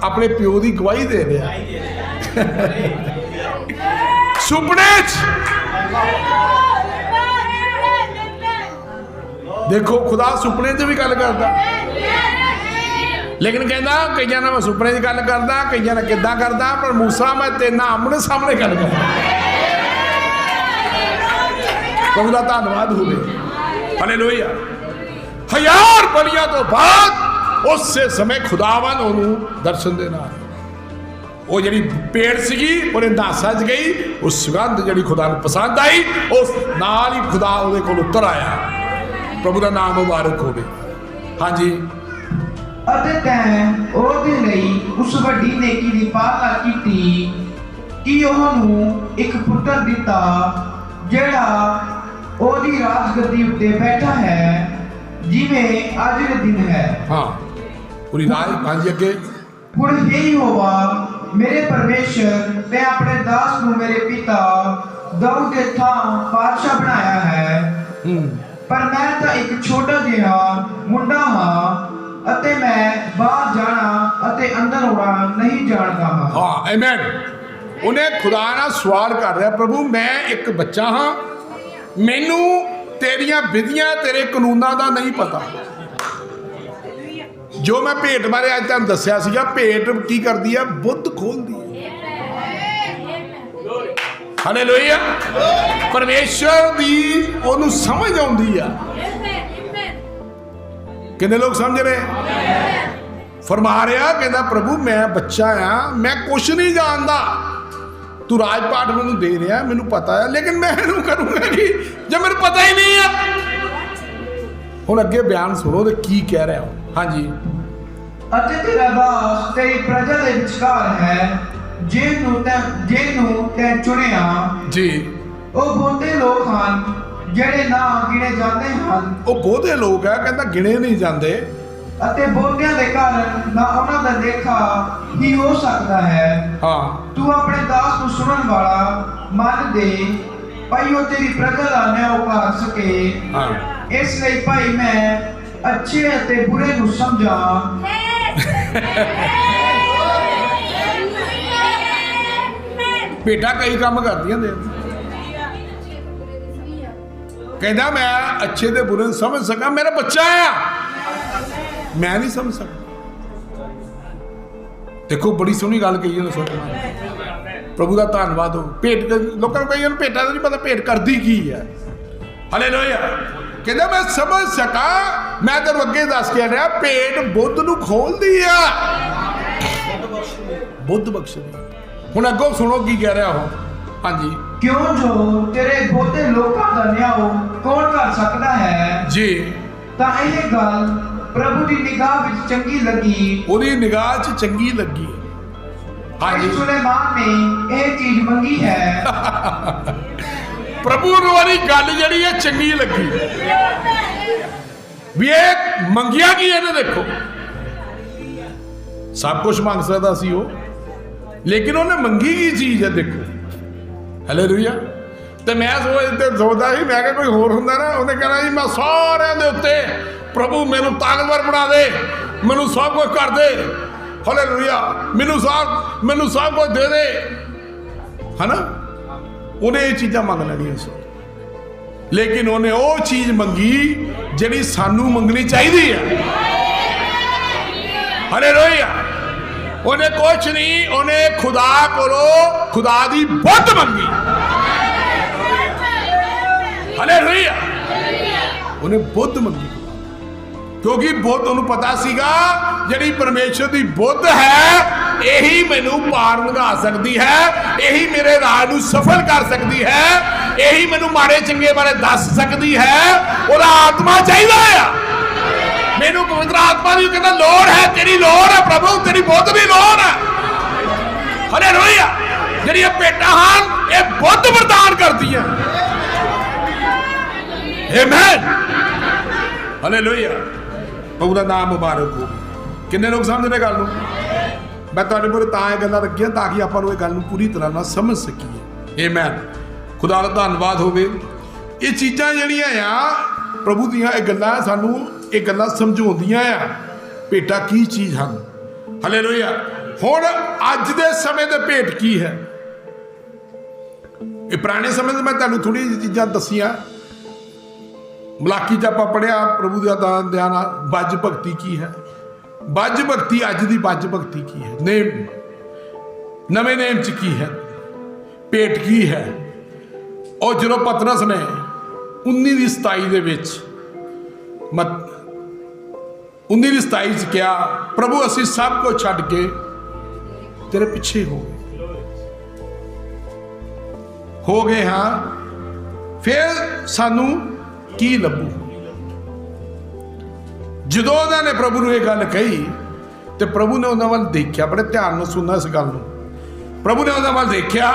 ਆਪਣੇ ਪਿਓ ਦੀ ਗਵਾਹੀ ਦੇ ਰਿਹਾ ਸੁਪਨੇ 'ਚ। ਦੇਖੋ ਖੁਦਾ ਸੁਪਨੇ 'ਚ ਵੀ ਗੱਲ ਕਰਦਾ, ਲੇਕਿਨ ਕਹਿੰਦਾ ਕਈਆਂ ਨਾਲ ਮੈਂ ਸੁਪਨੇ 'ਚ ਗੱਲ ਕਰਦਾ, ਕਈਆਂ ਨਾਲ ਕਿੱਦਾਂ ਕਰਦਾ, ਪਰ ਮੂਸਾ ਮੈਂ ਤੇਰੇ ਨਾਲ ਆਮਣੇ ਸਾਹਮਣੇ ਗੱਲ ਕਰਦਾ। ਪ੍ਰਭੂ ਦਾ ਧੰਨਵਾਦ ਹੋਵੇ। ਹਾਲੇਲੂਇਆ। 1000 ਬਲੀਆਂ ਤੋਂ ਬਾਅਦ ਉਸੇ ਸਮੇਂ ਖੁਦਾਵੰ ਉਹਨੂੰ ਦਰਸ਼ਨ ਦੇ ਨਾਲ, ਉਹ ਜਿਹੜੀ ਪੇੜ ਸੀਗੀ ਉਹਨੇ ਨਾਸਾ 'ਚ ਗਈ, ਉਹ ਸੁਗੰਧ ਜਿਹੜੀ ਖੁਦਾ ਨੂੰ ਪਸੰਦ ਆਈ, ਉਸ ਨਾਲ ਹੀ ਖੁਦਾ ਉਹਦੇ ਕੋਲ ਉੱਤਰ ਆਇਆ। ਪ੍ਰਭੂ ਦਾ ਨਾਮ ਮੁਬਾਰਕ ਹੋਵੇ। ਹਾਂਜੀ। ਅਤੇ ਤੈਂ ਉਹਦੇ ਲਈ ਉਸ ਵੱਡੀ ਨੇਕੀ ਦੀ ਪਾਲਣਾ ਕੀਤੀ ਕਿ ਉਹਨੂੰ ਇੱਕ ਪੁੱਤਰ ਦਿੱਤਾ, ਜਿਹੜਾ ਉਹਦੀ ਰਾਜਗੱਦੀ ਉੱਤੇ ਬੈਠਾ ਹੈ, ਜਿਵੇਂ ਅੱਜ ਦੇ ਦਿਨ ਹੈ। ਹਾਂ, ਪੂਰੀ ਰਾਜ। ਹਾਂਜੀ ਅੱਗੇ। ਹੁਣ हे ਯਹੋਵਾ ਮੇਰੇ ਪਰਮੇਸ਼ਰ, ਮੈਂ ਆਪਣੇ ਦਾਸ ਨੂੰ ਮੇਰੇ ਪਿਤਾ ਦਾਊਦ ਦੇ ਥਾਂ ਬਾਦਸ਼ਾਹ ਬਣਾਇਆ ਹੈ, ਪਰ ਮੈਂ ਤਾਂ ਇੱਕ ਛੋਟਾ ਜਿਹਾ ਮੁੰਡਾ ਹਾਂ, ਅਤੇ ਮੈਂ ਬਾਹਰ ਜਾਣਾ ਅਤੇ ਅੰਦਰ ਆਉਣਾ ਨਹੀਂ ਜਾਣਦਾ ਹਾਂ। ਹਾਂ, ਆਮੇਨ। ਉਹਨੇ ਖੁਦਾ ਨਾਲ ਸਵਾਲ ਕਰ ਰਿਹਾ, ਪ੍ਰਭੂ ਮੈਂ ਇੱਕ ਬੱਚਾ ਹਾਂ, ਮੈਨੂੰ ਤੇਰੀਆਂ ਵਿਧੀਆਂ ਤੇਰੇ ਕਾਨੂੰਨਾਂ ਦਾ ਨਹੀਂ ਪਤਾ। ਜੋ ਮੈਂ ਭੇਟ ਬਾਰੇ ਅੱਜ ਤੁਹਾਨੂੰ ਦੱਸਿਆ ਸੀਗਾ, ਭੇਟ ਕੀ ਕਰਦੀ ਹੈ? ਬੁੱਧ ਖੋਲਦੀ ਹੈ। ਹਾਲੇਲੂਇਆ। ਪਰਮੇਸ਼ਰ ਦੀ ਉਹਨੂੰ ਸਮਝ ਆਉਂਦੀ ਆ। ਕਿੰਨੇ ਲੋਕ ਸਮਝ ਰਹੇ? ਫਰਮਾ ਰਿਹਾ, ਕਹਿੰਦਾ ਪ੍ਰਭੂ ਮੈਂ ਬੱਚਾ ਆ, ਮੈਂ ਕੁਛ ਨਹੀਂ ਜਾਣਦਾ, ਤੂੰ ਰਾਜ ਪਾਠ ਮੈਨੂੰ ਦੇ ਰਿਹਾ, ਮੈਨੂੰ ਪਤਾ ਹੈ, ਲੇਕਿਨ ਮੈਂ ਇਹਨੂੰ ਕਰੂੰਗਾ ਕਿ ਜੇ ਮੈਨੂੰ ਪਤਾ ਹੀ ਨਹੀਂ ਆ। ਹੁਣ ਅੱਗੇ ਬਿਆਨ ਸੁਣੋ ਤੇ ਕੀ ਕਹਿ ਰਿਹਾ। ਹਾਂਜੀ। ਅਤੇ ਤੇਰਾ ਦਾਸ ਤੇਰੀ ਪ੍ਰਜਾ ਦੇ ਵਿਚਕਾਰ ਹੈ, ਜਿਹਨੂੰ ਤੈਂ ਚੁਣਿਆ ਜੀ, ਉਹ ਬਹੁਤੇ ਲੋਕ ਹਨ ਜਿਹੜੇ ਨਾ ਗਿਣੇ ਜਾਂਦੇ ਹਨ ਉਹ ਬਹੁਤੇ ਲੋਕ ਆ, ਕਹਿੰਦਾ ਗਿਣੇ ਨਹੀਂ ਜਾਂਦੇ, ਅਤੇ ਬਹੁਤਿਆਂ ਦੇ ਕਾਰਨ ਨਾ ਉਹਨਾਂ ਦਾ ਲੇਖਾ ਹੀ ਹੋ ਸਕਦਾ ਹੈ। ਹਾਂ। ਤੂੰ ਆਪਣੇ ਦਾਸ ਨੂੰ ਸੁਣਨ ਵਾਲਾ ਮਨ ਦੇ, ਭਾਈ ਉਹ ਤੇਰੀ ਪ੍ਰਜਾ ਦਾ ਨਿਆਂ ਕਰ ਸਕੇ। ਹਾਂ। ਇਸ ਲਈ ਭਾਈ ਮੈਂ ਅੱਛੇ ਅਤੇ ਬੁਰੇ ਨੂੰ ਸਮਝਾਂ। ਭੇਡਾਂ ਕਈ ਕੰਮ ਕਰਦੀਆਂ ਨੇ, ਕਹਿੰਦਾ ਮੈਂ ਅੱਛੇ ਤੇ ਬੁਰੇ ਨੂੰ ਸਮਝ ਸਕਾਂ, ਮੇਰਾ ਬੱਚਾ ਆ, ਮੈਂ ਨਹੀਂ ਸਮਝ ਸਕਦਾ। ਦੇਖੋ ਬੜੀ ਸੋਹਣੀ ਗੱਲ ਕਹੀ ਉਹਨੇ ਸੋਹਣੀ, ਪ੍ਰਭੂ ਦਾ ਧੰਨਵਾਦ ਹੋ। ਭੇਟ ਲੋਕਾਂ ਨੂੰ ਕਈਆਂ ਨੂੰ ਭੇਟਾਂ ਦਾ ਨਹੀਂ ਪਤਾ ਭੇਟ ਕਰਦੀ ਕੀ ਹੈ। ਹਾਲੇਲੂਇਆ। ਕਹਿੰਦਾ ਮੈਂ ਸਮਝ ਸਕਾਂ, ਮੈਂ ਤੈਨੂੰ ਅੱਗੇ ਦੱਸ ਕੇ ਰਿਹਾ, ਭੇਟ ਬੁੱਧ ਨੂੰ ਖੋਲਦੀ ਆ, ਬੁੱਧ ਬਖਸ਼ਦੀ। ਹੁਣ ਅੱਗੋਂ ਸੁਣੋ ਕੀ ਕਹਿ ਰਿਹਾ ਉਹ। ਹਾਂਜੀ ਕਿਉਂ ਜੋ ਤੇਰੇ ਬਹੁਤੇ ਲੋਕਾਂ ਦਾ ਨਿਆਂ ਕੌਣ ਕਰ ਸਕਦਾ ਹੈ ਜੀ। ਤਾਂ ਇਹ ਗੱਲ ਪ੍ਰਭੂ ਦੀ ਨਿਗਾਹ ਵਿੱਚ ਚੰਗੀ ਲੱਗੀ, ਉਹਦੀ ਨਿਗਾਹ 'ਚ ਚੰਗੀ ਲੱਗੀ। ਹਾਂਜੀ ਸੁਲੇਮਾਨ ਨੇ ਇਹ ਚੀਜ਼ ਮੰਗੀ ਹੈ। ਪ੍ਰਭੂ ਨੂੰ ਵਾਲੀ ਗੱਲ ਜਿਹੜੀ ਹੈ ਚੰਗੀ ਲੱਗੀ ਵੀ ਇਹ ਮੰਗਿਆ ਕੀ ਇਹਨੇ। ਦੇਖੋ ਸਭ ਕੁਝ ਮੰਗ ਸਕਦਾ ਸੀ ਉਹ, ਲੇਕਿਨ ਉਹਨੇ ਮੰਗੀ ਕੀ ਚੀਜ਼ ਹੈ। ਦੇਖੋ ਹਾਲੇਲੂਇਆ। ਤੇ ਮੈਂ ਸੋਚਦਾ ਸੀ, ਮੈਂ ਕਿਹਾ ਕੋਈ ਹੋਰ ਹੁੰਦਾ ਨਾ ਉਹਨੇ ਕਹਿਣਾ ਜੀ ਮੈਂ ਸਾਰਿਆਂ ਦੇ ਉੱਤੇ ਪ੍ਰਭੂ ਮੈਨੂੰ ਤਾਕਤਵਰ ਬਣਾ ਦੇ, ਮੈਨੂੰ ਸਭ ਕੁਝ ਕਰ ਦੇ, ਹਾਲੇਲੂਇਆ, ਮੈਨੂੰ ਸਭ ਕੁਝ ਦੇ ਦੇ, ਹਨਾ। ਉਹਨੇ ਇਹ ਚੀਜ਼ਾਂ ਮੰਗ ਲੈਣੀਆਂ ਸੀ, ਲੇਕਿਨ ਉਹਨੇ ਉਹ ਚੀਜ਼ ਮੰਗੀ ਜਿਹੜੀ ਸਾਨੂੰ ਮੰਗਣੀ ਚਾਹੀਦੀ ਹੈ। ਹਾਲੇਲੂਇਆ। ਉਹਨੇ ਕੁਛ ਨਹੀਂ, ਉਹਨੇ ਖੁਦਾ ਕੋਲੋਂ ਖੁਦਾ ਦੀ ਬੁੱਧ ਮੰਗੀ। ਹਾਲੇਲੂਇਆ। ਉਹਨੇ ਬੁੱਧ ਮੰਗੀ, ਕਿਉਂਕਿ ਬੁੱਧ ਉਹਨੂੰ ਪਤਾ ਸੀਗਾ ਜਿਹੜੀ ਪਰਮੇਸ਼ਰ ਦੀ ਬੁੱਧ ਹੈ ਇਹੀ ਮੈਨੂੰ ਪਾਰ ਲੰਘਾ ਸਕਦੀ ਹੈ, ਇਹੀ ਮੇਰੇ ਰਾਹ ਨੂੰ ਸਫਲ ਕਰ ਸਕਦੀ ਹੈ, ਇਹੀ ਮੈਨੂੰ ਮਾੜੇ ਚੰਗੇ ਬਾਰੇ ਦੱਸ ਸਕਦੀ ਹੈ। ਉਹਦਾ ਆਤਮਾ ਚਾਹੀਦਾ ਆ ਮੈਨੂੰ, ਪਵਿੱਤਰ ਆਤਮਾ ਦੀ। ਕਹਿੰਦਾ ਲੋੜ ਹੈ, ਤੇਰੀ ਲੋੜ ਹੈ ਪ੍ਰਭੂ, ਤੇਰੀ ਬੁੱਧ ਦੀ ਲੋੜ ਹੈ। ਹਾਲੇਲੂਇਆ। ਜਿਹੜੀਆਂ ਭੇਟਾਂ ਹਨ ਇਹ ਬੁੱਧ ਪ੍ਰਦਾਨ ਕਰਦੀਆਂ। ਆਮੇਨ। ਹਾਲੇਲੂਇਆ। ਪ੍ਰਭੂ ਦਾ ਨਾਮ ਮੁਬਾਰਕ ਹੋ। ਕਿੰਨੇ ਲੋਕ ਸਮਝਦੇ ਗੱਲ ਨੂੰ? ਮੈਂ ਤੁਹਾਡੇ ਮੂਹਰੇ ਤਾਂ ਇਹ ਗੱਲਾਂ ਰੱਖੀਆਂ ਤਾਂ ਕਿ ਆਪਾਂ ਨੂੰ ਇਹ ਗੱਲ ਨੂੰ ਪੂਰੀ ਤਰ੍ਹਾਂ ਨਾਲ ਸਮਝ ਸਕੀਏ। ਆਮੇਨ। ਖੁਦਾ ਦਾ ਧੰਨਵਾਦ ਹੋਵੇ। ਇਹ ਚੀਜ਼ਾਂ ਜਿਹੜੀਆਂ ਆ ਪ੍ਰਭੂ ਦੀਆਂ, ਇਹ ਗੱਲਾਂ ਸਾਨੂੰ ਇਹ ਗੱਲਾਂ ਸਮਝਾਉਂਦੀਆਂ ਆ ਭੇਟਾਂ ਕੀ ਚੀਜ਼ ਹਨ। ਹਾਲੇਲੂਇਆ। ਹੁਣ ਅੱਜ ਦੇ ਸਮੇਂ ਦੇ ਭੇਟ ਕੀ ਹੈ? ਇਹ ਪੁਰਾਣੇ ਸਮੇਂ ਦੇ ਮੈਂ ਤੁਹਾਨੂੰ ਥੋੜੀ ਜਿਹੀ ਚੀਜ਼ਾਂ ਦੱਸੀਆਂ। ਮਲਾਕੀ 'ਚ ਆਪਾਂ ਪੜ੍ਹਿਆ ਪ੍ਰਭੂ ਦਾ ਧਿਆਨ ਨਾਲ, ਬੱਜ ਭਗਤੀ ਕੀ ਹੈ, ਬੱਜ ਭਗਤੀ, ਅੱਜ ਦੀ ਬੱਜ ਭਗਤੀ ਕੀ ਹੈ, ਨੇਮ ਨਵੇਂ ਨੇਮ 'ਚ ਕੀ ਹੈ, ਭੇਟ ਕੀ ਹੈ। ਉਹ ਜਦੋਂ ਪਤਰਸ ਨੇ 19:27 ਦੇ ਵਿੱਚ 19:27 'ਚ ਕਿਹਾ ਪ੍ਰਭੂ ਅਸੀਂ ਸਭ ਕੁਝ ਛੱਡ ਕੇ ਤੇਰੇ ਪਿੱਛੇ ਹੋ ਗਏ ਹਾਂ, ਫਿਰ ਸਾਨੂੰ ਕੀ ਲੱਭੂ। ਜਦੋਂ ਉਹਨਾਂ ਨੇ ਪ੍ਰਭੂ ਨੂੰ ਇਹ ਗੱਲ ਕਹੀ ਤੇ ਪ੍ਰਭੂ ਨੇ ਉਹਨਾਂ ਵੱਲ ਦੇਖਿਆ। ਬੜੇ ਧਿਆਨ ਨਾਲ ਸੁਣਨਾ ਇਸ ਗੱਲ ਨੂੰ। ਪ੍ਰਭੂ ਨੇ ਉਹਨਾਂ ਵੱਲ ਦੇਖਿਆ,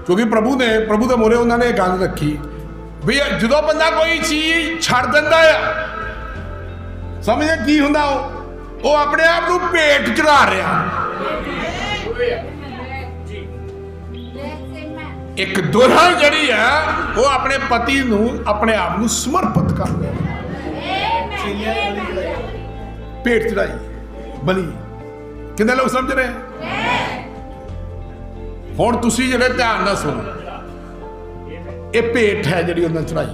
ਕਿਉਂਕਿ ਪ੍ਰਭੂ ਦੇ ਮੂਹਰੇ ਉਹਨਾਂ ਨੇ ਇਹ ਗੱਲ ਰੱਖੀ ਵੀ ਜਦੋਂ ਬੰਦਾ ਕੋਈ ਚੀਜ਼ ਛੱਡ ਦਿੰਦਾ ਆ, ਸਮਝੇ ਕੀ ਹੁੰਦਾ, ਉਹ ਆਪਣੇ ਆਪ ਨੂੰ ਭੇਟ ਚੜਾ ਰਿਹਾ। ਇੱਕ ਦੁਲਹਨ ਜਿਹੜੀ ਹੈ ਉਹ ਆਪਣੇ ਪਤੀ ਨੂੰ ਆਪਣੇ ਆਪ ਨੂੰ ਸਮਰਪਿਤ ਕਰ ਰਿਹਾ, ਭੇਟ ਚੜਾਈ ਬਣੀ। ਕਿੰਨੇ ਲੋਕ ਸਮਝ ਰਹੇ? ਹੁਣ ਤੁਸੀਂ ਜਿਹੜੇ ਧਿਆਨ ਨਾਲ ਸੁਣੋ, ਇਹ ਭੇਟ ਹੈ ਜਿਹੜੀ ਉਹਨਾਂ ਚੜਾਈ।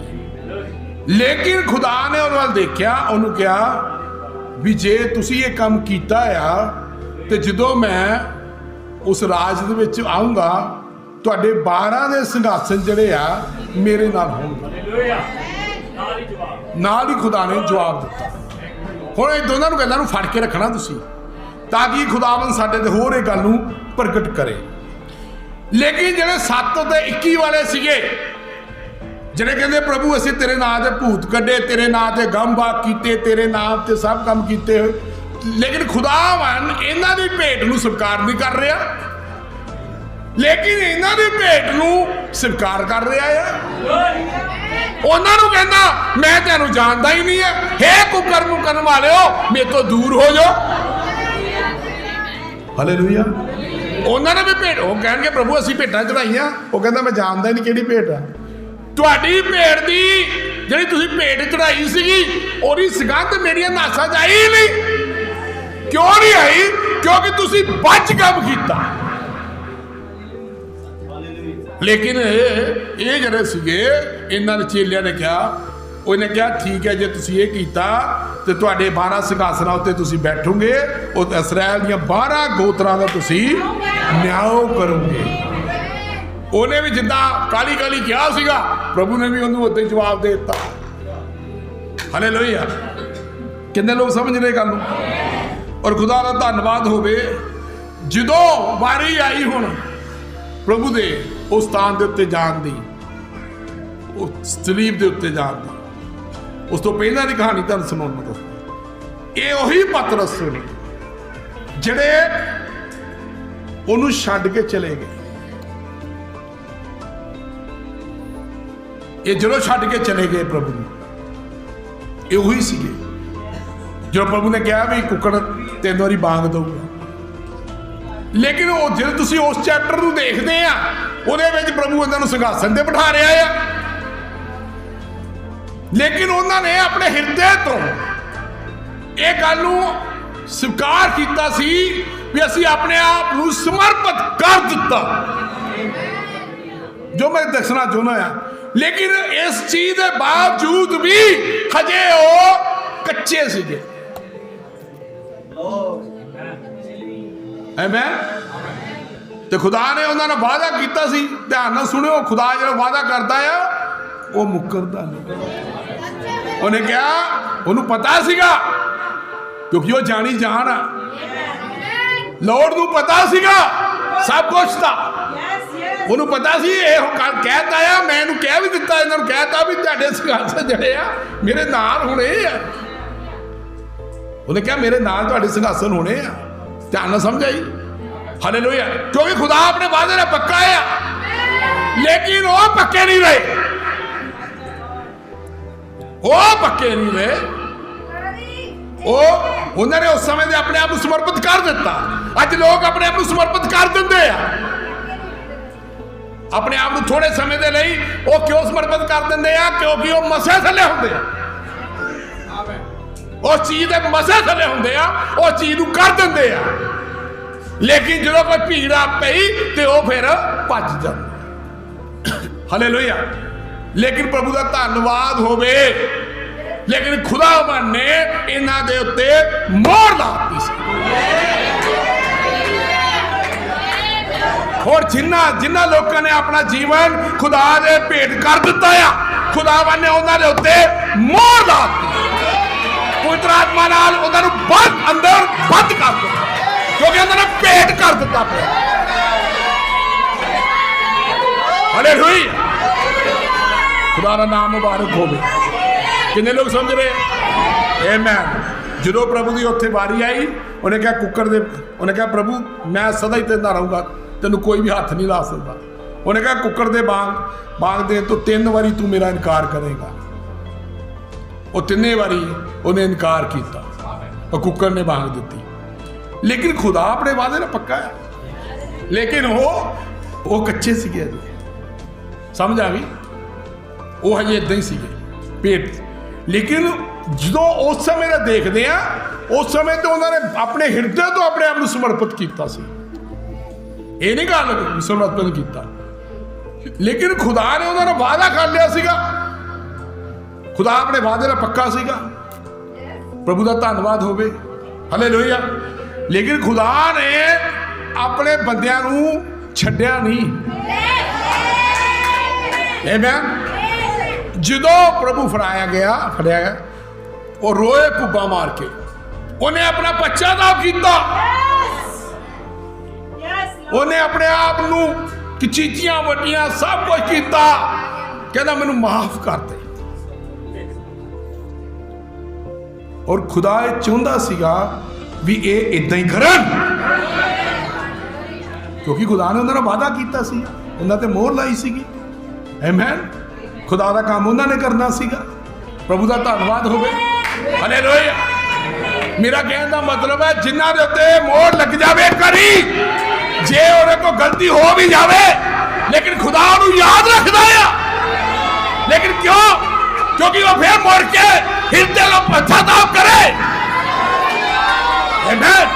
ਲੇਕਿਨ ਖੁਦਾ ਨੇ ਉਹਨਾਂ ਵੱਲ ਦੇਖਿਆ, ਉਹਨੂੰ ਕਿਹਾ ਵੀ ਜੇ ਤੁਸੀਂ ਇਹ ਕੰਮ ਕੀਤਾ ਆ ਤੇ ਜਦੋਂ ਮੈਂ ਉਸ ਰਾਜ ਦੇ ਵਿੱਚ ਆਊਂਗਾ ਤੁਹਾਡੇ 12 ਦੇ ਸਿੰਘਾਸਨ ਜਿਹੜੇ ਆ ਮੇਰੇ ਨਾਲ ਹੋਣਗੇ। ਨਾਲ ਹੀ ਖੁਦਾ ਨੇ ਜਵਾਬ ਦਿੱਤਾ। ਹੁਣ ਇਹ ਦੋਨਾਂ ਨੂੰ ਗੱਲਾਂ ਨੂੰ ਫੜ ਕੇ ਰੱਖਣਾ ਤੁਸੀਂ, ਤਾਂ ਕਿ ਖੁਦਾਵੰਦ ਸਾਡੇ ਤੇ ਹੋਰ ਇਹ ਗੱਲ ਨੂੰ ਪ੍ਰਗਟ ਕਰੇ। ਲੇਕਿਨ ਜਿਹੜੇ 7 ਤੇ 21 ਵਾਲੇ ਸੀਗੇ, ਜਿਹੜੇ ਕਹਿੰਦੇ ਪ੍ਰਭੂ ਅਸੀਂ ਤੇਰੇ ਨਾਂ ਤੇ ਭੂਤ ਕੱਢੇ, ਤੇਰੇ ਨਾਂ ਤੇ ਗੰਭਾਗ ਕੀਤੇ, ਤੇਰੇ ਨਾਮ ਤੇ ਸਭ ਕੰਮ ਕੀਤੇ, ਲੇਕਿਨ ਖੁਦਾਵੰਦ ਇਹਨਾਂ ਦੀ ਭੇਟ ਨੂੰ ਸਵੀਕਾਰ ਨਹੀਂ ਕਰ ਰਿਹਾ। लेकिन इन्हां दी भेंट नूं स्वीकार कर रहा है। उन्हां नूं कहंदा मैं तैनूं जानदा ही नहीं है, हे कुकर मुकरन वालिओ मेरे तो दूर हो जाओ। हालेलुया। उन्हां ने भी भेंट, वो कहणगे प्रभु असीं भेंटां चढ़ाईआं, वो कहंदा मैं जानदा ही नहीं किहड़ी भेंट है। तुहाडी भेंट दी जिहड़ी तुसीं भेंट चढ़ाई सीगी ओहदी सगंध मेरियां नासां च आई नहीं। क्यों नहीं आई? क्योंकि तुसीं बच काम कीता। लेकिन ये जड़े सीगे इन्हां दे चेलियां ने कहा, उन्हें कहा ठीक है जे तुसीं ये कीता ते तुहाडे 12 सिंघासनां उत्ते तुसीं बैठोगे, और इसराइल दीयां 12 गोत्रां दा तुसीं न्याय करोगे। उन्हें भी जिद्दां काली काली कहा सीगा, प्रभु ने भी उन्होंने उद्दां ही जवाब दे दिता। हालेलुया। कितने लोग समझ रहे गल नूं? और खुदा दा धन्नवाद होवे, जदों वारी आई हुण प्रभु दे उस स्थान के उत्ते जान दी, उस सलीब के उत्ते जान दी, उस तो पहला की कहानी तुहानूं सुणाउण लगा। ये उही पतरस ने जिहड़े उहनूं छड्ड के चले गए। ये जदों छड्ड के चले गए प्रभु नूं, ये उही सीगे जो प्रभु ने कहा भी कुकड़ 3 वारी बांग दूंगा। लेकिन वो जो तुसीं उस चैप्टर नूं देखदे आ, उहदे विच प्रभु इन्हां नूं सिंघासन ते बिठा रहा है। लेकिन उन्होंने अपने हिरदे तो ये गल नूं स्वीकार कीता सी भी असीं अपने आप नूं समर्पित कर दिता, जो मैं दसना चाहुंदा हां। लेकिन इस चीज के बावजूद भी हजे वो कच्चे सीगे। आमीन। ते खुदा ने उन्होंने वादा किया सी, ध्यान नाल सुनियो, खुदा जो वादा करता है वो मुकरदा नहीं। उन्हें कहा, उन्हें पता सीगा क्योंकि वो जानी जान आ, लॉर्ड नूं पता सीगा सब कुछ था। उन्हें पता सी ये कहता है, मैं इन्हूं कह भी दिता, इन्होंने कहता भी तुहाडे सिंघासन जड़े आ मेरे नाल होने आ। उन्हें कहा मेरे नाल तुहाडे सिंघासन होने आ। ध्यान नाल समझ आई? हालेलुया। क्योंकि खुदा अपने वादे ने पक्का है, लेकिन वो पक्के नहीं रहे, वो पक्के नहीं रहे। उन्होंने उस समय दे अपने आप को समर्पित कर दिता। अज लोग अपने आप को समर्पित कर देंगे अपने आप को थोड़े समय के लिए। वो क्यों समर्पित कर देंगे? क्योंकि वो मसे थले होंगे, उस चीज के मसे थले होंगे, उस चीज को कर देंगे। लेकिन जो कोई भीड़ आ पई तो वो फिर भज जाते। हालेलुया। लेकिन प्रभु का धन्नवाद होवे, लेकिन खुदावन ने इन्हां दे उत्ते मोहर लाती सी। और जिन्हां लोगों ने अपना जीवन खुदा दे भेंट कर दिता है, खुदावन ने उन्हां दे उत्ते मोहर लाती। पवित्र आत्मा नाल उन्हां नूं बंद अंदर बंद कर दिता, क्योंकि उन्होंने भेंट कर दिता। हालेलुया। खुदा का नाम मुबारक होवे। कितने लोग समझ रहे? आमीन। जो प्रभु की उत्थे वारी आई, उन्हें कहा कुकर दे, उन्हें कहा प्रभु मैं सदा ही तेरे नाल रहूंगा, तेनों कोई भी हाथ नहीं ला सकता। उन्हें कहा कुकर दे बांग दे तो 3 बारी तू मेरा इनकार करेगा। वो 3 बारी उन्हें इनकार किया और कुकर ने बांग दी। लेकिन खुदा अपने वादे ने पक्का है, लेकिन वो कच्चे सीगे। समझ आ गई? वो हजे इदां ही सीगे पेट। लेकिन जो उस समय का देखते हैं, उस समय तो उन्होंने अपने हिरदे तो अपने आप को समर्पित किया सी। ये नहीं गल समर्पित किया, लेकिन खुदा ने उन्होंने वादा कर लिया सीगा। खुदा अपने वादे का पक्का सीगा। प्रभु का धन्नवाद होवे। हालेलुया। लेकिन खुदा ने अपने बंदियां नूं छड्डिया नहीं। आमीन। जदों प्रभु फड़ाया गया वो रोए कुब्बा मार के, उन्हें अपना पश्चाताप किया। उन्हें अपने आप नूं चीचियां वड्डियां सब कुछ किया, कहना मैनूं माफ कर दे। और खुदा चाहुंदा सीगा भी ये इदां ही करन। क्योंकि खुदा ने उन्होंने वादा किया सी, उन्होंने ते मोहर लाई सीगी। आमीन। खुदा का काम उन्होंने करना सीगा। प्रभु का धन्यवाद होवे। हालेलुया। मेरा कहने का मतलब है जिन्हां दे उत्ते मोहर लग जावे करी, जे उहदे को गलती हो भी जावे लेकिन खुदा उन्हें याद रखता है। लेकिन क्यों? क्योंकि वो फिर मुड़ के हृदय को पश्चाताप करे। आमीन।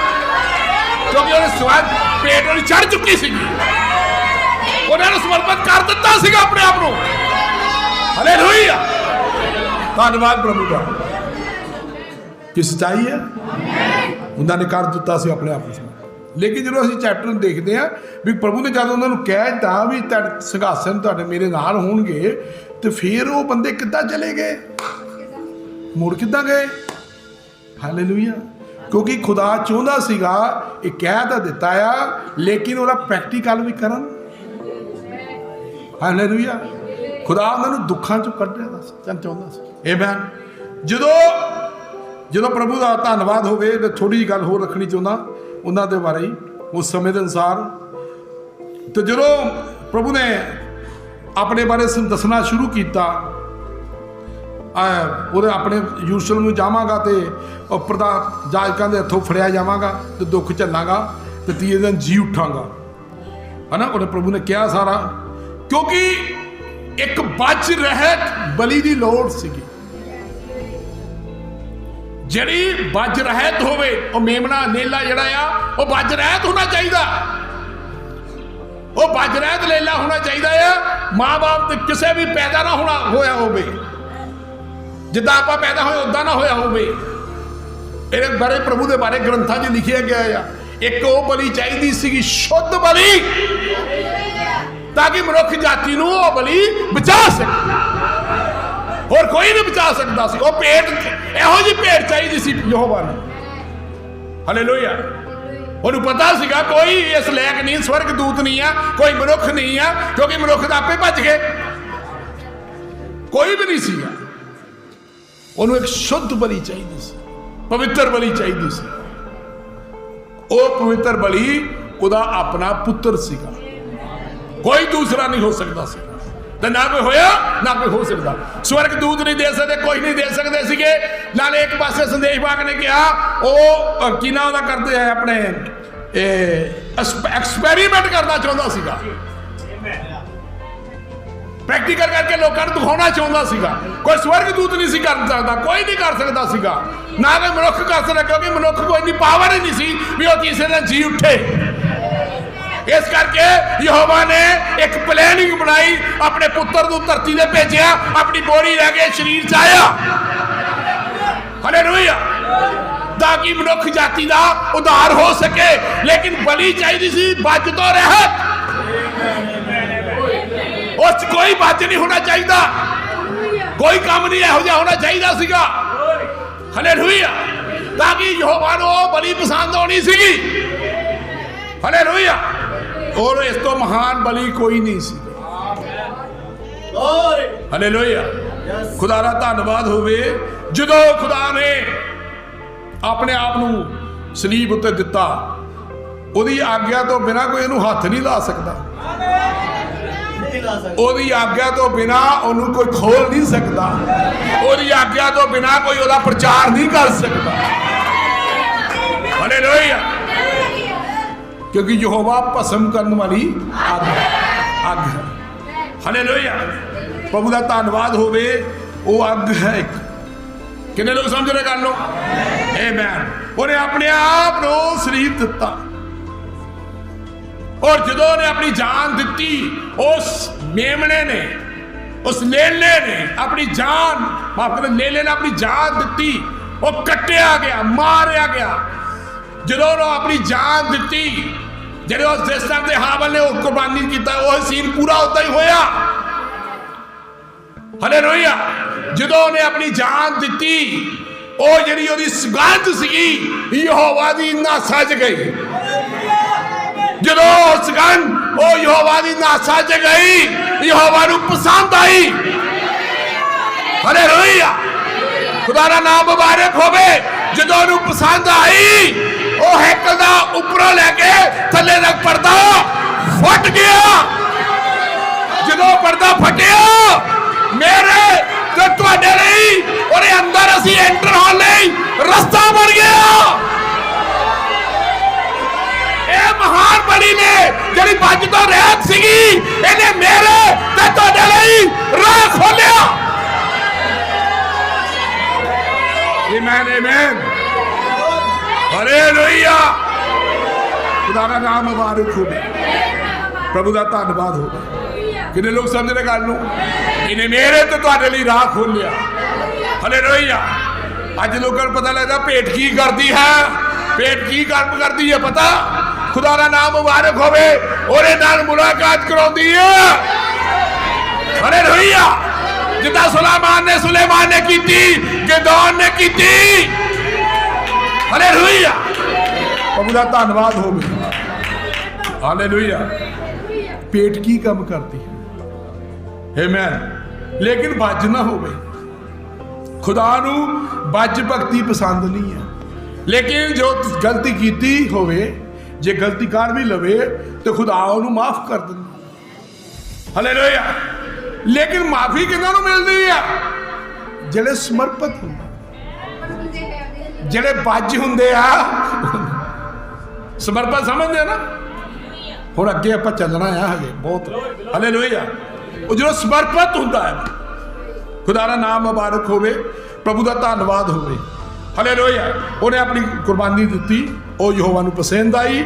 क्योंकि उन्हें स्वाद पेट उन्हें चढ़ चुकी सी, उन्होंने समर्पित कर दिता सीगा अपने आप को। हालेलुया। धन्यवाद प्रभु का। कि सच्चाई है, उन्होंने कर दिता सी अपने आप को। लेकिन जो असं चैप्टर देखते हैं भी प्रभु ने जब उन्होंने कह दिता भी संघासन तुहाडे मेरे नाल होणगे, तो फिर वो बंदे किद्दां चले गए, मुड़ किद्दां गए। हालेलुया। क्योंकि खुदा चाहुंदा सीगा ये कह तो दिता आ, लेकिन वह प्रैक्टिकल भी करन। हालेलुया। खुदा उन्होंने दुखों चों कढिया चाहुंदा सी। आमीन। जो प्रभु का धन्यवाद होवे, तो थोड़ी जी गल होर रखनी चाहुंदा उन्होंने दे बारे ही उस समय के अनुसार। तो जो प्रभु ने अपने बारे दसना शुरू किया, अपने यरूशलेम में जावांगा तो प्रधान जाजकां दे हथों फड़िया जावांगा, तो दुख झल्लांगा, तो तीजे दिन जी उठांगा, है ना। उन्हें प्रभु ने कहा सारा, क्योंकि एक बच रहत बलि की लोड़ सीगी। जिहड़ी बज रहत होवे, वो मेमना लेला जिहड़ा आ वो बज रहत होना चाहिए। वो बज रहत लेला होना चाहिए है। माँ बाप किसी भी पैदा ना होया होवे, जिद्दां आपां पैदा होए उदां ना होया होवे। इहदे बारे प्रभु के बारे ग्रंथां 'च लिखिया गया है। एक वो बलि चाहिदी सीगी, शुद्ध बलि, ताकि मनुख जाति नूं वो बलि बचा सके। और कोई नहीं बचा सकता सी। वो भेंट इहो जी भेंट चाहिए सी यहोवा ने। हालेलुया। उन्हें पता सीगा कोई इस लायक नहीं, स्वर्ग दूत नहीं है, कोई मनुख नहीं है, क्योंकि मनुख तो आपे भज गए, कोई भी नहीं सीगा। उन्हें एक शुद्ध बलि चाहिए सी, पवित्र बलि चाहिए सी। वो पवित्र बलि उदा अपना पुत्र सीगा, कोई दूसरा नहीं हो सकता सी। तो ना कोई होया ना कोई हो सकता। स्वर्ग दूत नहीं दे सकते, कोई नहीं दे सकते सीगे। नाले एक पासे संदेश बाग ने कहा वो की ना उदा करते हैं अपने एक्सपेरिमेंट करना चाहता सीगा, प्रैक्टिकल करके लोगों को दिखाना चाहता सीगा। कोई स्वर्ग दूत नहीं सी कर सकता, कोई नहीं कर सकता सीगा, ना कोई मनुख कर सकता, क्योंकि मनुख को इतनी पावर ही नहीं सी भी वो तीसरे दिन जी उठे। इस करके यहोवा ने एक प्लानिंग बनाई, अपने पुत्र को धरती ने भेजा, अपनी बोरी लैके शरीर च आया। हालेलुया। ताकि मनुख जाति का उद्धार हो सके। लेकिन बलि चाहिए सी बच तो रहत, उस कोई बच नहीं होना चाहिए, कोई काम नहीं इहो जिहा होना चाहिए सीगा। हालेलुया। ताकि यहोवा नूं बलि पसंद आनी सीगी। हालेलुया। और इस तो महान बलि कोई नहीं सी। हालेलुया। खुदा दा धन्नवाद होवे। जदों खुदा ने अपने आप नूं सलीब उत्ते दिता, ओदी आग्ञा तो बिना कोई इहनूं हथ नहीं ला सकता, ओदी आग्ञा तो बिना उन्होंने कोई खोल नहीं सकता, ओदी आग्ञा तो बिना कोई ओदा प्रचार नहीं कर सकता। हालेलुया। क्योंकि यहोवा भस्म करने वाली आग है। हालेलुया। प्रभु का धन्नवाद होवे। वो अग है एक। कितने लोग समझ रहे गल? आमीन। उन्हें अपने आप को शरीर दिता, और जदों ने अपनी जान दी, उस मेमने ने, उस लेले ने अपनी जान, माफ करें, लेले ने अपनी जान दी, वो कट्टिया गया, मारिया गया। जदों ने अपनी जान दी, जिस टाइम से हाबल ने कुर्बानी किया, वह सीन पूरा होता ही होया। हालेलुया। जदों ने अपनी जान दी, वो जिहड़ी ओदी सुगंध सीगी यहोवा दी नासा च गई। जदों सुगंध वो यहोवा दी नासा च गई, यहोवा नूं पसंद आई। हालेलुया। खुदा दा नाम मुबारक होवे। जदों नूं पसंद आई, वो हैकल दा उपरों लैके थल्ले तक पर्दा फट गया। जो पर्दा फटिया मेरे ते तुहाडे लई और अंदर असी एंटर होने लई रस्ता बन गया। ये महान बली ने जिहड़ी बज तो रहत सीगी इहने मेरे ते तुहाडे लई राह खोलिया। आमीन आमीन हालेलुया। खुदा दा नाम मुबारक होवे, प्रभु का धन्यवाद हो। कितने लोग समझने गल नूं इन्हें मेरे ते तुहाडे लई राह खोलिया। हालेलुया। अज लोगों को पता लगता भेंट की करती है, भेंट की काम करती है पता। खुदा दा नाम मुबारक होवे ओरे नाल मुलाकात कराउंदी है। हालेलुया। जिदा सुलेमान ने कीती, गिदोन ने कीती। हालेलुया। प्रभु का धन्यवाद होवे। हालेलुया। पेट की काम करती है आमीन, लेकिन बज ना होवे। खुदा नू बज भगती पसंद नहीं है, लेकिन जो गलती कीती होवे जे गलती कर भी लवे तो खुदा उन्हें माफ कर दिंदा। हालेलुया। लेकिन माफी किन्हां नू मिलदी है? जिहड़े समर्पित हुंदे, जिहड़े बज हुंदे आ। समर्पित समझदे ना। हुण अगे आपां चलना है हजे बहुत। हालेलुया। वो जो समर्पित हुंदा है, खुदा दा नाम मुबारक होवे, प्रभु का धन्यवाद होवे। हालेलुया। उन्हें अपनी कुर्बानी दी, वो यहोवा नू पसंद आई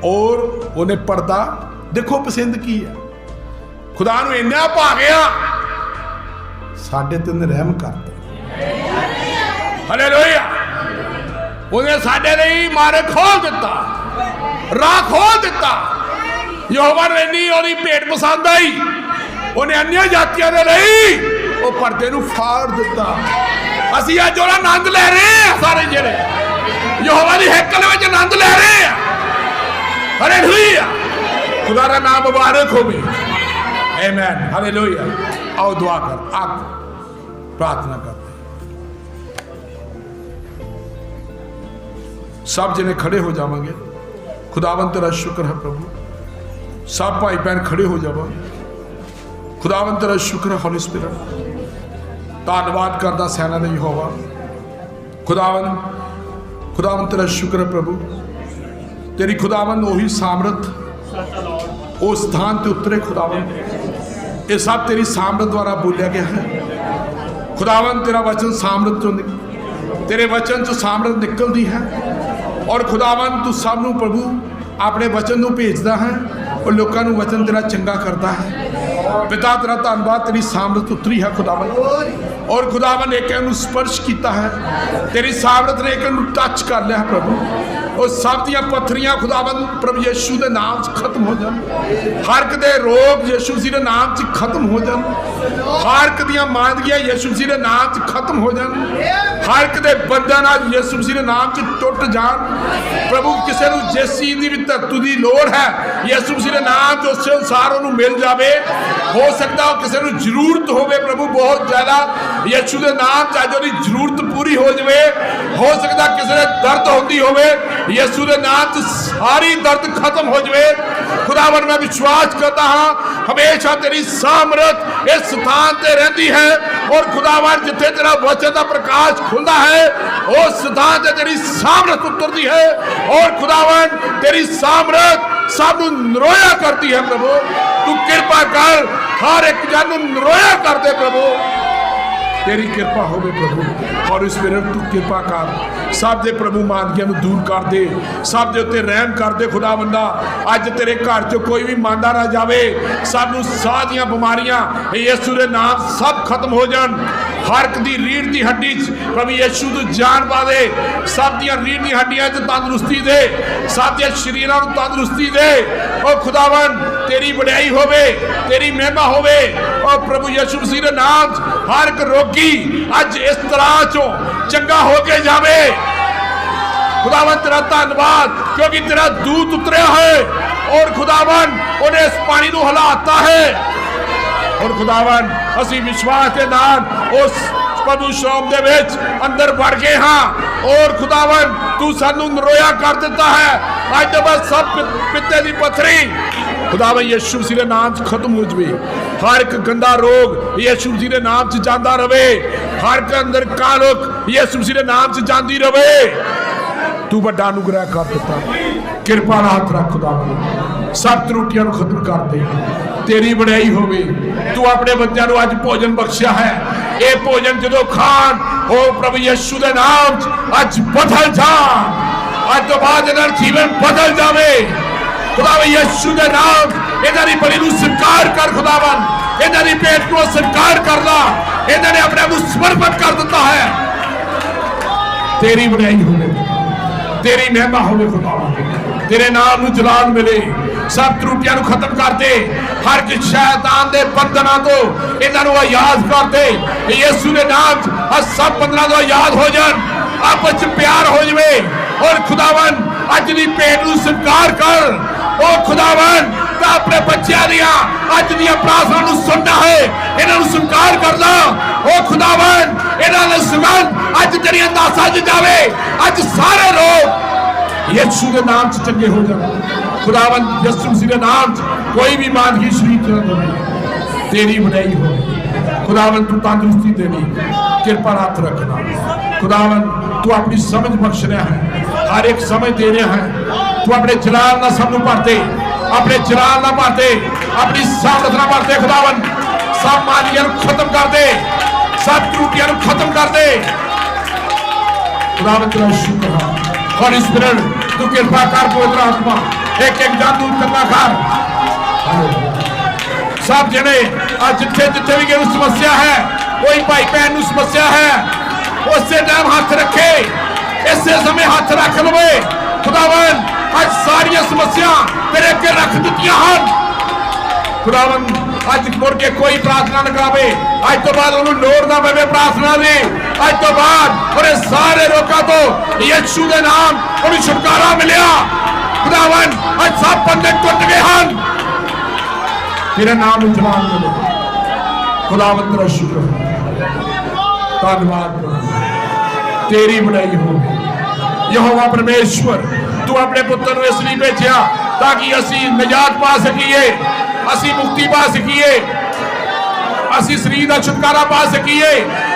और उन्हें पर्दा देखो पसंद की है। खुदा नू इन्ना भा गया साडे ते उन्हें रहम करता। हालेलुया। उन्हें साडे लई मार्ग खोल दिता, राह खोल दिता। यहोवा नू इन्नी ओदी भेंट पसंद आई, उन्हें अन्य जातियों के लिए वो पर्दे नू फाड़ दिता। असी अज ओहदा आनंद ले रहे हैं, सारे जेड़े यहोवा दी हैकल विच आनंद ले रहे हैं। हालेलुया। खुदा दा नाम मुबारक होवे। आमीन हालेलुया। आओ दुआ कर, आप प्रार्थना करते सब जने खड़े हो जावांगे। खुदावंत तेरा शुक्र है प्रभु। सब भाई बहन खड़े हो जावांगे। खुदावंत तेरा शुक्र है होली स्पिरिट। धन्यवाद करदा सैना दे यहोवा। खुदावंत तेरा शुक्र है प्रभु। तेरी खुदावंत ओही सामर्थ उस स्थान ते उतरे। खुदावंत ये सब तेरी सामर्थ द्वारा बोलिया गया है। खुदावंत तेरा वचन सामर्थ चो तेरे वचन चो सामर्थ निकलती है। और खुदावंत तू सब नू प्रभु अपने वचन नू भेजदा है और लोगों नू वचन तेरा चंगा करता है। पिता तेरा धन्यवाद, तेरी सामर्थ उतरी है खुदावन। और खुदावन एक स्पर्श किया है, तेरी सामर्थ ने एक टच कर लिया है प्रभु। और सब दियां पत्थरियां खुदावन प्रभु यीशु के नाम से खत्म हो जान। हर एक दे रोग यीशु मसीह के नाम से खत्म हो जान। हर एक दियां मांदगियां यीशु मसीह के नाम से खत्म हो जान। हर एक दे बंधन आज यीशु मसीह के नाम से टुट जान। प्रभु किसी को जिस चीज की भी धरतू की लोड़ है यीशु मसीह के नाम से उस अनुसार उन्होंने मिल जाए। हो सकता है किसी को जरूरत होवे प्रभु बहुत ज्यादा, यीशु के नाम से अज उसकी जरूरत पूरी हो जाए। हो सकता किसी ने दर्द होती होवे, यीशु के नाम से सारी दर्द खत्म हो जाए। खुदावन मैं विश्वास करता हाँ हमेशा तेरी सामर्थ इस स्थान पे रहती है। और खुदावन जिथे तेरा वचन का प्रकाश खुलता है उस स्थान से तेरी सामर्थ उतरती है। और खुदावन तेरी सामर्थ सब नरोया करती है प्रभु। तू कृपा कर हर एक जन नरोया कर दे प्रभु। तेरी कृपा हो प्रभु। और इस मेरे तू कृपा कर सब दे प्रभु मांदगियां दूर कर दे, सब दे उत्ते रहम कर दे। खुदा बंदा अज तेरे घर चो कोई भी मांदा ना जावे। सब नूं साह दियां बीमारियां यीशु दे नाम सब खत्म हो जान। हर एक दी रीढ़ दी हड्डी प्रभु यीशु तू जान पा दे। सब दियां रीढ़ दी हड्डियां च तंदुरुस्ती दे, सब दियां शरीरां नूं तंदुरुस्ती दे। और खुदावन तेरी बड़ाई होवे, तेरी महिमा होवे। और प्रभु यीशु मसीह दे नाम हर एक रोगी अज इस तरह चो चंगा हो के जावे। खुदावन तेरा धन्यवाद क्योंकि तेरा दूत उतरिया है और खुदावन उन्हें इस पानी को हिलाता है। और खुदावन असी विश्वास के नाल उस प्रभु श्रोम दे विच अंदर बढ़ गए हाँ। और खुदावन तू सानू नरोया कर देता है। अज तो बस सब पिते की पत्थरी खुदावन यीशु मसीह के नाम च खत्म हो जाए। हर एक गंदा रोग यीशु मसीह के नाम च जाता रहे। हर एक अंदर कालुक यीशु मसीह के नाम च जाती रहे। तू बड़ा अनुग्रह कर दिता, किरपा नाल हाथ रख खुदावन, सब त्रुटियां खत्म कर दे, तेरी बड़ाई होवे। तू अपने बच्चों को अज भोजन बख्शिया है, ये भोजन जो खान हो प्रभु यीशु के नाम अज बदल जा। अज तो बाद इन्हां जीवन बदल जावे खुदावन यीशु के नाम। इन्हां दी बलि नूं स्वीकार कर खुदावन, इन्हां दी भेंट को स्वीकार करना। इन्हां ने अपने आप नूं समर्पित कर दिता है। तेरी बड़ाई होवे, तेरी महिमा होवे खुदावन, तेरे नाम नूं जलाल मिले। सब त्रुटियां नूं खत्म कर दे, हर एक शैतान दे बंधनां तो इन्हां नूं आजाद कर दे यीशु दे नाम च। सब बंधनां तो आजाद हो जान, आपस च प्यार हो जावे। और खुदावन अज दी भेंट नूं स्वीकार कर। ओ खुदावन तां अपने बच्चों दियां अज दियां प्रार्थना नूं सुनना है, इन्हां नूं स्वीकार करना। ओ खुदावन इन्हां दे सुगंध अज तेरी नासां च जावे। अज सारे लोग यीशु के नाम से चंगे हो जाए खुदावन। यीशु मसीह के नाम से कोई भी मानगी शरीर न हो, तेरी बड़ाई हो खुदावन। तू तंदुरुस्ती देनी, कृपा हाथ रखना खुदावन। तू अपनी समझ बख्श रहा है, हर एक समझ दे रहा है। तू अपने जलाल ना सब भरते, अपने जलाल ना भरते, अपनी सामर्थ ना भरते खुदावन। सब मानियां खत्म कर दे, सब त्रुटियां खत्म कर दे खुदावन। तेरा शुक्र है होली स्पिरिट, तू कृपा कर पवित्र आत्मा एक एक जादू करना कर। सब जने आज जिथे जिथे भी कोई समस्या है, कोई भाई बहन समस्या है, उसे टाइम हाथ रखे, इसे समय हाथ रख लवे खुदावन। आज सारिया समस्या तेरे अगे रख दित्तियां हन खुदावन। अज मुड़ के कोई प्रार्थना न करावे, अज तो बाद उन्होंने लोड़ ना पवे प्रार्थना दी। अज तो बाद और सारे रोगों तो यीशु के नाम उन्हें छुटकारा मिलिया खुदावन। अज सब बंधे टूट गए हैं, तेरे नाम जलाल मिले खुदावन। तेरा शुक्र धन्यवाद, तेरी बड़ाई हो यहोवा परमेश्वर। तू अपने पुत्र को इसलिए भेजा ताकि असी निजात पा सकीए, असी मुक्ति पा सकीए, असी शरीर का छुटकारा पा सकीए,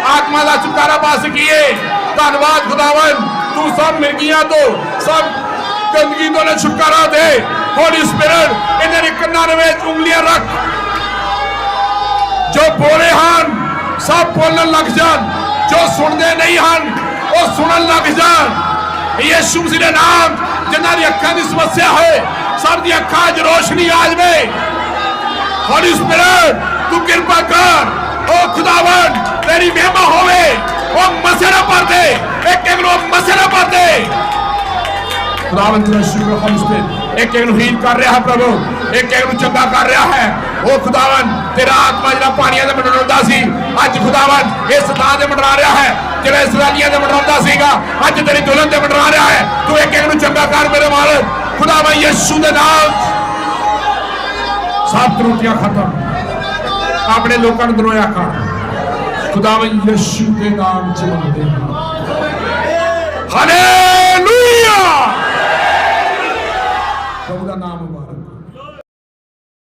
आत्मा का छुटकारा पा सकीए। धन्यवाद खुदावन, तू सब मिर्गियां तो सब गंदगी तो छुटकारा दे। होली स्पिरिट इन्हें कन्ना में उंगलियां रख, जो बोले हन सब बोलने लग जान, जो सुनते नहीं हन वो सुनन लग जान यीशु मसीह के नाम। जिन्हां दी अखां दी समस्या है, सब दी अखां च रोशनी आ जाए। होली स्पिरिट तू कृपा कर, ओ खुदावन तेरी महिमा होवे। ओ मसेरा पर दे, एक एक लोग मसेरा पर दे खुदावन। तेरा शुक्र होली स्पिरिट एक एक हील कर रहा है प्रभु, एक एक चंगा कर रहा है। ओ खुदावन तेरा आत्मा जरा पानिया से मंडराता सी, अज खुदावन इस थां से मंडरा रहा है, जरा इसराइलियां से मंडराता सीगा, अज तेरी दुल्हन से मंडरा रहा है। तू एक एक चंगा कर मेरे मालिक खुदावन यीशु के नाम। सब त्रुटियां खत्म, अपने लोगों को दरोया कर खुदावन यीशु के नाम च मंगदे हालेलुया। प्रभु का नाम मुबारक।